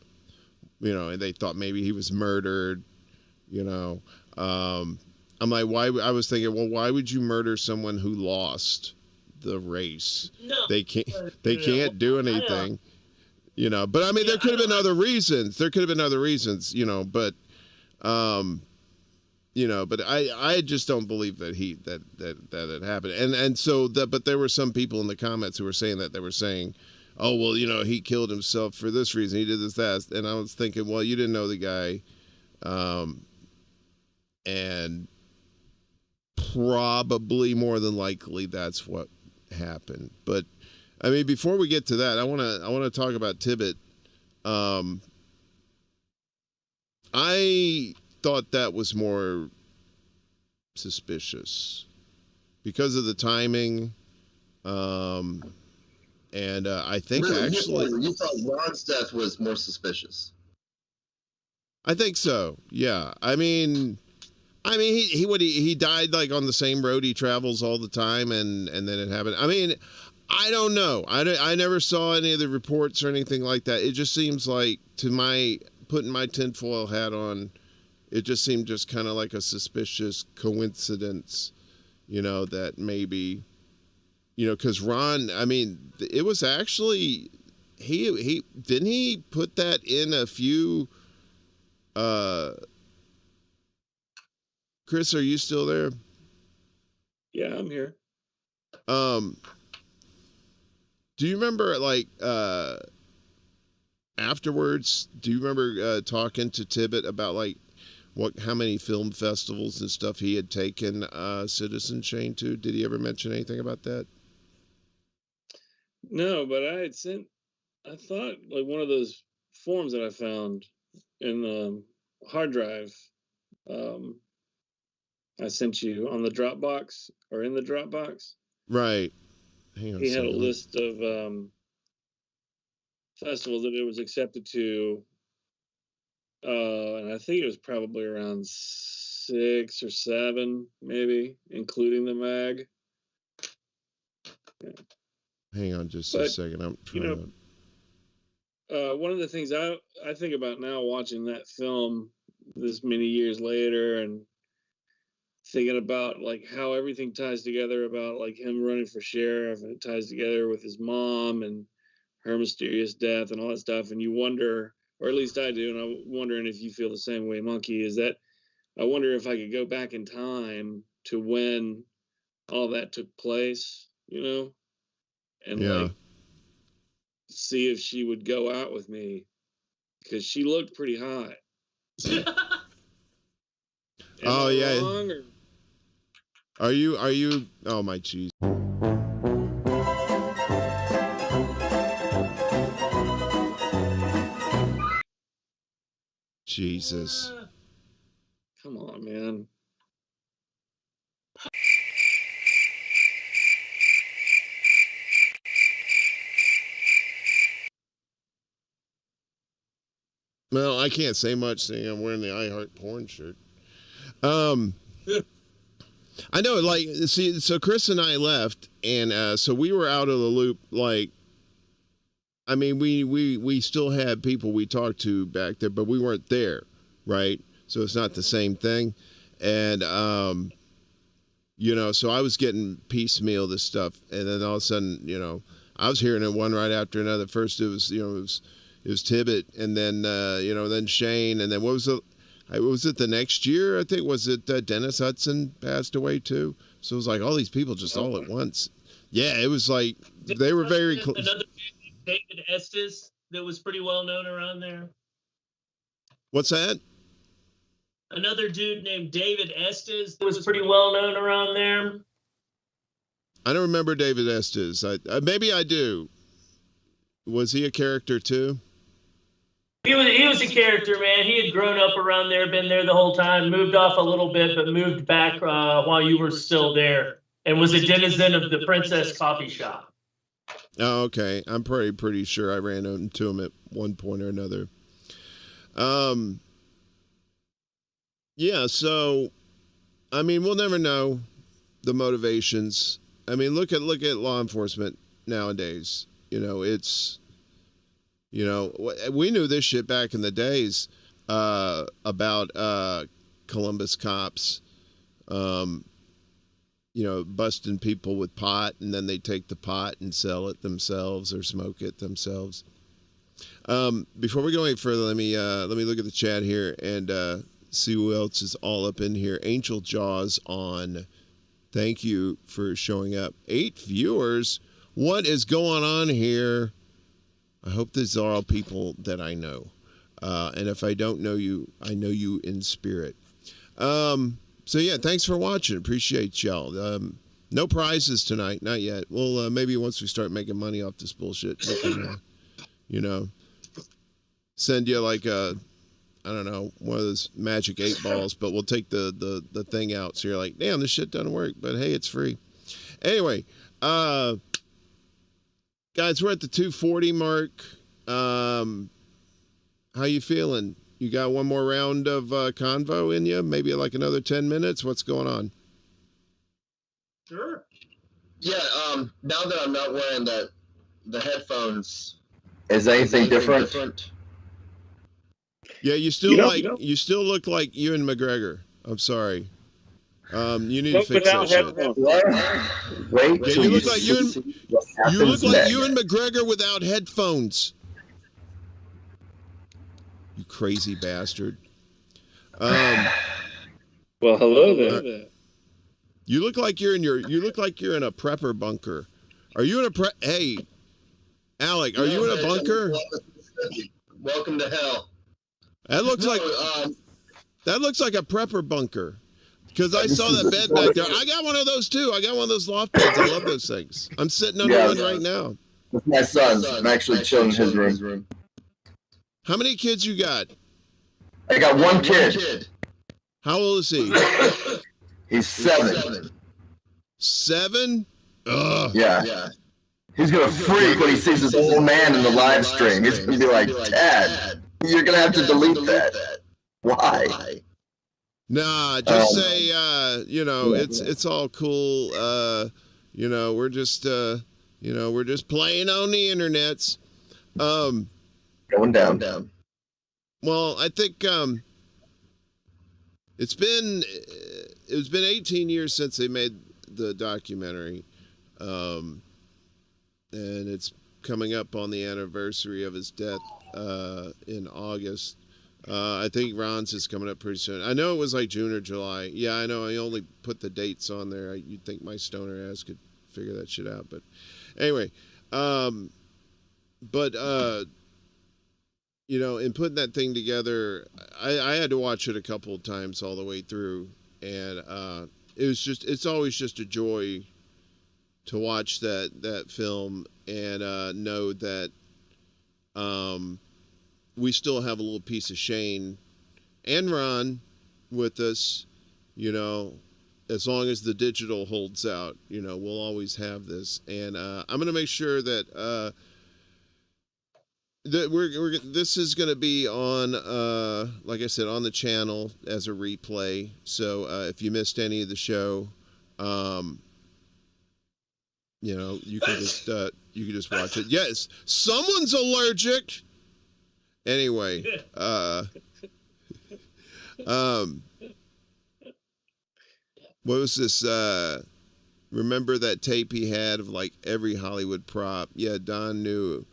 you know, and they thought maybe he was murdered, you know. I'm like, why? I was thinking, well, why would you murder someone who lost the race? No, they can't do anything, you know. But I mean, there could have been other reasons. There could have been other reasons, you know. But, you know, but I just don't believe that that happened. And so but there were some people in the comments who were saying that. They were saying, oh, well, you know, he killed himself for this reason. He did this, that. And I was thinking, well, you didn't know the guy, and probably more than likely that's what happened. But I mean, before we get to that, I want to talk about Tibbet. I thought that was more suspicious because of the timing, and I think actually you thought Ron's death was more suspicious. I think so. Yeah. I mean, he died like on the same road he travels all the time, and then it happened. I mean, I don't know. I never saw any of the reports or anything like that. It just seems like, putting my tinfoil hat on, it just seemed just kind of like a suspicious coincidence, you know, that maybe, you know, because Ron, I mean, it was actually, he didn't he put that in a few, Chris, are you still there? Yeah, I'm here. Do you remember, like, afterwards, do you remember talking to Tibbet about, like, how many film festivals and stuff he had taken Citizen Shane to? Did he ever mention anything about that? No, but I thought, like, one of those forms that I found in the hard drive, I sent you on the Dropbox, or in the Dropbox. Right. Hang on. He had a list of festivals that it was accepted to, and I think it was probably around 6 or 7, maybe, including the mag. Yeah. Hang on just a second. I'm trying one of the things I think about now, watching that film this many years later, and thinking about, like, how everything ties together, about, like, him running for sheriff, and it ties together with his mom and her mysterious death and all that stuff. And you wonder, or at least I do, and I'm wondering if you feel the same way, Monkey, is that I wonder if I could go back in time to when all that took place, you know, and like see if she would go out with me, because she looked pretty hot. Oh yeah. Are you? Oh my jeez. Jesus. Come on, man. Well, I can't say much seeing I'm wearing the I Heart Porn shirt. I know, like, see, so Chris and I left, and so we were out of the loop. Like, I mean, we still had people we talked to back there, but we weren't there, right? So it's not the same thing. And, you know, so I was getting piecemeal this stuff, and then all of a sudden, you know, I was hearing it one right after another. First it was, you know, it was Tibbet, and then, you know, then Shane, and then what was it the next year? I think, was it Dennis Hudson passed away too? So it was like all these people just all at once. Yeah, it was like they were very close. Another dude, David Estes, that was pretty well known around there. What's that? Another dude named David Estes that was pretty well known around there. I don't remember David Estes. Maybe I do. Was he a character too? He was a character, man. He had grown up around there, been there the whole time, moved off a little bit, but moved back while you were still there. and was a denizen of the Princess Coffee Shop. Oh, okay. I'm pretty sure I ran into him at one point or another. Yeah, so I mean, we'll never know the motivations. I mean, look at law enforcement nowadays. You know, it's, you know, we knew this shit back in the days about Columbus cops, you know, busting people with pot, and then they take the pot and sell it themselves or smoke it themselves. Before we go any further, let me look at the chat here and see who else is all up in here. Angel Jaws on. Thank you for showing up. 8 viewers. What is going on here? I hope these are all people that I know. And if I don't know you, I know you in spirit. So yeah, thanks for watching. Appreciate y'all. No prizes tonight, not yet. Well, maybe once we start making money off this bullshit, we can, you know, send you like a, I don't know, one of those magic 8 balls, but we'll take the thing out. So you're like, damn, this shit doesn't work, but hey, it's free. Anyway, guys, we're at the 2:40 mark. How you feeling? You got one more round of convo in you? Maybe like another 10 minutes? What's going on? Sure. Yeah, now that I'm not wearing the headphones. Is anything different? Yeah, you still you still look like Ewan McGregor. I'm sorry. You need to fix that shit. Wait, yeah, you look like Ewan McGregor without headphones. You crazy bastard. Well, hello there. You look like you're in a prepper bunker. Are you in a Hey, Alec, are you in a bunker? Welcome to hell. That looks like a prepper bunker. Because I saw that bed back there. I got one of those too. I got one of those loft beds. I love those things. I'm sitting under one right now. With my son's. I'm actually chilling in his room. How many kids you got? I got one kid. How old is he? He's 7. 7? Ugh. Yeah. He's gonna freak when he sees this old man in the live stream. He's gonna be like, Dad, you're gonna have to delete that. Why? Nah, just say, you know, it's all cool. You know, we're just playing on the internets. Going down. Well, I think it's been 18 years since they made the documentary, and it's coming up on the anniversary of his death in August. I think Ron's is coming up pretty soon. I know it was like June or July. Yeah, I know. I only put the dates on there. You'd think my stoner ass could figure that shit out, but anyway, you know, in putting that thing together, I had to watch it a couple of times all the way through, and it's always just a joy to watch that film and know that we still have a little piece of Shane and Ron with us, you know, as long as the digital holds out, you know, we'll always have this. And I'm going to make sure that this is going to be on, like I said, on the channel as a replay. So if you missed any of the show, you know, you can just watch it. Yes, someone's allergic. Anyway, what was this? Remember that tape he had of like every Hollywood prop? Yeah, Don knew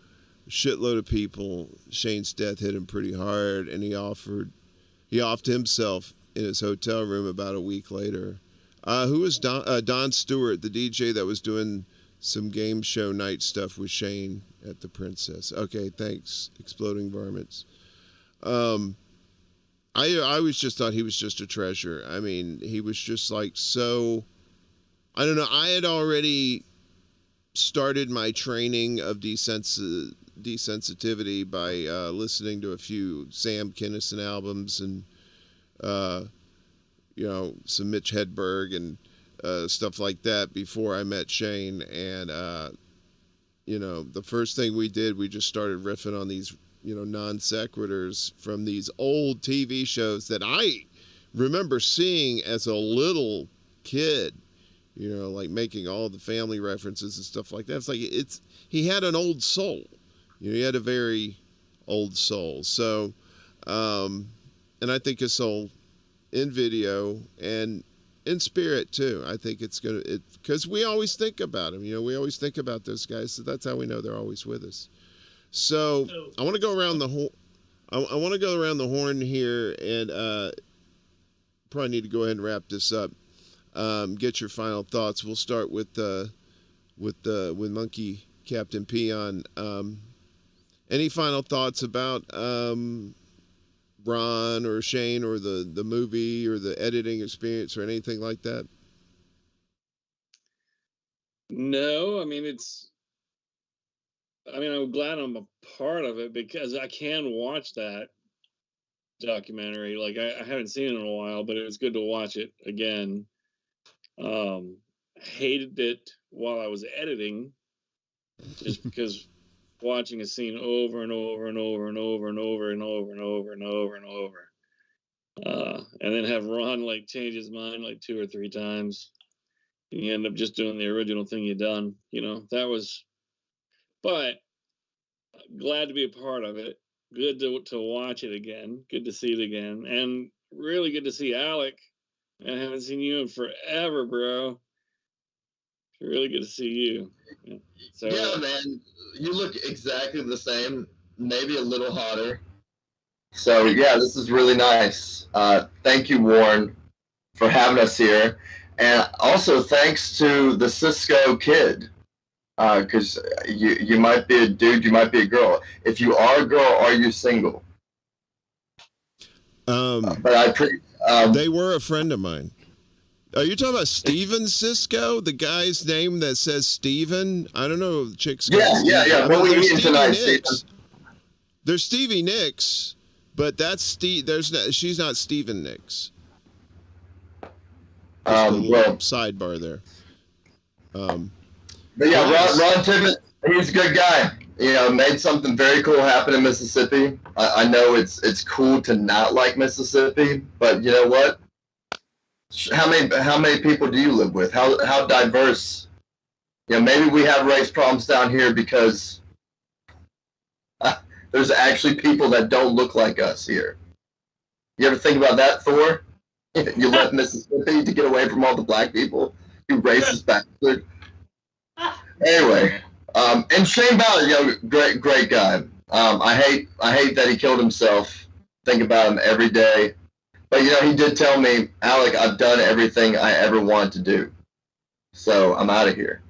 a shitload of people. Shane's death hit him pretty hard, and he offed himself in his hotel room about a week later. Who was Don Stewart, the DJ that was doing some game show night stuff with Shane at the Princess. Okay, thanks, Exploding Varmints. I always just thought he was just a treasure. I mean, he was just like so, I don't know, I had already started my training of desensitivity by listening to a few Sam Kinison albums and, you know, some Mitch Hedberg and stuff like that before I met Shane. And, you know, the first thing we did, we just started riffing on these, you know, non sequiturs from these old TV shows that I remember seeing as a little kid, you know, like making all the family references and stuff like that. It's like, he had an old soul. You know, he had a very old soul. So, and I think his soul in video and in spirit too. I think it's gonna, because we always think about him. You know, we always think about those guys. So that's how we know they're always with us. So I want to go around the whole. I want to go around the horn here, and probably need to go ahead and wrap this up. Get your final thoughts. We'll start with Monkey Captain Peon. Any final thoughts about Ron or Shane or the movie or the editing experience or anything like that? No, I mean, I'm glad I'm a part of it because I can watch that documentary. Like, I haven't seen it in a while, but it was good to watch it again. Hated it while I was editing, just because watching a scene over and over and over and over and over and over and over and over and over, and then have Ron like change his mind like 2 or 3 times, and you end up just doing the original thing you done. You know, that was. But glad to be a part of it. Good to watch it again. Good to see it again, and really good to see Alec. I haven't seen you in forever, bro. It's really good to see you. Yeah, so, yeah, man, you look exactly the same, maybe a little hotter. So yeah, this is really nice. Thank you, Warren, for having us here, and also thanks to the Cisco kid, because you might be a dude, you might be a girl. If you are a girl, are you single? But they were a friend of mine. Are you talking about Steven Cisco, the guy's name that says Steven? I don't know. The chick's yeah. What we eating tonight, Steven? There's Stevie Nicks, but that's Steve. She's not Steven Nicks. Well, sidebar there. But yeah, Ron Tippett, he's a good guy. You know, made something very cool happen in Mississippi. I know it's cool to not like Mississippi, but you know what? How many people do you live with? How diverse? You know, maybe we have race problems down here because there's actually people that don't look like us here. You ever think about that, Thor? You left Mississippi to get away from all the black people. You racist bastard. Anyway, and Shane Ballard, you know, great guy. I hate that he killed himself. Think about him every day. But, you know, he did tell me, Alec, I've done everything I ever wanted to do. So I'm out of here.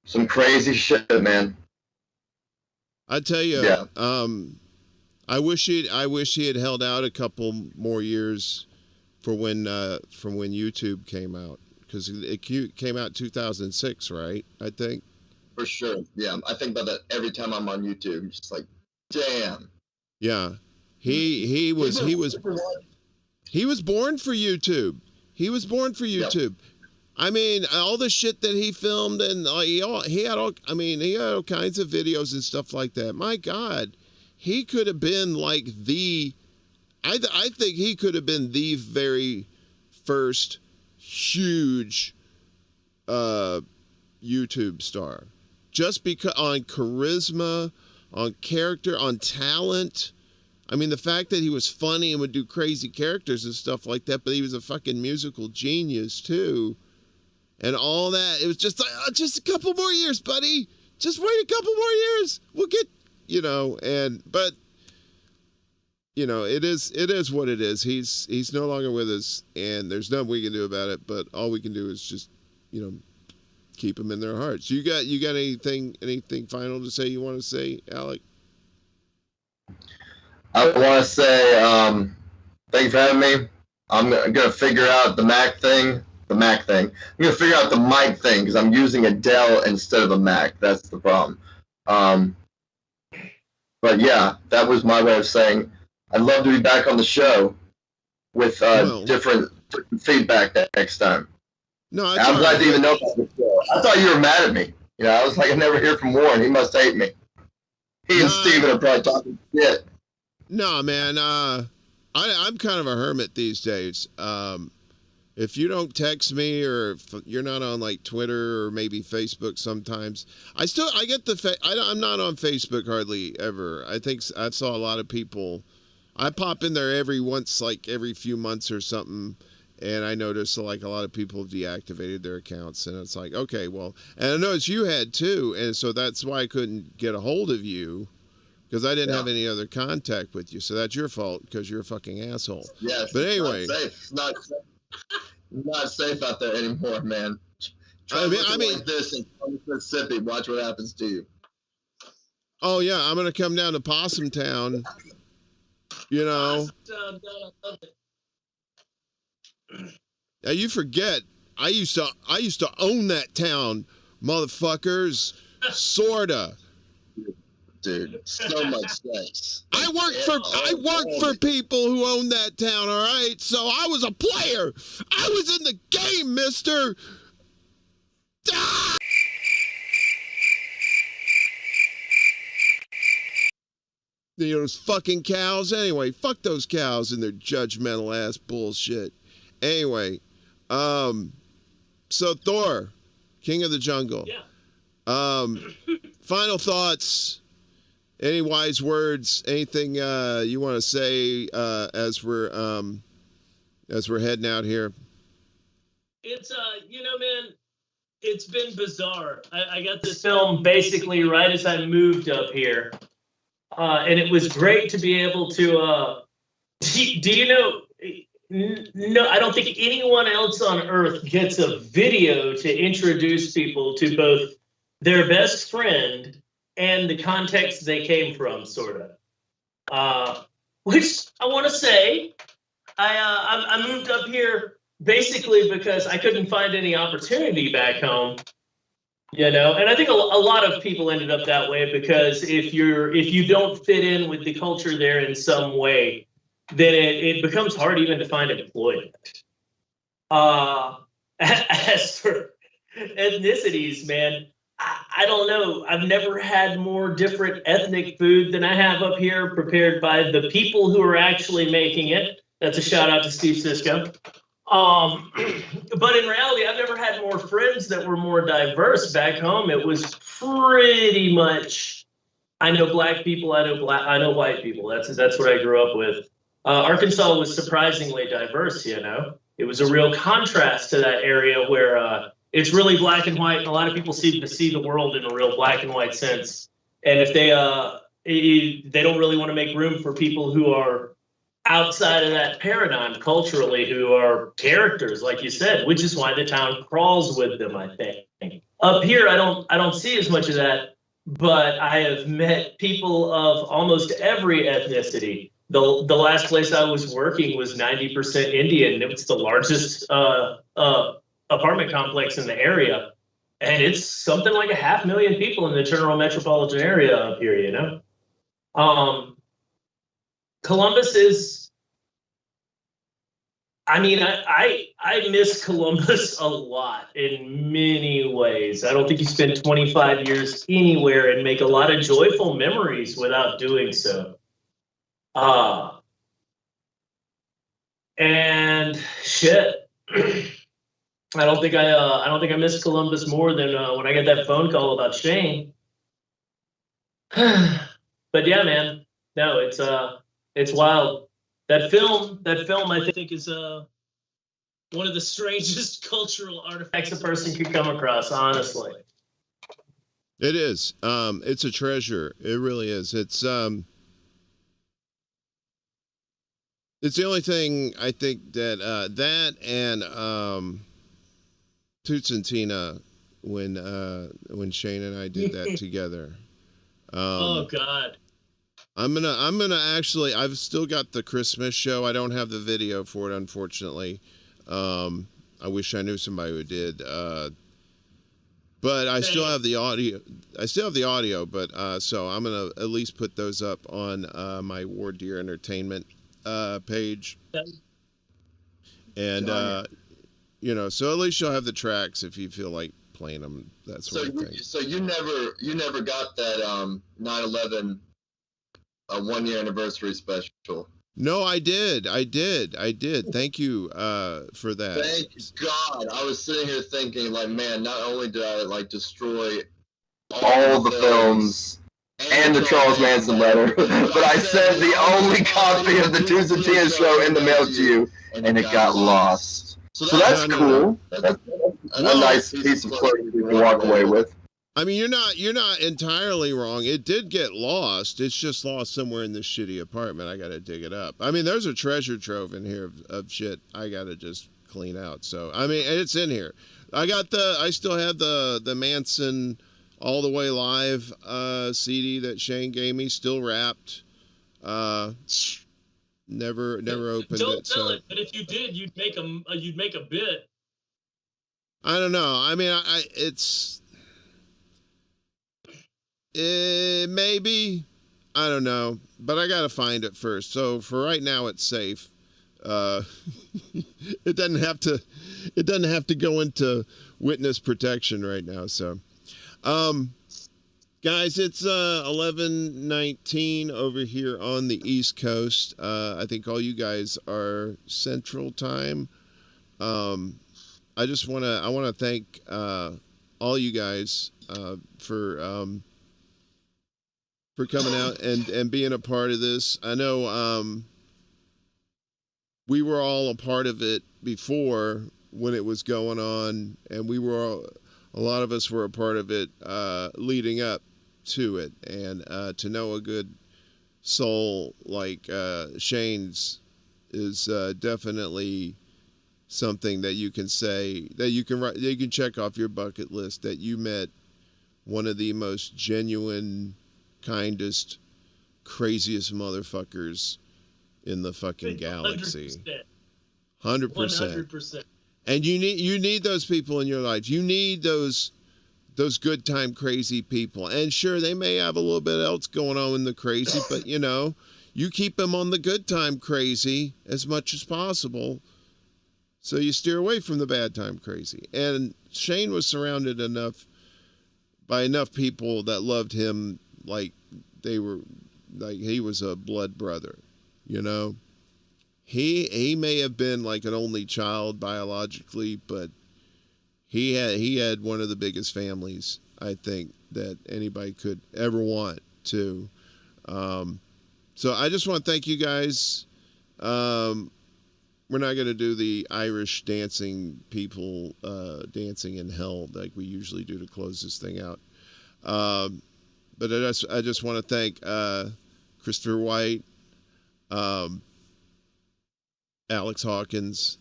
Some crazy shit, man. I tell you, yeah. I wish he had held out a couple more years for when from when YouTube came out, because it came out 2006, right? I think. For sure, yeah. I think about that every time I'm on YouTube. Just like, damn. Yeah. He was born for YouTube. He was born for YouTube. Yep. I mean, all the shit that he filmed, and he had all kinds of videos and stuff like that. My God, he could have been like I think he could have been the very first huge YouTube star, just because on charisma, on character, on talent. I mean, the fact that he was funny and would do crazy characters and stuff like that, but he was a fucking musical genius too. And all that, it was just like, oh, just a couple more years, buddy. Just wait a couple more years. We'll get, but it is what it is. He's no longer with us, and there's nothing we can do about it, but all we can do is just, keep him in their hearts. You got anything final to say you want to say, Alec? I want to say thank you for having me. I'm going to figure out the Mac thing. I'm going to figure out the mic thing because I'm using a Dell instead of a Mac. That's the problem. But yeah, that was my way of saying I'd love to be back on the show with different feedback next time. No, I'm glad to even know about this show. I thought you were mad at me. You know, I was like, I never hear from Warren. He must hate me. He and Steven are probably talking shit. No, man. I'm kind of a hermit these days. If you don't text me, or if you're not on like Twitter or maybe Facebook sometimes, I get I'm not on Facebook hardly ever. I think I saw a lot of people. I pop in there every few months or something, and I noticed like a lot of people have deactivated their accounts, and it's like, okay, well, and I noticed you had too, and so that's why I couldn't get a hold of you, because I didn't have any other contact with you. So that's your fault, because you're a fucking asshole. Yes. But anyway, It's not safe out there anymore, man. I mean, like this in Mississippi. Watch what happens to you. Oh yeah, I'm gonna come down to Possum Town. You know. Now you forget, I used to own that town, motherfuckers. Sorta. Dude, so much sex. I worked for people who own that town, all right? So I was a player. I was in the game, mister. Ah! You know, those fucking cows. Anyway, fuck those cows and their judgmental ass bullshit. Anyway, so Thor, King of the Jungle. Yeah. Final thoughts. Any wise words? Anything you want to say as we're heading out here? It's man, it's been bizarre. I got this film basically right as I moved up here, and it was great to be able to. Do you know? No, I don't think anyone else on Earth gets a video to introduce people to both their best friend and the context they came from, sort of. Which I want to say, I moved up here basically because I couldn't find any opportunity back home, you know. And I think a lot of people ended up that way, because if you don't fit in with the culture there in some way, then it becomes hard even to find employment. As for ethnicities, man, I don't know. I've never had more different ethnic food than I have up here, prepared by the people who are actually making it. That's a shout out to Steve Sisko. But in reality, I've never had more friends that were more diverse back home. It was pretty much, I know black people, I know white people. That's what I grew up with. Arkansas was surprisingly diverse, you know. It was a real contrast to that area where it's really black and white, and a lot of people seem to see the world in a real black and white sense. And if they don't really want to make room for people who are outside of that paradigm culturally, who are characters, like you said, which is why the town crawls with them, I think. Up here, I don't see as much of that, but I have met people of almost every ethnicity. The last place I was working was 90% Indian. It was the largest apartment complex in the area, and it's something like 500,000 people in the general metropolitan area up here, you know. Columbus is, I mean, I miss Columbus a lot in many ways. I don't think you spend 25 years anywhere and make a lot of joyful memories without doing so. And shit. I don't think I miss Columbus more than when I get that phone call about Shane. But yeah, man, no, it's wild. That film, I think is one of the strangest cultural artifacts a person could come across. Honestly, it is. It's a treasure. It really is. It's the only thing I think that that and Toots and Tina when Shane and I did that together. Oh God. I'm gonna actually, I've still got the Christmas show. I don't have the video for it, unfortunately. I wish I knew somebody who did. But I still have the audio. But so I'm gonna at least put those up on my War Deer Entertainment page. And you know, so at least you'll have the tracks if you feel like playing them, that sort of thing. So you never got that 9/11 1 year anniversary special. No, I did. Thank you for that. Thank God. I was sitting here thinking, like, man, not only did I like destroy all the films and the Charles Manson letter, but I sent the only copy of the Tunes and Tia's show in the mail to you, and it got lost. So that's cool. That's a nice piece of clothing you can walk away with. I mean, you're not entirely wrong. It did get lost. It's just lost somewhere in this shitty apartment. I got to dig it up. I mean, there's a treasure trove in here of shit I got to just clean out. So, I mean, it's in here. I still have the Manson All the Way Live CD that Shane gave me, still wrapped. Never opened Don't it. tell So. it, but if you did, you'd make a bit. I don't know. I mean, maybe, I don't know, but I gotta find it first. So for right now, it's safe. It doesn't have to go into witness protection right now. So, guys, it's 11:19 over here on the East Coast. I think all you guys are Central Time. I want to thank all you guys for coming out and being a part of this. I know we were all a part of it before when it was going on, and a lot of us were a part of it leading up to it. And to know a good soul like Shane's is definitely something that you can say, that you can check off your bucket list, that you met one of the most genuine, kindest, craziest motherfuckers in the fucking galaxy. 100%. 100%. And you need those people in your life. You need those good time crazy people. And sure, they may have a little bit else going on in the crazy, but you know, you keep them on the good time crazy as much as possible, so you steer away from the bad time crazy. And Shane was surrounded by enough people that loved him like he was a blood brother, you know. He may have been like an only child biologically, but he had one of the biggest families I think that anybody could ever want to. So I just want to thank you guys. We're not going to do the Irish dancing people dancing in hell like we usually do to close this thing out. But I just want to thank Christopher White, Alex Hawkins,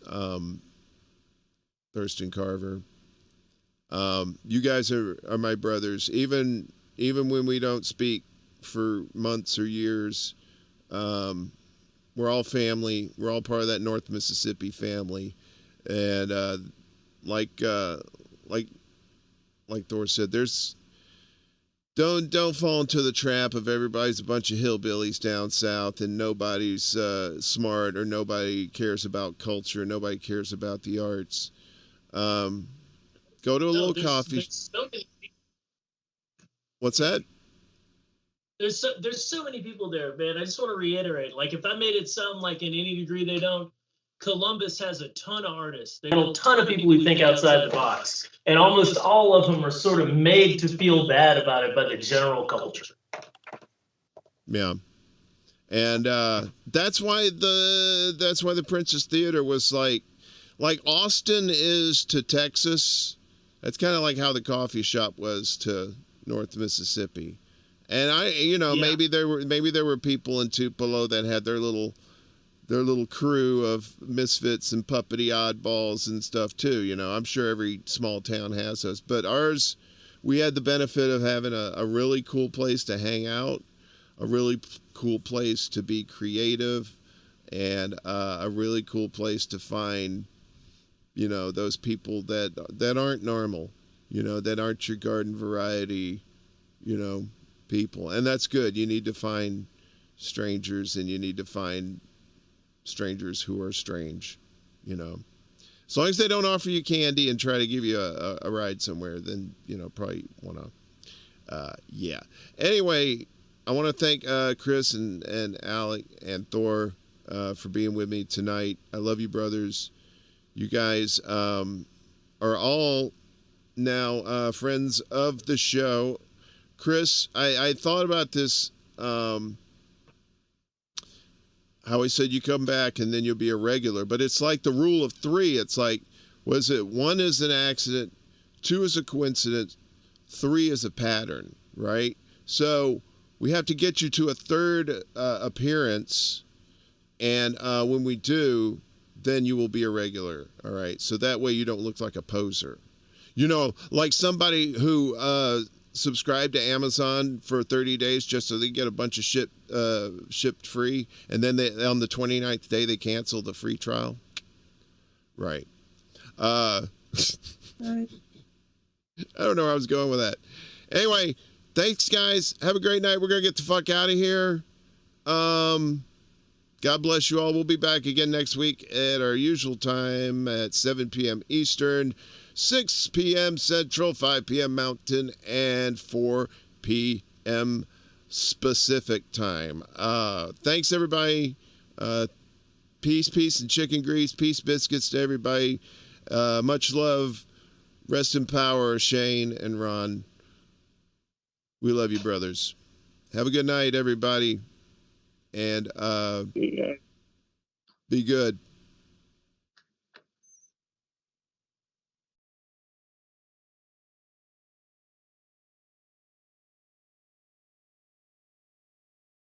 Thurston Carver. You guys are my brothers. Even when we don't speak for months or years, we're all family. We're all part of that North Mississippi family. And like Thor said, don't fall into the trap of everybody's a bunch of hillbillies down south and nobody's smart, or nobody cares about culture, nobody cares about the arts. Go to a little coffee. What's that? There's so many people there, man. I just want to reiterate, like, if I made it sound like in any degree they don't, Columbus has a ton of artists. They have a ton of people who think outside the box. And almost all of them are sort of made to feel bad about it by the general culture. Yeah. And that's why the Princess Theater was like Austin is to Texas. That's kind of like how the coffee shop was to North Mississippi. And maybe there were people in Tupelo that had their little crew of misfits and puppety oddballs and stuff too. You know, I'm sure every small town has those, but ours, we had the benefit of having a really cool place to hang out, a really cool place to be creative, and a really cool place to find, you know, those people that aren't normal, you know, that aren't your garden variety, you know, people. And that's good. You need to find strangers, and you need to find strangers who are strange. you know. As long as they don't offer you candy and try to give you a ride somewhere, then, you know, probably want to, yeah. Anyway, I want to thank Chris and Alec and Thor for being with me tonight. I love you, brothers. You guys are all now friends of the show. Chris, I thought about this, how he said you come back and then you'll be a regular, but it's like the rule of 3. It's like, was it 1 is an accident, 2 is a coincidence, 3 is a pattern, right? So we have to get you to a 3rd appearance, and when we do, then you will be a regular, all right? So that way you don't look like a poser. You know, like somebody who subscribed to Amazon for 30 days just so they get a bunch of shit shipped free, and then on the 29th day they cancel the free trial. Right. I don't know where I was going with that. Anyway, thanks guys. Have a great night. We're gonna get the fuck out of here. God bless you all. We'll be back again next week at our usual time at 7 p.m. Eastern, 6 p.m. Central, 5 p.m. Mountain, and 4 p.m. Pacific time. Thanks, everybody. Peace, and chicken grease. Peace biscuits to everybody. Much love. Rest in power, Shane and Ron. We love you, brothers. Have a good night, everybody. And be good.